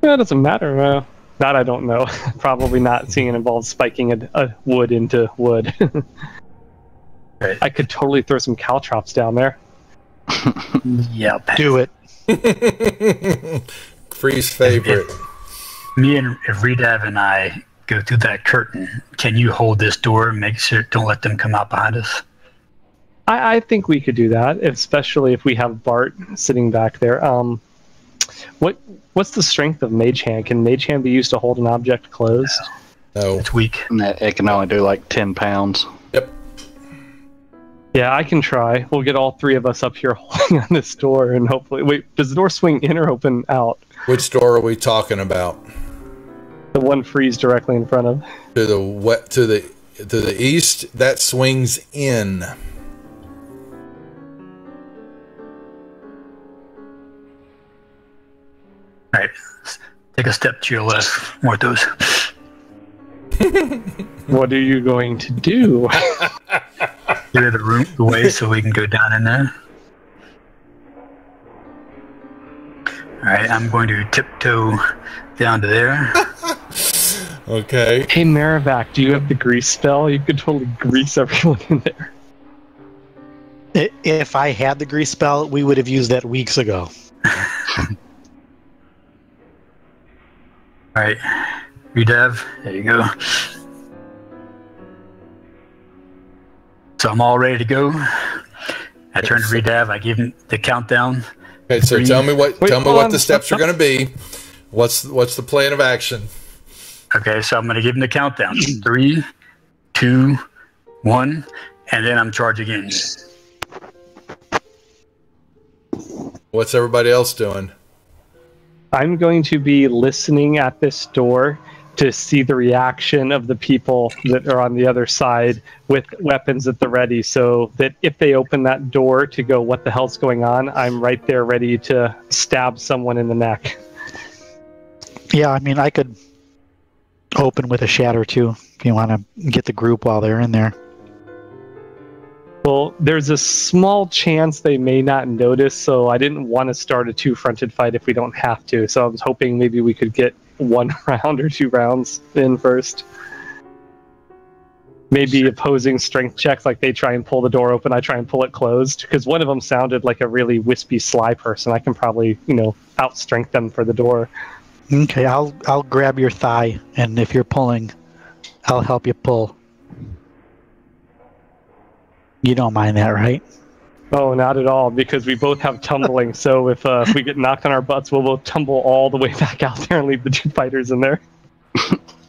Yeah, it doesn't matter. That I don't know. Probably not, seeing it involves spiking a wood into wood. Right. I could totally throw some caltrops down there. Yeah. Do it. Free's favorite. If me and if Redav and I go through that curtain, can you hold this door and make sure don't let them come out behind us? I think we could do that, especially if we have Bart sitting back there. What's the strength of Mage Hand? Can Mage Hand be used to hold an object closed? No. It's weak. It can only do like 10 pounds. Yep. Yeah, I can try. We'll get all 3 of us up here holding on this door, and hopefully... Wait, does the door swing in or open out? Which door are we talking about? The one Free's directly in front of. To the east, that swings in. All right. Take a step to your left, Morthos. What are you going to do? Clear the way so we can go down in there. All right, I'm going to tiptoe down to there. Okay. Hey, Maravac, do you have the grease spell? You could totally grease everyone in there. If I had the grease spell, we would have used that weeks ago. All right, Redav, there you go. So I'm all ready to go. I turn to Redav. I give him the countdown. Okay, so 3. tell me what Wait, the steps are going to be. What's the plan of action? Okay, so I'm going to give him the countdown. 3, 2, 1, and then I'm charging in. What's everybody else doing? I'm going to be listening at this door to see the reaction of the people that are on the other side with weapons at the ready, so that if they open that door to go, what the hell's going on, I'm right there ready to stab someone in the neck. Yeah, I mean, I could open with a shatter too, if you want to get the group while they're in there. Well, there's a small chance they may not notice, so I didn't want to start a 2-fronted fight if we don't have to. So I was hoping maybe we could get 1 round or 2 rounds in first. Maybe opposing strength checks, like they try and pull the door open, I try and pull it closed. Because one of them sounded like a really wispy, sly person. I can probably, out-strength them for the door. Okay, I'll grab your thigh, and if you're pulling, I'll help you pull. You don't mind that, right? Oh, not at all, because we both have tumbling. So if we get knocked on our butts, we'll both tumble all the way back out there and leave the 2 fighters in there.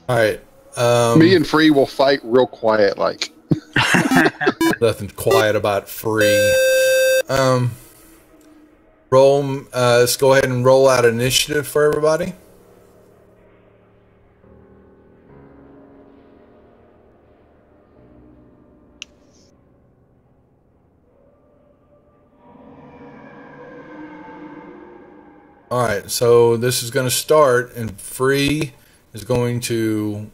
All right. Me and Free will fight real quiet, like. Nothing quiet about Free. Roll. Let's go ahead and roll out initiative for everybody. All right, so this is going to start, and Free is going to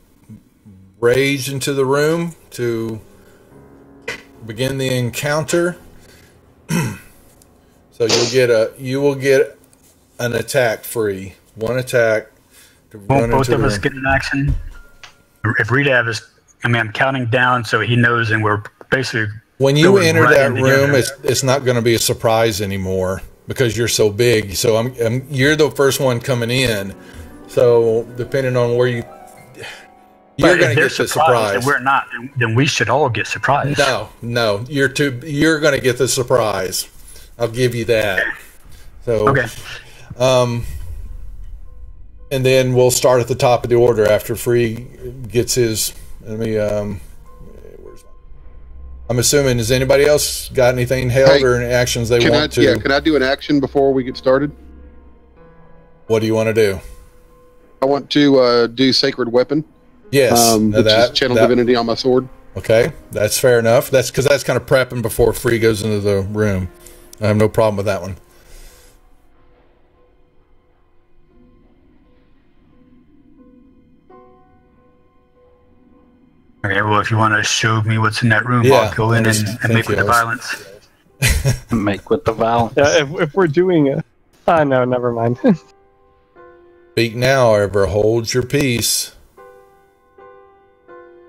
rage into the room to begin the encounter. So you will get an attack, Free. 1 attack to run Won't both into of the us room. get an action? If Redav is, I'm counting down so he knows, and we're basically When you going enter right that in room, together. it's not going to be a surprise anymore because you're so big. So you're the first one coming in. So depending on where You're But going if to they're get the surprised surprise. and we're not, then we should all get surprised. No, you're going to get the surprise. I'll give you that. So, Okay. And then we'll start at the top of the order after Free gets his. Let me. I'm assuming. Has anybody else got anything held or any actions they want to? Yeah, can I do an action before we get started? What do you want to do? I want to do Sacred Weapon. Yes, which is Channel Divinity on my sword. Okay, that's fair enough. That's because that's kind of prepping before Free goes into the room. I have no problem with that one. Okay, well, if you want to show me what's in that room, Yeah, I'll go in and make with the I was- violence. Make with the violence. Yeah, if we're doing it. No, never mind. Speak now, ever hold your peace.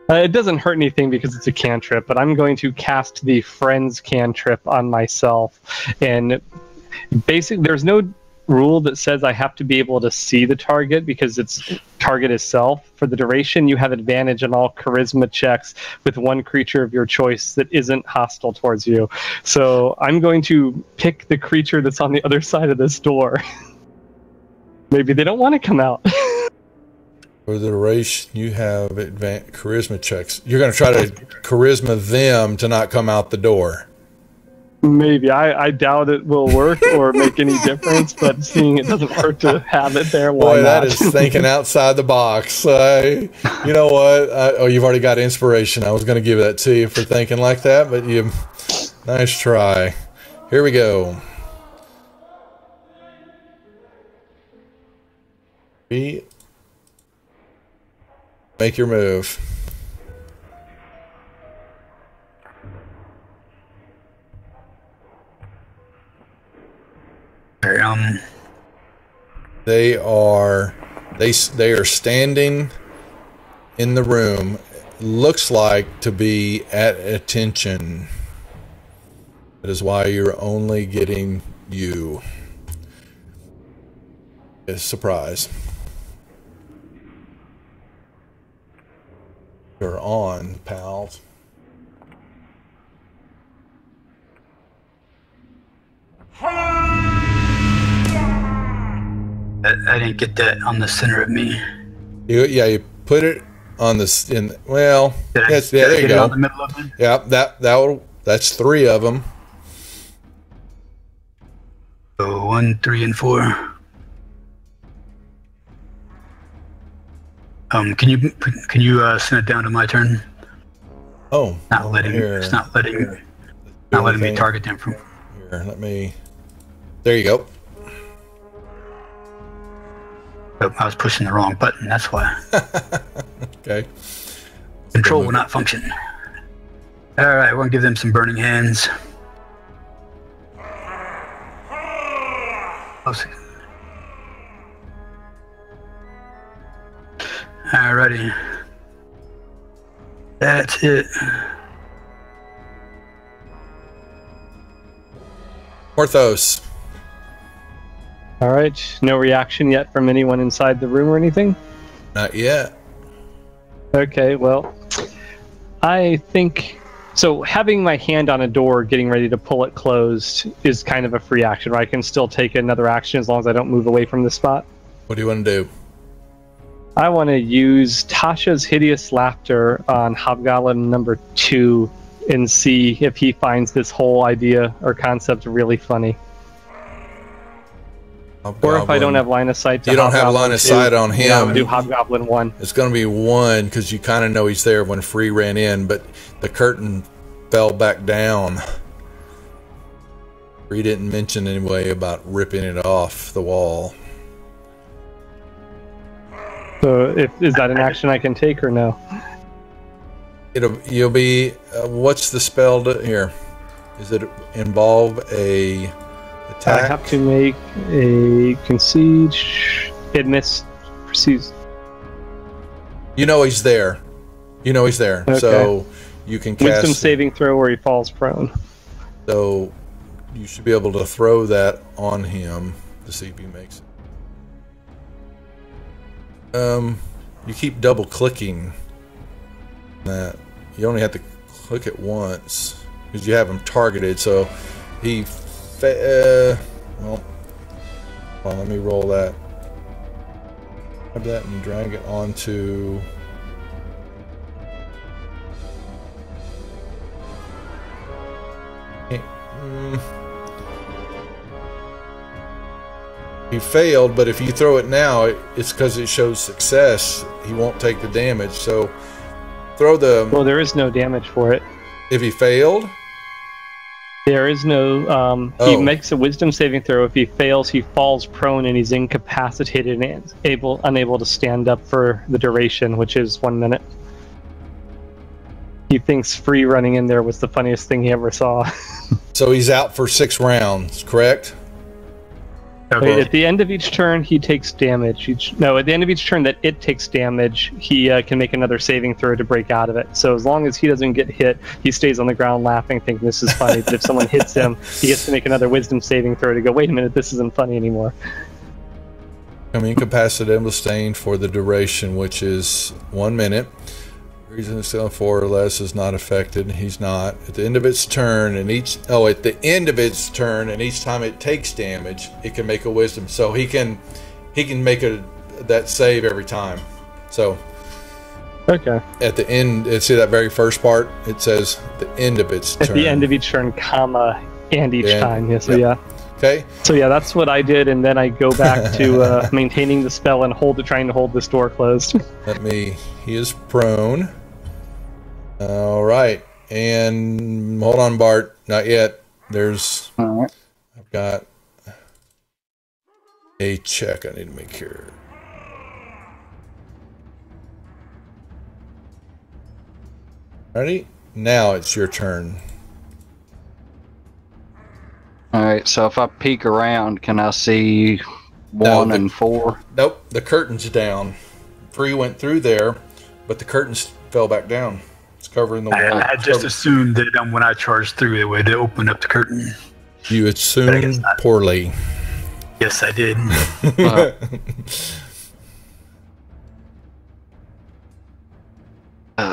It doesn't hurt anything because it's a cantrip, but I'm going to cast the Friends cantrip on myself. And basically, there's no rule that says I have to be able to see the target because it's target itself. For the duration, you have advantage on all charisma checks with one creature of your choice that isn't hostile towards you. So I'm going to pick the creature that's on the other side of this door. Maybe they don't want to come out. For the duration, you have charisma checks. You're going to try to charisma them to not come out the door. Maybe. I doubt it will work or make any difference, but seeing it doesn't hurt to have it there, why Boy, not? that is thinking outside the box. You know what? You've already got inspiration. I was going to give that to you for thinking like that, but nice try. Here we go. Make your move. They are standing in the room. Looks like to be at attention. That is why you're only getting you. A surprise. You're on, pals. I didn't get that on the center of me. You put it on the well. Did There you get it go. on the middle of me? Yeah, that's 3 of them. So 1, 3, and 4. Can you send it down to my turn? Oh, Not letting here. it's not letting me target them from. Here, let me. There you go. Oh, I was pushing the wrong button. That's why. Okay. Control will not function. All right, we're gonna give them some burning hands. Alrighty. That's it. Porthos. All right. No reaction yet from anyone inside the room or anything? Not yet. Okay, well, I think... So having my hand on a door, getting ready to pull it closed, is kind of a free action, right? I can still take another action as long as I don't move away from the spot. What do you want to do? I want to use Tasha's Hideous Laughter on Hobgoblin number 2 and see if he finds this whole idea or concept really funny. Or if I don't have line of sight to You don't have Hobgoblin line of 2, sight on then I'll him. do Hobgoblin 1. It's going to be 1 because you kind of know he's there when Free ran in, but the curtain fell back down. Free didn't mention anyway about ripping it off the wall. So is that an action I can take or no? You'll be. What's the spell here? Does it involve a attack? I have to make a concede. It proceeds. You know he's there. Okay. So you can cast. Wisdom saving throw where he falls prone. So you should be able to throw that on him to see if he makes it. You keep double clicking That you only have to click it once because you have him targeted. So he, well, hold on, let me roll that. Grab that and drag it onto. He failed, but if you throw it now, it's because it shows success. He won't take the damage. So throw the. Well, there is no damage for it. If he failed, there is no. He makes a wisdom saving throw. If he fails, he falls prone and he's incapacitated and unable to stand up for the duration, which is 1 minute. He thinks free running in there was the funniest thing he ever saw. So he's out for 6 rounds, correct? Okay. At the end of each turn, he takes damage. At the end of each turn that it takes damage, he can make another saving throw to break out of it. So as long as he doesn't get hit, he stays on the ground laughing, thinking this is funny. But if someone hits him, he gets to make another wisdom saving throw to go, wait a minute, this isn't funny anymore. I'm incapacitated and sustained for the duration, which is 1 minute. Reason is still 4 or less is not affected. He's not. At the end of its turn, and each time it takes damage, it can make a wisdom. So he can make that save every time. So okay. At the end, see that very first part? It says the end of its turn. At the end of each turn, comma, and each time. Yeah, so yep. yeah. Okay. So yeah, that's what I did, and then I go back to maintaining the spell and trying to hold this door closed. He is prone. All right, and hold on, Bart. Not yet. All right. I've got a check I need to make here. Ready? Now it's your turn. Alright, so if I peek around, can I see 1 and 4? Nope, the curtain's down. 3 went through there, but the curtains fell back down. It's covering the wall. I just assumed that when I charged through, it would open up the curtain. You assumed poorly. Yes, I did.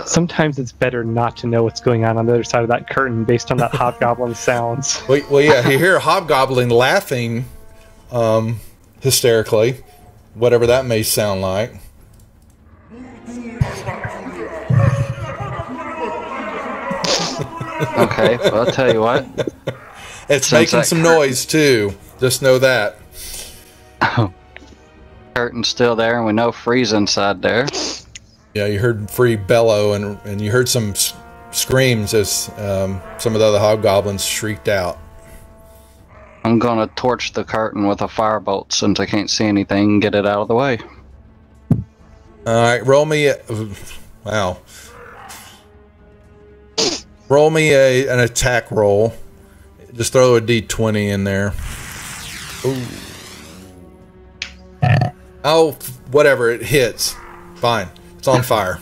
Sometimes it's better not to know what's going on the other side of that curtain based on that hobgoblin sounds. Well, yeah, you hear a hobgoblin laughing hysterically, whatever that may sound like. Okay, well, I'll tell you what. It's making some noise, too. Just know that. Curtain's still there, and we know Free's inside there. Yeah, you heard Free bellow, and you heard some screams as some of the other hobgoblins shrieked out. I'm gonna torch the curtain with a firebolt since I can't see anything and get it out of the way. Alright, roll me wow. Roll me an attack roll. Just throw a d20 in there. Ooh. Oh, whatever, it hits. Fine. It's on fire.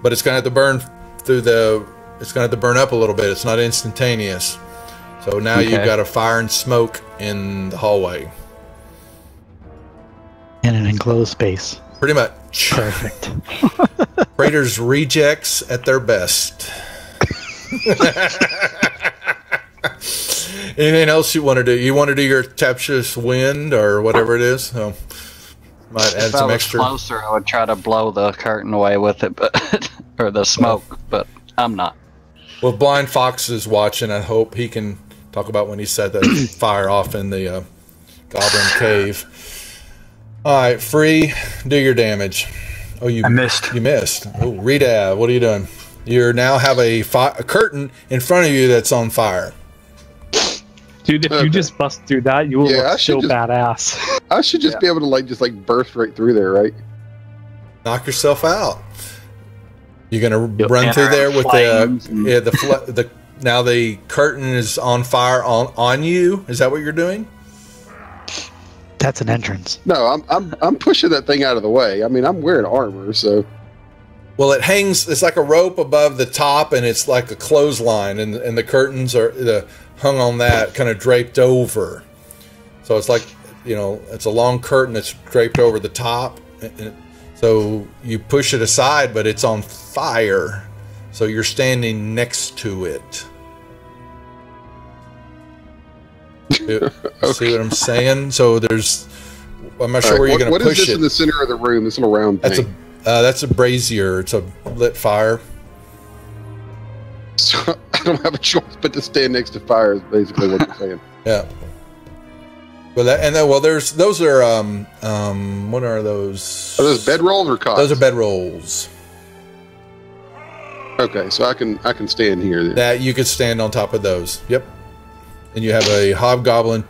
But it's gonna have to burn it's gonna have to burn up a little bit. It's not instantaneous. So now you've got a fire and smoke in the hallway. In an enclosed space. Pretty much. Perfect. Raiders rejects at their best. Anything else you want to do? You want to do your Tempestuous Wind or whatever it is? So, might add some extra. If I was closer, I would try to blow the curtain away with it, but or the smoke, but I'm not. Well, Blind Fox is watching. I hope he can talk about when he set the fire off in the Goblin Cave. All right, Free, do your damage. Oh, I missed. You missed. Oh, Rita, what are you doing? You now have a curtain in front of you that's on fire. Dude, if you just bust through that, you will look so badass. I should just be able to just burst right through there, right? Knock yourself out. You're gonna run through there with the now the curtain is on fire on you. Is that what you're doing? That's an entrance. No, I'm pushing that thing out of the way. I mean, I'm wearing armor, so. Well, it hangs. It's like a rope above the top, and it's like a clothesline, and the curtains are hung on that, kind of draped over. So it's like, it's a long curtain that's draped over the top. So you push it aside, but it's on fire. So you're standing next to it. See what I'm saying? So there's, I'm not sure where you're going to push it. What is this in the center of the room? This little round thing. That's a brazier. It's a lit fire. So I don't have a choice but to stand next to fire. Is basically what you're saying. Yeah. Well, those are what are those? Are those bedrolls or cots? Those are bedrolls. Okay, so I can stand here then. That you could stand on top of those. Yep. And you have a hobgoblin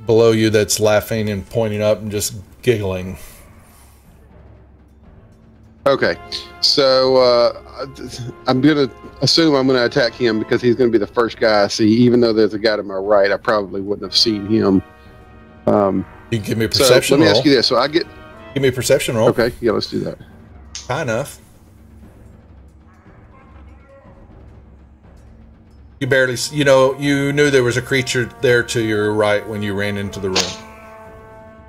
below you that's laughing and pointing up and just giggling. Okay, so I'm gonna assume I'm gonna attack him because he's gonna be the first guy I see. Even though there's a guy to my right, I probably wouldn't have seen him. You can give me a perception roll. Let me ask you this: so I get. Give me a perception roll. Okay, yeah, let's do that. High enough. You barely, you knew there was a creature there to your right when you ran into the room.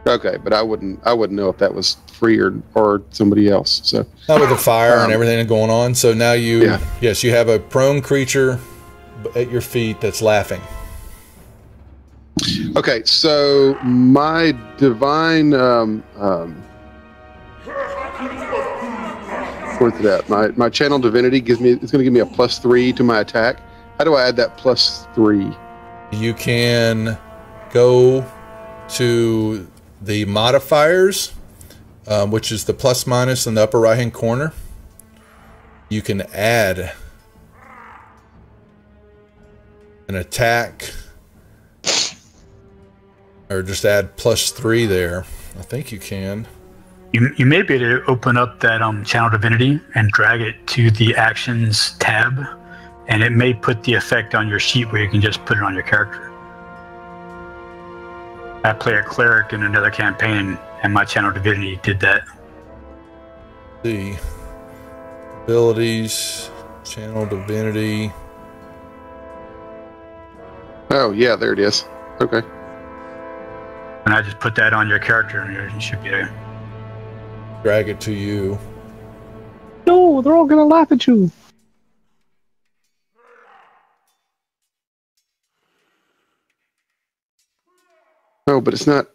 Okay, but I wouldn't know if that was free or somebody else. So not with the fire and everything going on. So now yes, you have a prone creature at your feet that's laughing. Okay, so my divine where's it at? My channel divinity it's going to give me a +3 to my attack. How do I add that +3? You can go to the modifiers, which is the ± in the upper right hand corner. You can add an attack, or just add +3 there. I think you can. You may be able to open up that channel divinity and drag it to the actions tab, and it may put the effect on your sheet where you can just put it on your character. I play a cleric in another campaign, and my channel divinity did that. The abilities, channel divinity. Oh yeah, there it is. Okay. And I just put that on your character, and you should be able to drag it to you. No, they're all gonna laugh at you. No, but it's not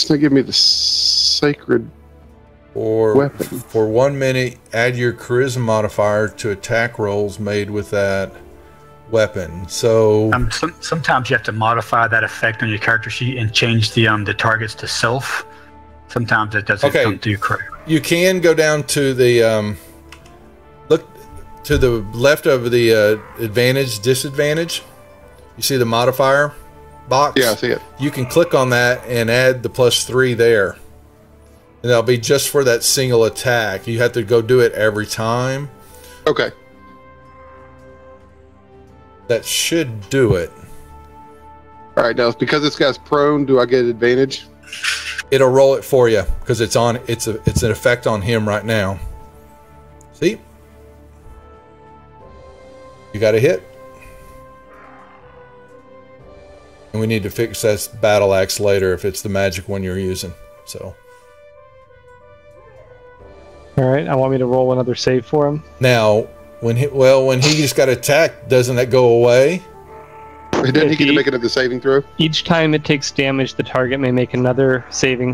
giving me the sacred weapon. For 1 minute, add your charisma modifier to attack rolls made with that weapon. So sometimes you have to modify that effect on your character sheet and change the targets to self. Sometimes it doesn't come through correctly. You can go down to the look to the left of the advantage, disadvantage. You see the modifier box? Yeah, I see it. You can click on that and add the +3 there. And that'll be just for that single attack. You have to go do it every time. Okay. That should do it. All right, now because this guy's prone, do I get advantage? It'll roll it for you because it's on. It's an effect on him right now. See? You got a hit. And we need to fix that battle axe later if it's the magic one you're using. So. All right, I want me to roll another save for him. Now, when he just got attacked, doesn't that go away? Didn't he get to make another saving throw? Each time it takes damage, the target may make another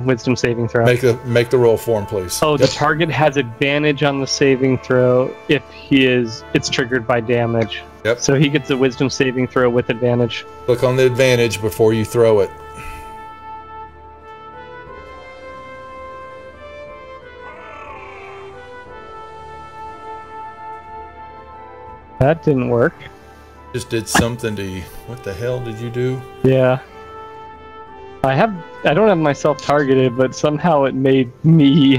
wisdom saving throw. Make the roll for him, please. Oh, the target has advantage on the saving throw if it's triggered by damage. Yep. So he gets a wisdom saving throw with advantage. Click on the advantage before you throw it. That didn't work. Just did something to you. What the hell did you do? Yeah. I don't have myself targeted, but somehow it made me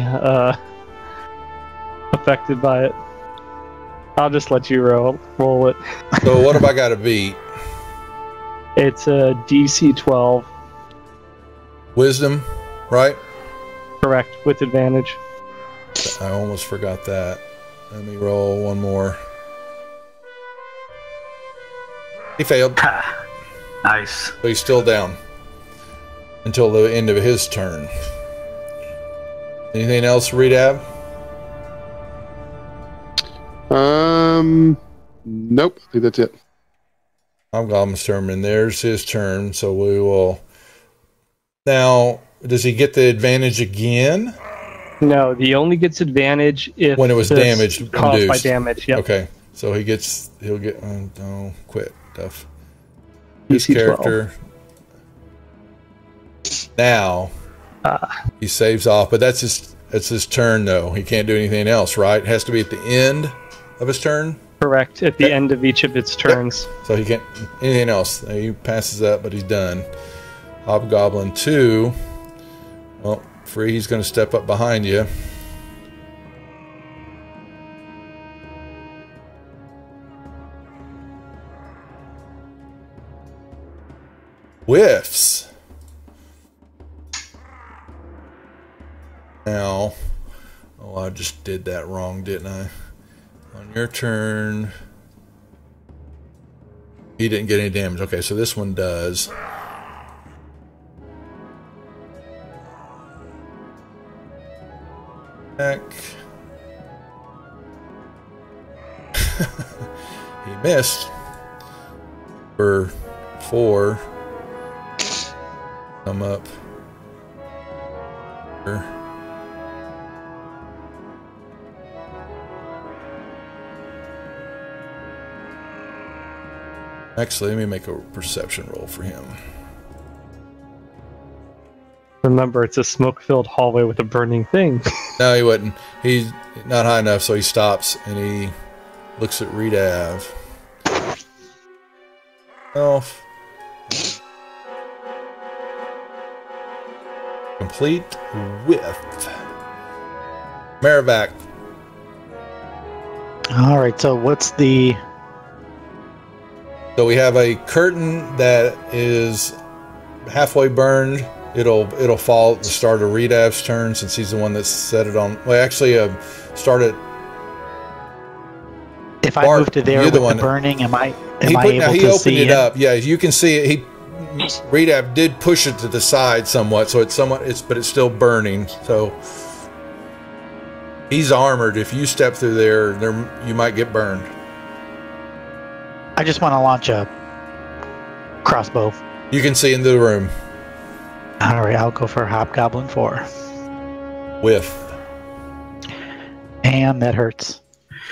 affected by it. I'll just let you roll it. So what have I got to beat? It's a DC 12. Wisdom, right? Correct, with advantage. I almost forgot that. Let me roll one more. He failed. Nice. So he's still down until the end of his turn. Anything else, Redab? Nope. I think that's it. Hobgoblin's turn, and there's his turn. So we will. Now, does he get the advantage again? No, he only gets advantage if When it was damaged, caused by induced. damage. Yep. Okay, so he'll get. No, quit. Tough. DC His character. Now, he saves off, but that's his turn though. He can't do anything else, right? It has to be at the end of his turn. Correct. At the end of each of its turns. Yep. So he can't anything else. He passes up, but he's done. Hobgoblin 2. Well, Free, he's going to step up behind you. Whiffs. Now, oh, I just did that wrong, didn't I? On your turn, he didn't get any damage. Okay, so this one does. Back. He missed for 4. Come up. Here. Actually, let me make a perception roll for him. Remember, it's a smoke-filled hallway with a burning thing. No, he wouldn't. He's not high enough, so he stops and he looks at Redav. Elf. Complete with Marivac. All right. So what's the? So we have a curtain that is halfway burned. It'll fall at the start of Redav's turn since he's the one that set it on. Well, actually, start it. If I Bart, move to there you're with the the burning, am I He able to opened see it up. Yeah, you can see it. Redav did push it to the side somewhat, so but it's still burning. So he's armored. If you step through there, you might get burned. I just want to launch a crossbow. You can see into the room. All right, I'll go for Hobgoblin 4. Whiff. And that hurts.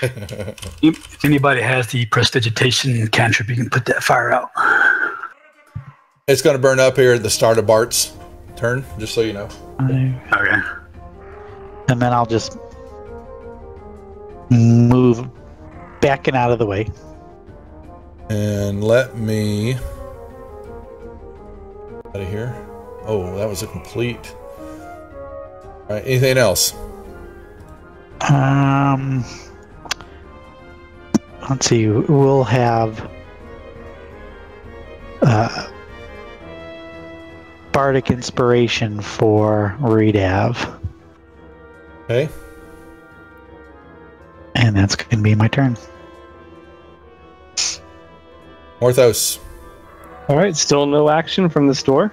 If anybody has the prestidigitation cantrip, you can put that fire out. It's going to burn up here at the start of Bart's turn, just so you know. Okay. And then I'll just move back and out of the way. And let me out of here. Oh, that was a complete. All right, anything else? Let's see. We'll have Bardic Inspiration for Redav. Okay. And that's going to be my turn. Morthos. All right, still no action from this door.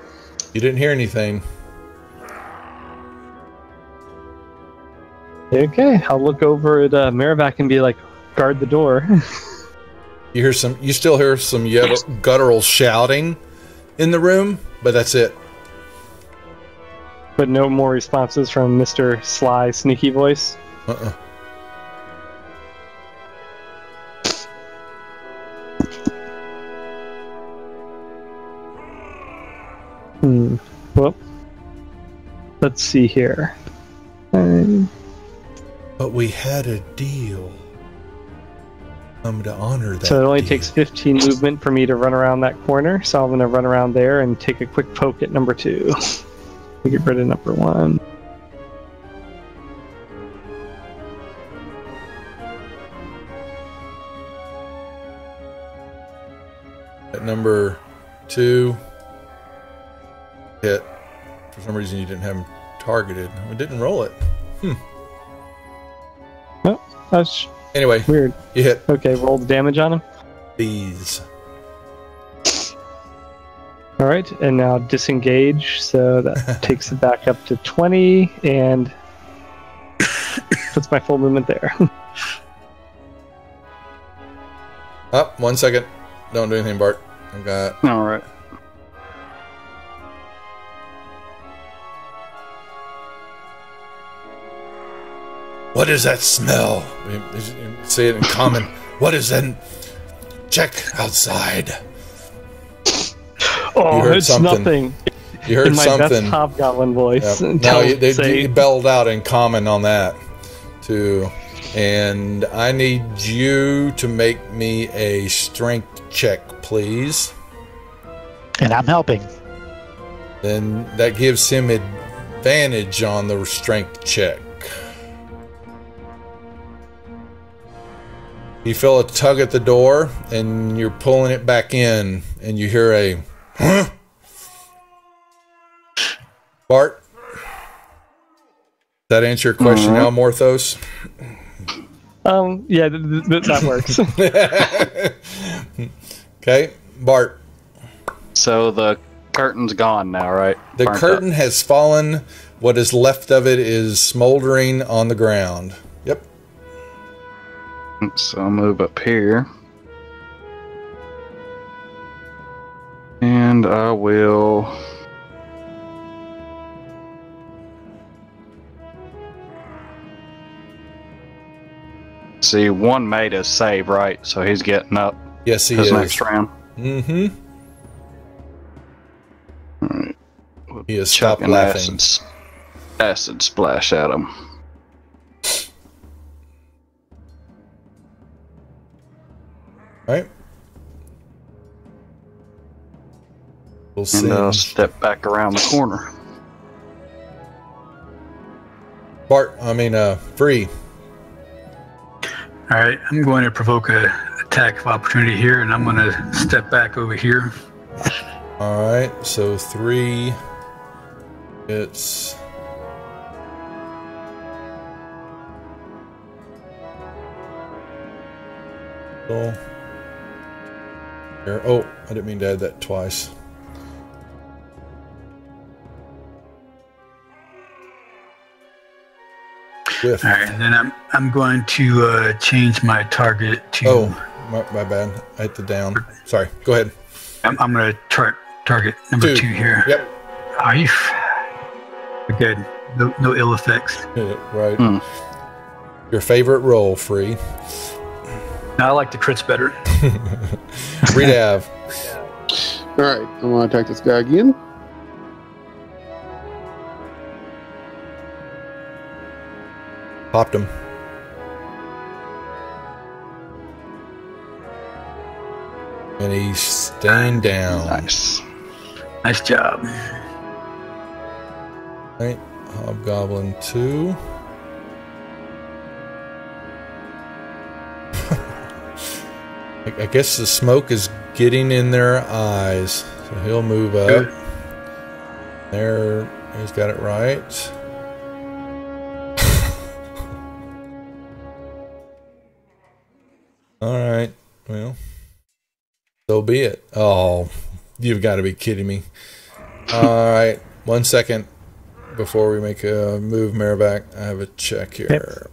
You didn't hear anything. Okay, I'll look over at Marivac and be like, guard the door. You still hear some guttural shouting in the room, but that's it. But no more responses from Mr. Sly Sneaky Voice. Well, let's see here. But we had a deal. I'm to honor that. So it only deal. takes 15 movement for me to run around that corner, so I'm going to run around there and take a quick poke at number 2. Get rid of number 1. At number 2. Hit. For some reason you didn't have him targeted. We didn't roll it. Oh, that's Anyway, weird. You hit. Okay, roll the damage on him. These. All right, and now disengage, so that takes it back up to 20 and puts my full movement there. Up, 1 second. Don't do anything, Bart. I've got. All right. What is that smell? Say it in common. What is that? Check outside. Oh, heard it's something. nothing. You heard In my something. best hobgoblin voice. Yep. No, you belled out in common on that, too. And I need you to make me a strength check, please. And I'm helping. Then that gives him advantage on the strength check. You feel a tug at the door, and you're pulling it back in, and you hear a, huh? Bart? Does that answer your question now, Morthos? Yeah, that works. Okay, Bart. So the curtain's gone now, right? The Burnt curtain up. has fallen. What is left of it is smoldering on the ground. Yep. So I'll move up here. And I will... See, one made us save, right? So he's getting up Yes, he his is. next round. Mm-hmm. Alright. He has stopped Chucking laughing. acid splash at him. Right. We'll And I'll send step back around the corner. Free. All right, I'm going to provoke a attack of opportunity here, and I'm going to step back over here. All right, so 3. It's here. Oh, I didn't mean to add that twice. Whiff. All right, and then I'm going to change my target to. Oh, my bad. I hit the down. Sorry. Go ahead. I'm going to target number 2 here. Yep. Are you good? No ill effects. Right. Your favorite roll, Free. No, I like the crits better. Redav. All right, I'm going to attack this guy again. Popped him. And he's staying down. Nice. Nice job. Right. Hobgoblin 2. I guess the smoke is getting in their eyes. So he'll move up. Good. There. He's got it right. All right. Well, so be it. Oh, you've got to be kidding me. All right. 1 second before we make a move, Maribak. I have a check here. Yep.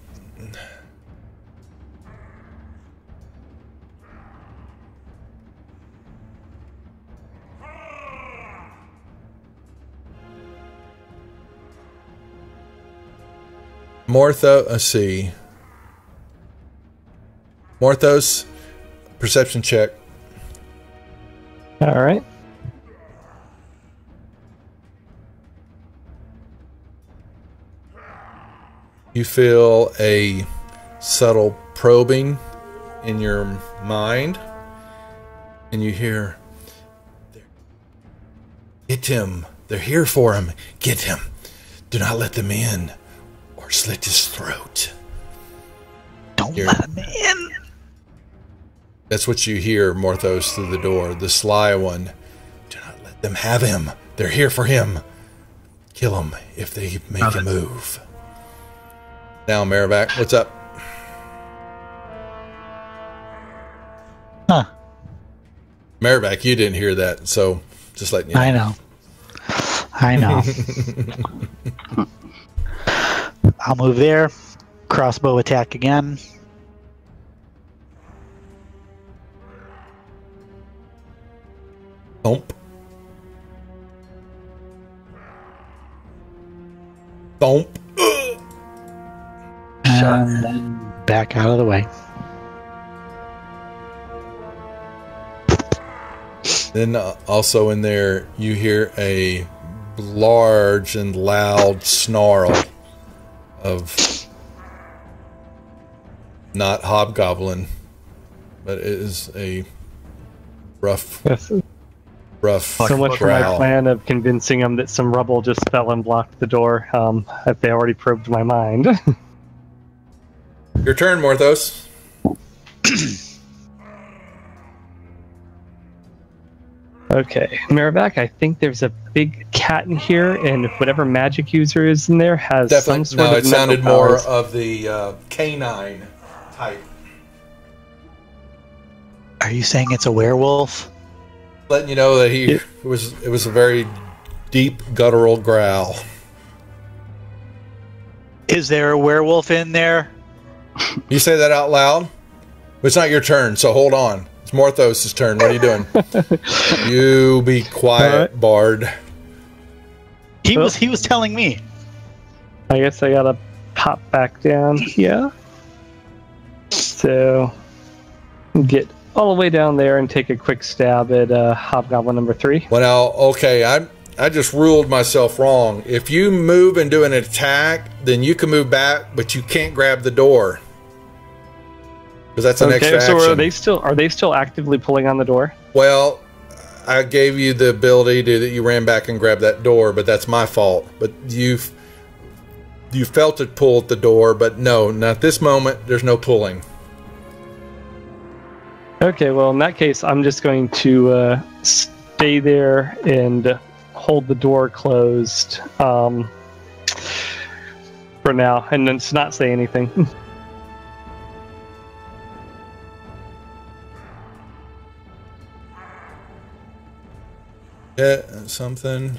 Let's see. Morthos, perception check. All right. You feel a subtle probing in your mind, and you hear, "Get him. They're here for him. Get him. Do not let them in, or slit his throat." Don't Here. let him in. That's what you hear, Morthos, through the door. The sly one. Do not let them have him. They're here for him. Kill him if they make a move. Now, Maribak, what's up? Huh. Maribak, you didn't hear that, so just letting you know. I know. I'll move there. Crossbow attack again. Thump. Thump. Back out of the way. Then also in there, you hear a large and loud snarl of not hobgoblin, but it is a rough So much for my growl. plan of convincing them that some rubble just fell and blocked the door. If they already probed my mind. Your turn, Morthos. Okay, Maravac, I think there's a big cat in here, and whatever magic user is in there has some Definitely. sort No, of it sounded mental more powers. of the canine type. Are you saying it's a werewolf? Letting you know that it was a very deep guttural growl. Is there a werewolf in there? You say that out loud? But it's not your turn, so hold on. It's Morthos' turn. What are you doing? You be quiet, Alright. Bard. He was telling me. I guess I gotta pop back down here. So, get all the way down there and take a quick stab at Hobgoblin number 3. Well, now, okay, I just ruled myself wrong. If you move and do an attack, then you can move back, but you can't grab the door. Because that's an extra so action. are they still actively pulling on the door? Well, I gave you the ability that you ran back and grabbed that door, but that's my fault. But you felt it pull at the door, but no, not this moment. There's no pulling. Okay, well in that case, I'm just going to stay there and hold the door closed for now, and then just not say anything. Yeah, something.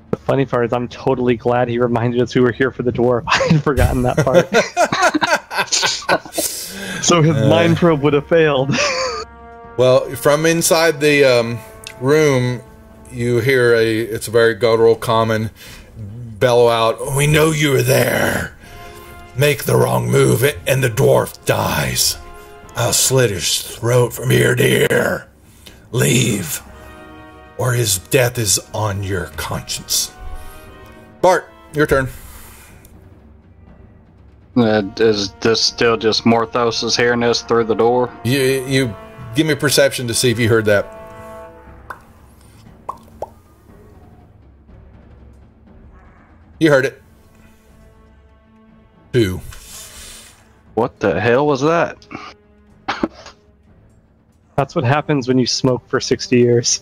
The funny part is I'm totally glad he reminded us we were here for the dwarf. I had forgotten that part. So his mind probe would have failed. Well, from inside the room, you hear it's a very guttural common bellow out, "We know you were there. Make the wrong move and the dwarf dies. I'll slit his throat from ear to ear. Leave, or his death is on your conscience." Bart, your turn. Is this still just Morthos hearing this through the door? You give me perception to see if you heard that. You heard it. 2. What the hell was that? That's what happens when you smoke for 60 years.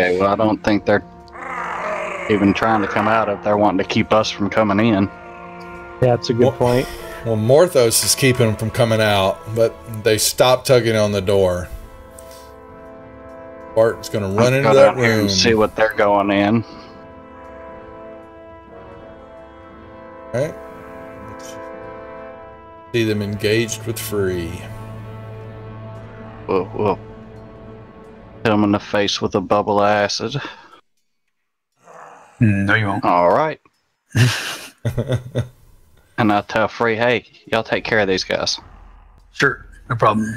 Okay, well, I don't think they're even trying to come out if they're wanting to keep us from coming in. Yeah, that's a good point. Well, Morthos is keeping them from coming out, but they stopped tugging on the door. Bart's going to run into Go that down here room. and see what they're going in. Right? See them engaged with Free. We'll hit them in the face with a bubble of acid. No, you won't. All right. And I'll tell Free, hey, y'all take care of these guys. Sure, no problem.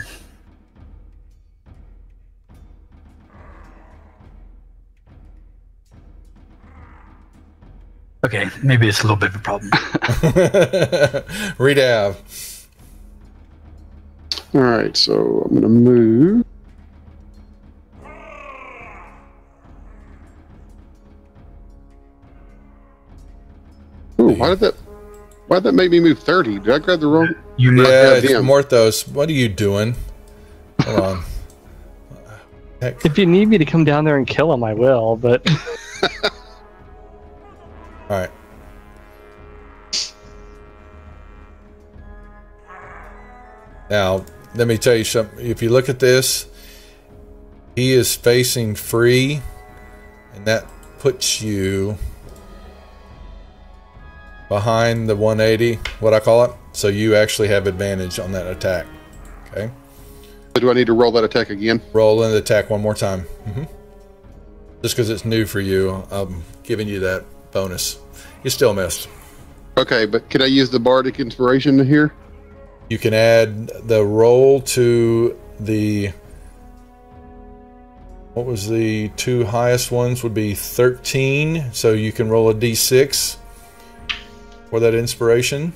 Okay, maybe it's a little bit of a problem. Redav. All right, so I'm going to move. Ooh, why did that make me move 30? Did I grab the wrong? You must Yeah, grab it's him. Morthos. What are you doing? Hold on. Heck. If you need me to come down there and kill him, I will, but All right. Now, let me tell you something. If you look at this, he is facing free, and that puts you behind the 180, what I call it. So you actually have advantage on that attack. Okay. So do I need to roll that attack again? Roll in the attack one more time. Just because it's new for you, I'm giving you that bonus. You still missed. Okay, but can I use the bardic inspiration here? You can add the roll to the... What was the two highest ones? Would be 13. So you can roll a d6 for that inspiration.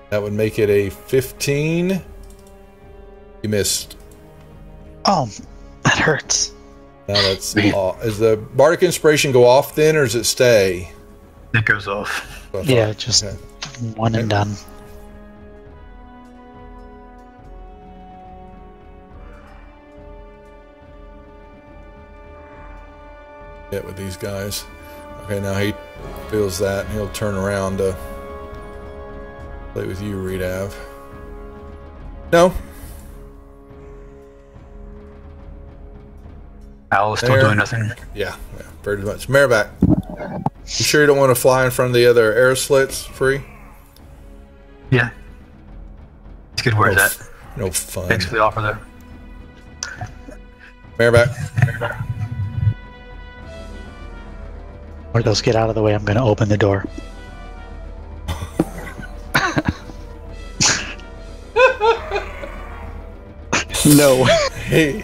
That would make it a 15. You missed. Oh, that hurts. Now that's off. Is the bardic inspiration go off then, or does it stay? It goes off. Yeah, just Okay. one and done. Yeah, with these guys. Okay, now he feels that, and he'll turn around to play with you, Redav. No. Al is still doing nothing. Yeah, very much. Maribak, you sure you don't want to fly in front of the other air slits free? Yeah. It's good. Where's that? No fun. Thanks for the offer there. Maribak. Or those get out of the way, I'm going to open the door. No. He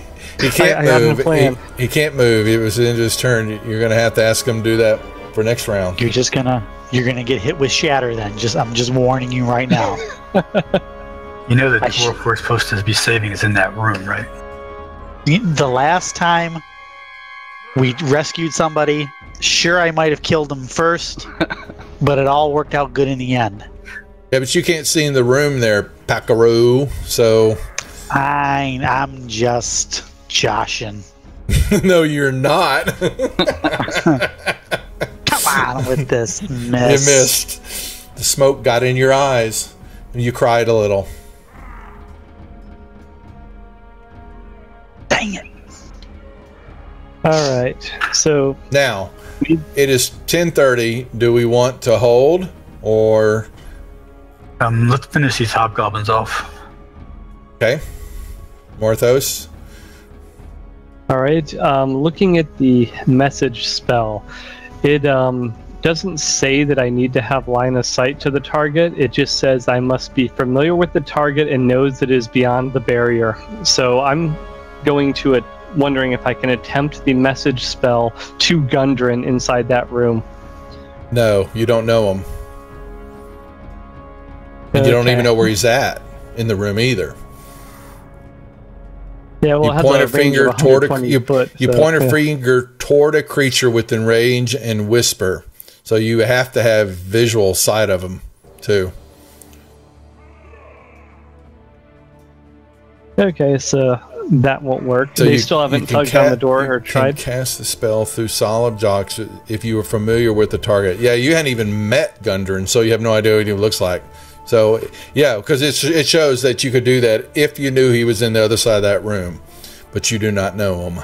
can't move. He can't move. It was in his turn. You're going to have to ask him to do that for next round. You're gonna get hit with shatter then. I'm just warning you right now. You know that the dwarf we're supposed to be saving is in that room, right? The last time we rescued somebody, sure, I might have killed them first, but it all worked out good in the end. Yeah, but you can't see in the room there, Packaroo, so... I'm just joshing. No, you're not. Come on with this miss. You missed. The smoke got in your eyes, and you cried a little. Dang it. All right. So now, it is 10:30. Do we want to hold, or... Let's finish these hobgoblins off. Okay. Morthos. All right. Looking at the message spell, it doesn't say that I need to have line of sight to the target. It just says I must be familiar with the target and knows that it is beyond the barrier. So I'm going to wondering if I can attempt the message spell to Gundren inside that room. No, you don't know him. And you don't even know where he's at in the room either. Yeah, well, you point a finger toward finger toward a creature within range and whisper. So you have to have visual sight of him too. Okay, so that won't work. So they still haven't tugged on the door or tried. You can cast the spell through solid objects if you were familiar with the target. Yeah, you hadn't even met Gundren, so you have no idea what he looks like. So, yeah, because it shows that you could do that if you knew he was in the other side of that room, but you do not know him.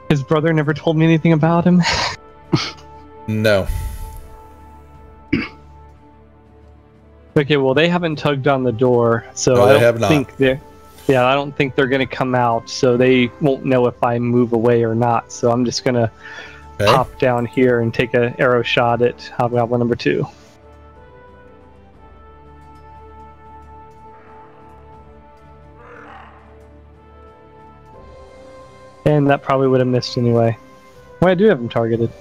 His brother never told me anything about him? No. Okay, well, they haven't tugged on the door, so no, I don't think they're... Yeah, I don't think they're going to come out, so they won't know if I move away or not. So I'm just going to hop down here and take an arrow shot at Hobgoblin number 2. And that probably would have missed anyway. Well, I do have him targeted.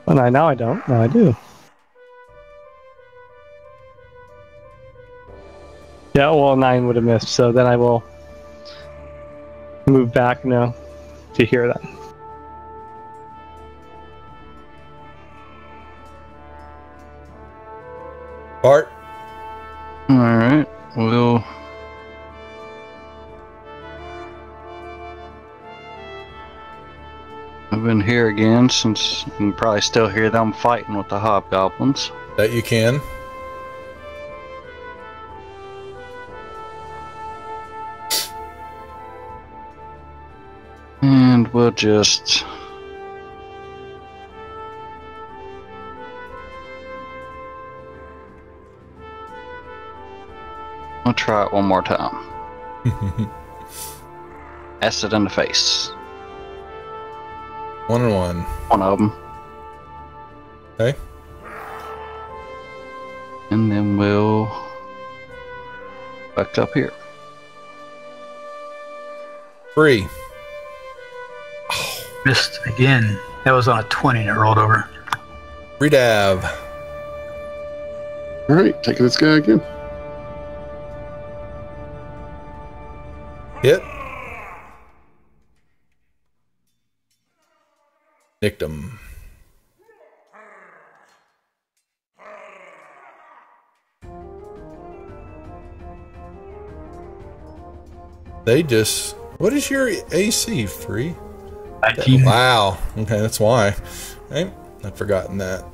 Oh, no, now I don't. No, I do. Yeah, well, 9 would have missed, so then I will move back now to hear that. Bart? Alright, we'll... move in here again, since you can probably still hear them fighting with the hobgoblins. That you can. And we'll just... I'll try it one more time. Acid in the face. 1 and 1. One of them. Okay. And then we'll back up here. 3. Missed again. That was on a 20 and it rolled over. Redav. All right, taking this guy again. Hit. Nicked him. They just... What is your AC, Free? 19. Wow. Okay, that's why. Right? I'd forgotten that.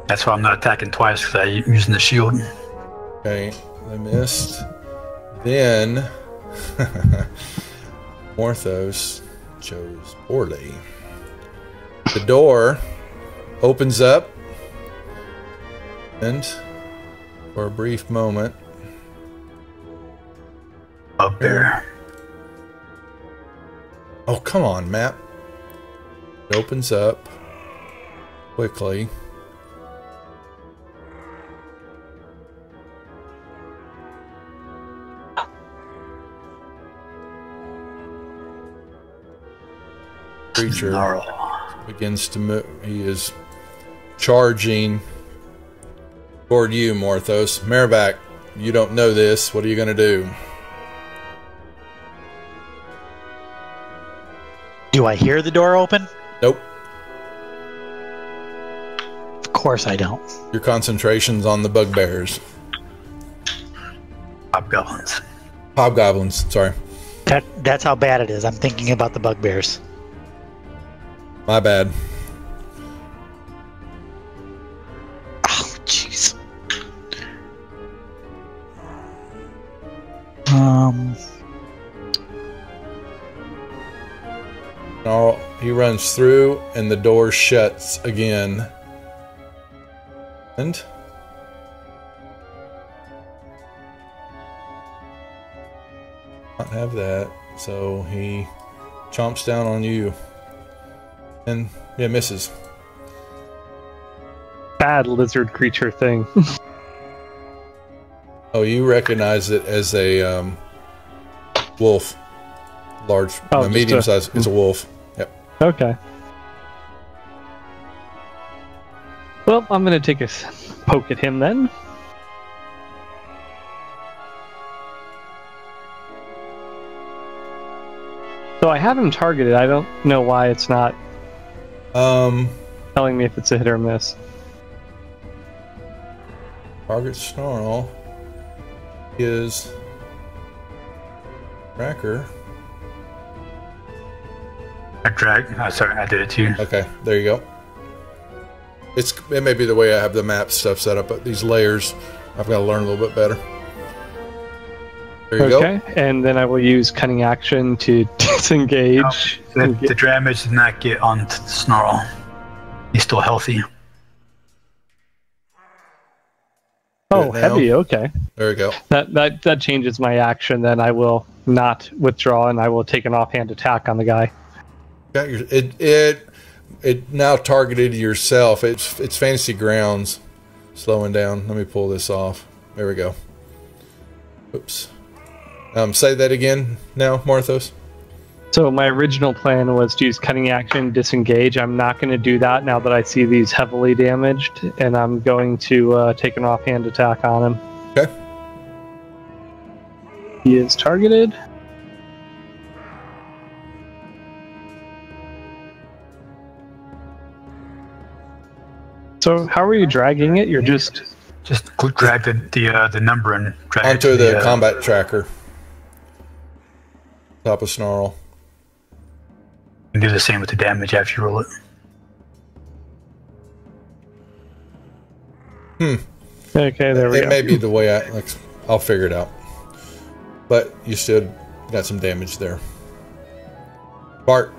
That's why I'm not attacking twice, because I'm using the shield. Okay, they missed. Then... Morthos chose poorly. The door opens up, and for a brief moment... Up there. Oh, come on, map. It opens up quickly. Creature begins to move. He is charging toward you, Morthos. Merriback, you don't know this. What are you going to do? Do I hear the door open? Nope. Of course I don't. Your concentration's on the bugbears. Hobgoblins. Hobgoblins, sorry. That's how bad it is. I'm thinking about the bugbears. My bad. Oh, jeez. No, he runs through and the door shuts again. And not have that, so he chomps down on you. And yeah, misses. Bad lizard creature thing. Oh, you recognize it as a wolf. Large, medium size. It's a wolf. Yep. Okay. Well, I'm going to take a poke at him then. So I have him targeted. I don't know why it's not telling me if it's a hit or miss. Target snarl is tracker. Sorry, I did it too. Okay, there you go. It may be the way I have the map stuff set up, but these layers, I've got to learn a little bit better. There you go. Okay, and then I will use cunning action to disengage. The damage did not get on the snarl. He's still healthy. Oh, heavy. Okay. There we go. That changes my action. Then I will not withdraw, and I will take an offhand attack on the guy. Got your it now targeted yourself. It's Fantasy Grounds slowing down. Let me pull this off. There we go. Oops. Say that again now, Morthos. So my original plan was to use cunning action, disengage. I'm not going to do that now that I see these heavily damaged, and I'm going to take an offhand attack on him. Okay. He is targeted. So how are you dragging it? You're just drag the number and drag onto it to the combat tracker. Top of snarl. You can do the same with the damage after you roll it. Okay, there we go. It may be the way I'll figure it out. But you still got some damage there. Bart.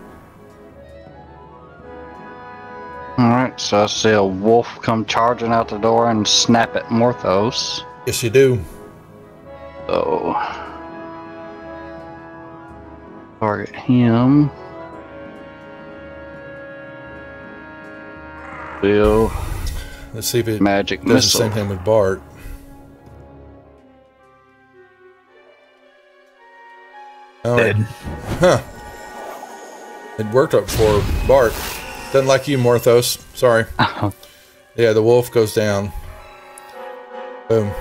Alright, so I see a wolf come charging out the door and snap at Morthos. Yes, you do. So, target him. Will Let's see if it magic does the missile. same thing with Bart. Oh, Dead. huh. It worked up for Bart. Doesn't like you, Morthos. Sorry. Yeah, the wolf goes down. Boom.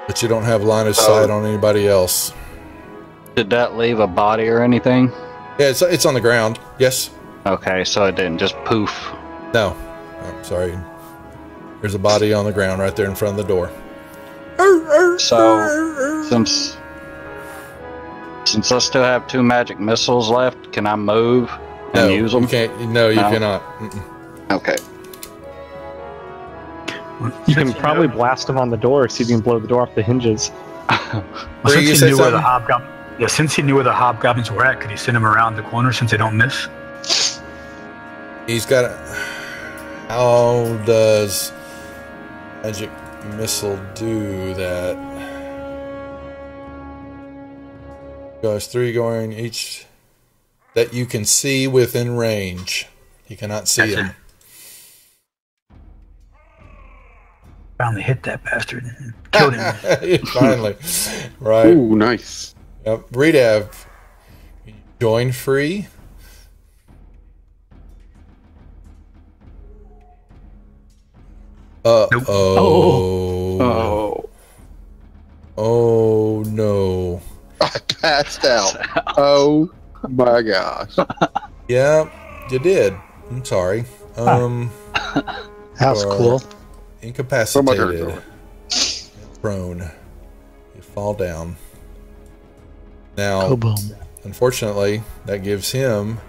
But you don't have line of sight on anybody else. Did that leave a body or anything? Yeah, it's on the ground. Yes. Okay, so it didn't just poof. No. I'm sorry. There's a body on the ground right there in front of the door. So, since I still have 2 magic missiles left, can I move and use them? You can't. No, you cannot. Okay. You can probably blast them on the door, see if you can blow the door off the hinges. Bree, you Since he said knew where the something? since he knew where the hobgoblins were at, could he send them around the corner since they don't miss? He's got a... How does magic missile do that? Goes 3 going each that you can see within range. He cannot see Gotcha. him. Finally hit that bastard and killed him. Finally. Right. Ooh, nice. Yep. Redav, join free. Nope. Oh. Oh no. I passed out. Oh my gosh. Yeah, you did. I'm sorry. That was you are cool. Incapacitated. Prone. You fall down. Now, Oh, boom. unfortunately, that gives him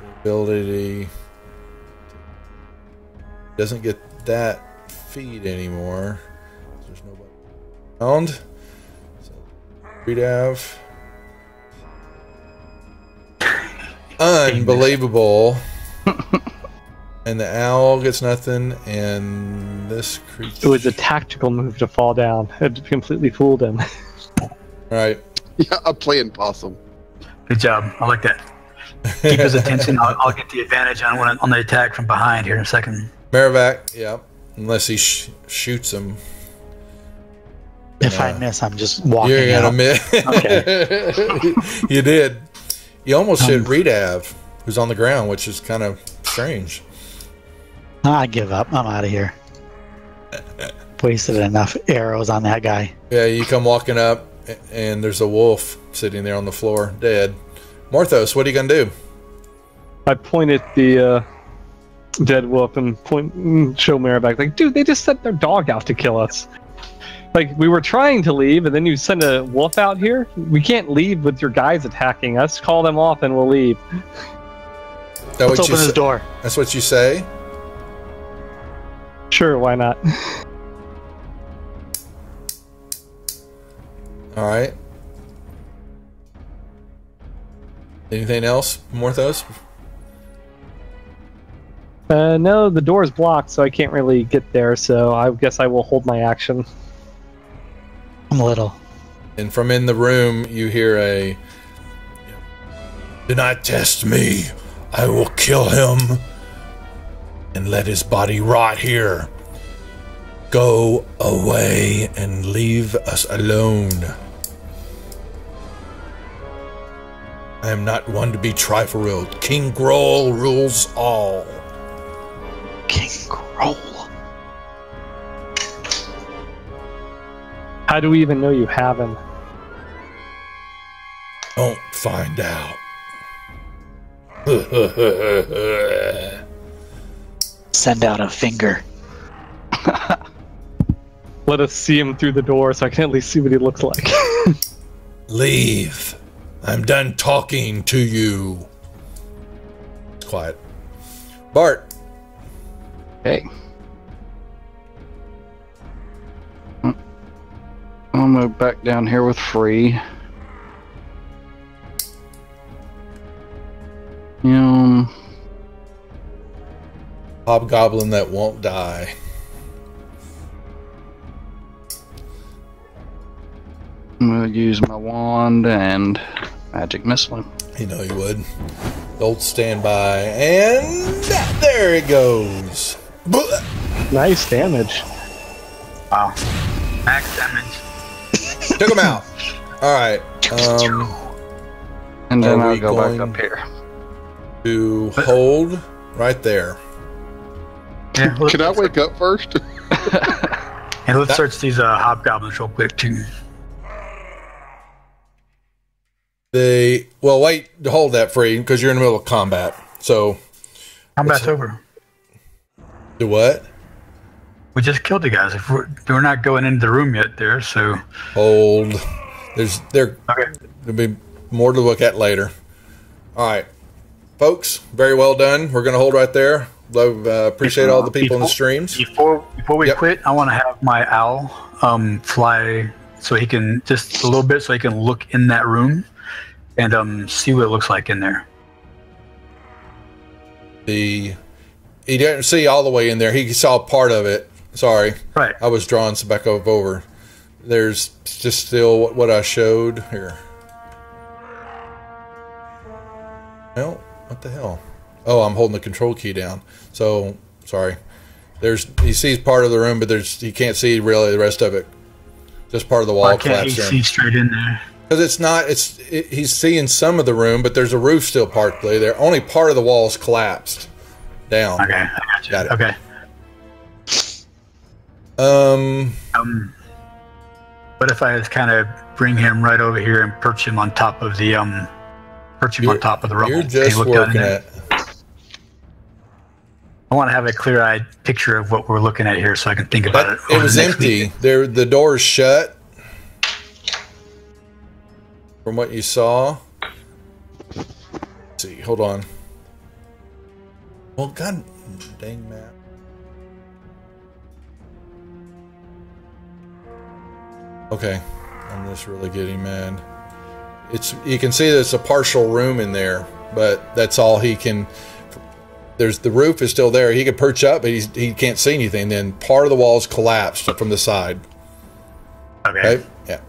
the ability. Doesn't get that feed anymore. There's nobody around. So, Redav. Unbelievable. And the owl gets nothing, and this creature. It was a tactical move to fall down. It completely fooled him. Right. Yeah, I'm playing possum. Good job. I like that. Keep his attention. I'll get the advantage on the attack from behind here in a second. Merrivac, yeah. Unless he shoots him. If I miss, I'm just walking You're out. gonna miss. Okay. You did. You almost hit Redav, who's on the ground, which is kind of strange. I give up. I'm out of here. Wasted enough arrows on that guy. Yeah, you come walking up, and there's a wolf sitting there on the floor, dead. Morthos, what are you gonna do? I point at the dead wolf and show Maribek, like, dude, they just sent their dog out to kill us. Like, we were trying to leave, and then you send a wolf out here? We can't leave with your guys attacking us. Call them off, and we'll leave. Let's open this door. That's what you say? Sure, why not? All right. Anything else, Morthos? No, the door is blocked, so I can't really get there, so I guess I will hold my action. I'm little. And from in the room, you hear a... Do not test me. I will kill him and let his body rot here. Go away and leave us alone. I am not one to be trifled. King Grohl rules all. King Grohl. How do we even know you have him? Don't find out. Send out a finger. Let us see him through the door so I can at least see what he looks like. Leave. I'm done talking to you. Quiet. Bart. Okay. I'll move back down here with Free. Hobgoblin that won't die. I'm going to use my wand and magic missile. You know you would. Old standby. And there it goes. Nice damage. Wow. Max damage. Took him out. All right. And then Are I'll we go back going- up here. To hold right there. Yeah, Can I wake up first? and let's search these hobgoblins real quick too. Well, wait, hold that free because you're in the middle of combat. So, Combat's over. do what? We just killed the guys. If we're not going into the room yet there, so Hold. There'll okay. be more to look at later. All right, folks, very well done. We're going to hold right there. Love, appreciate all the people in the streams. Before we Yep. quit, I want to have my owl fly so he can just a little bit so he can look in that room and see what it looks like in there. He didn't see all the way in there. He saw part of it. Sorry, Right. I was drawing some back over. There's just still what I showed here. Well, what the hell? Oh, I'm holding the control key down. So, sorry. He sees part of the room, but he can't see really the rest of it. Just part of the wall Why can't he collapsed see in. straight in there? Because he's seeing some of the room, but there's a roof still partly there. Only part of the wall's collapsed down. Okay, I got you. Got it. Okay. What if I just kind of bring him right over here and perch him on top of the on top of the rubble? You're Can you just look down in working there? at. I want to have a clear-eyed picture of what we're looking at here, so I can think about it. It over was the next empty. week. The door's shut. From what you saw. Let's see, hold on. Well, god dang map. Okay, I'm just really getting mad. You can see there's a partial room in there, but that's all he can. The roof is still there. He could perch up, but he can't see anything. Then part of the wall's collapsed from the side. Okay. Yeah.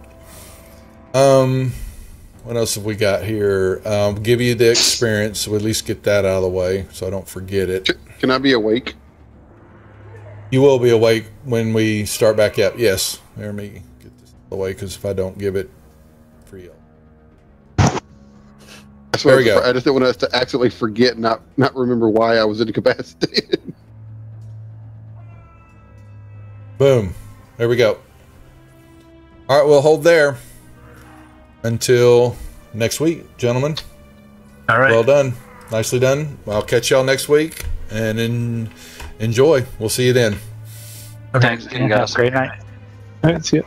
What else have we got here? Give you the experience, so at least get that out of the way, so I don't forget it. Can I be awake? You will be awake when we start back up. Yes. Let me get this out of the way, because if I don't give it free up. That's what There we go. I just don't want us to accidentally forget, not remember why I was incapacitated. Boom. There we go. All right, we'll hold there until next week, gentlemen. All right. Well done. Nicely done. I'll catch y'all next week, and enjoy. We'll see you then. Okay. Thanks again, guys. Great night. All right, see ya.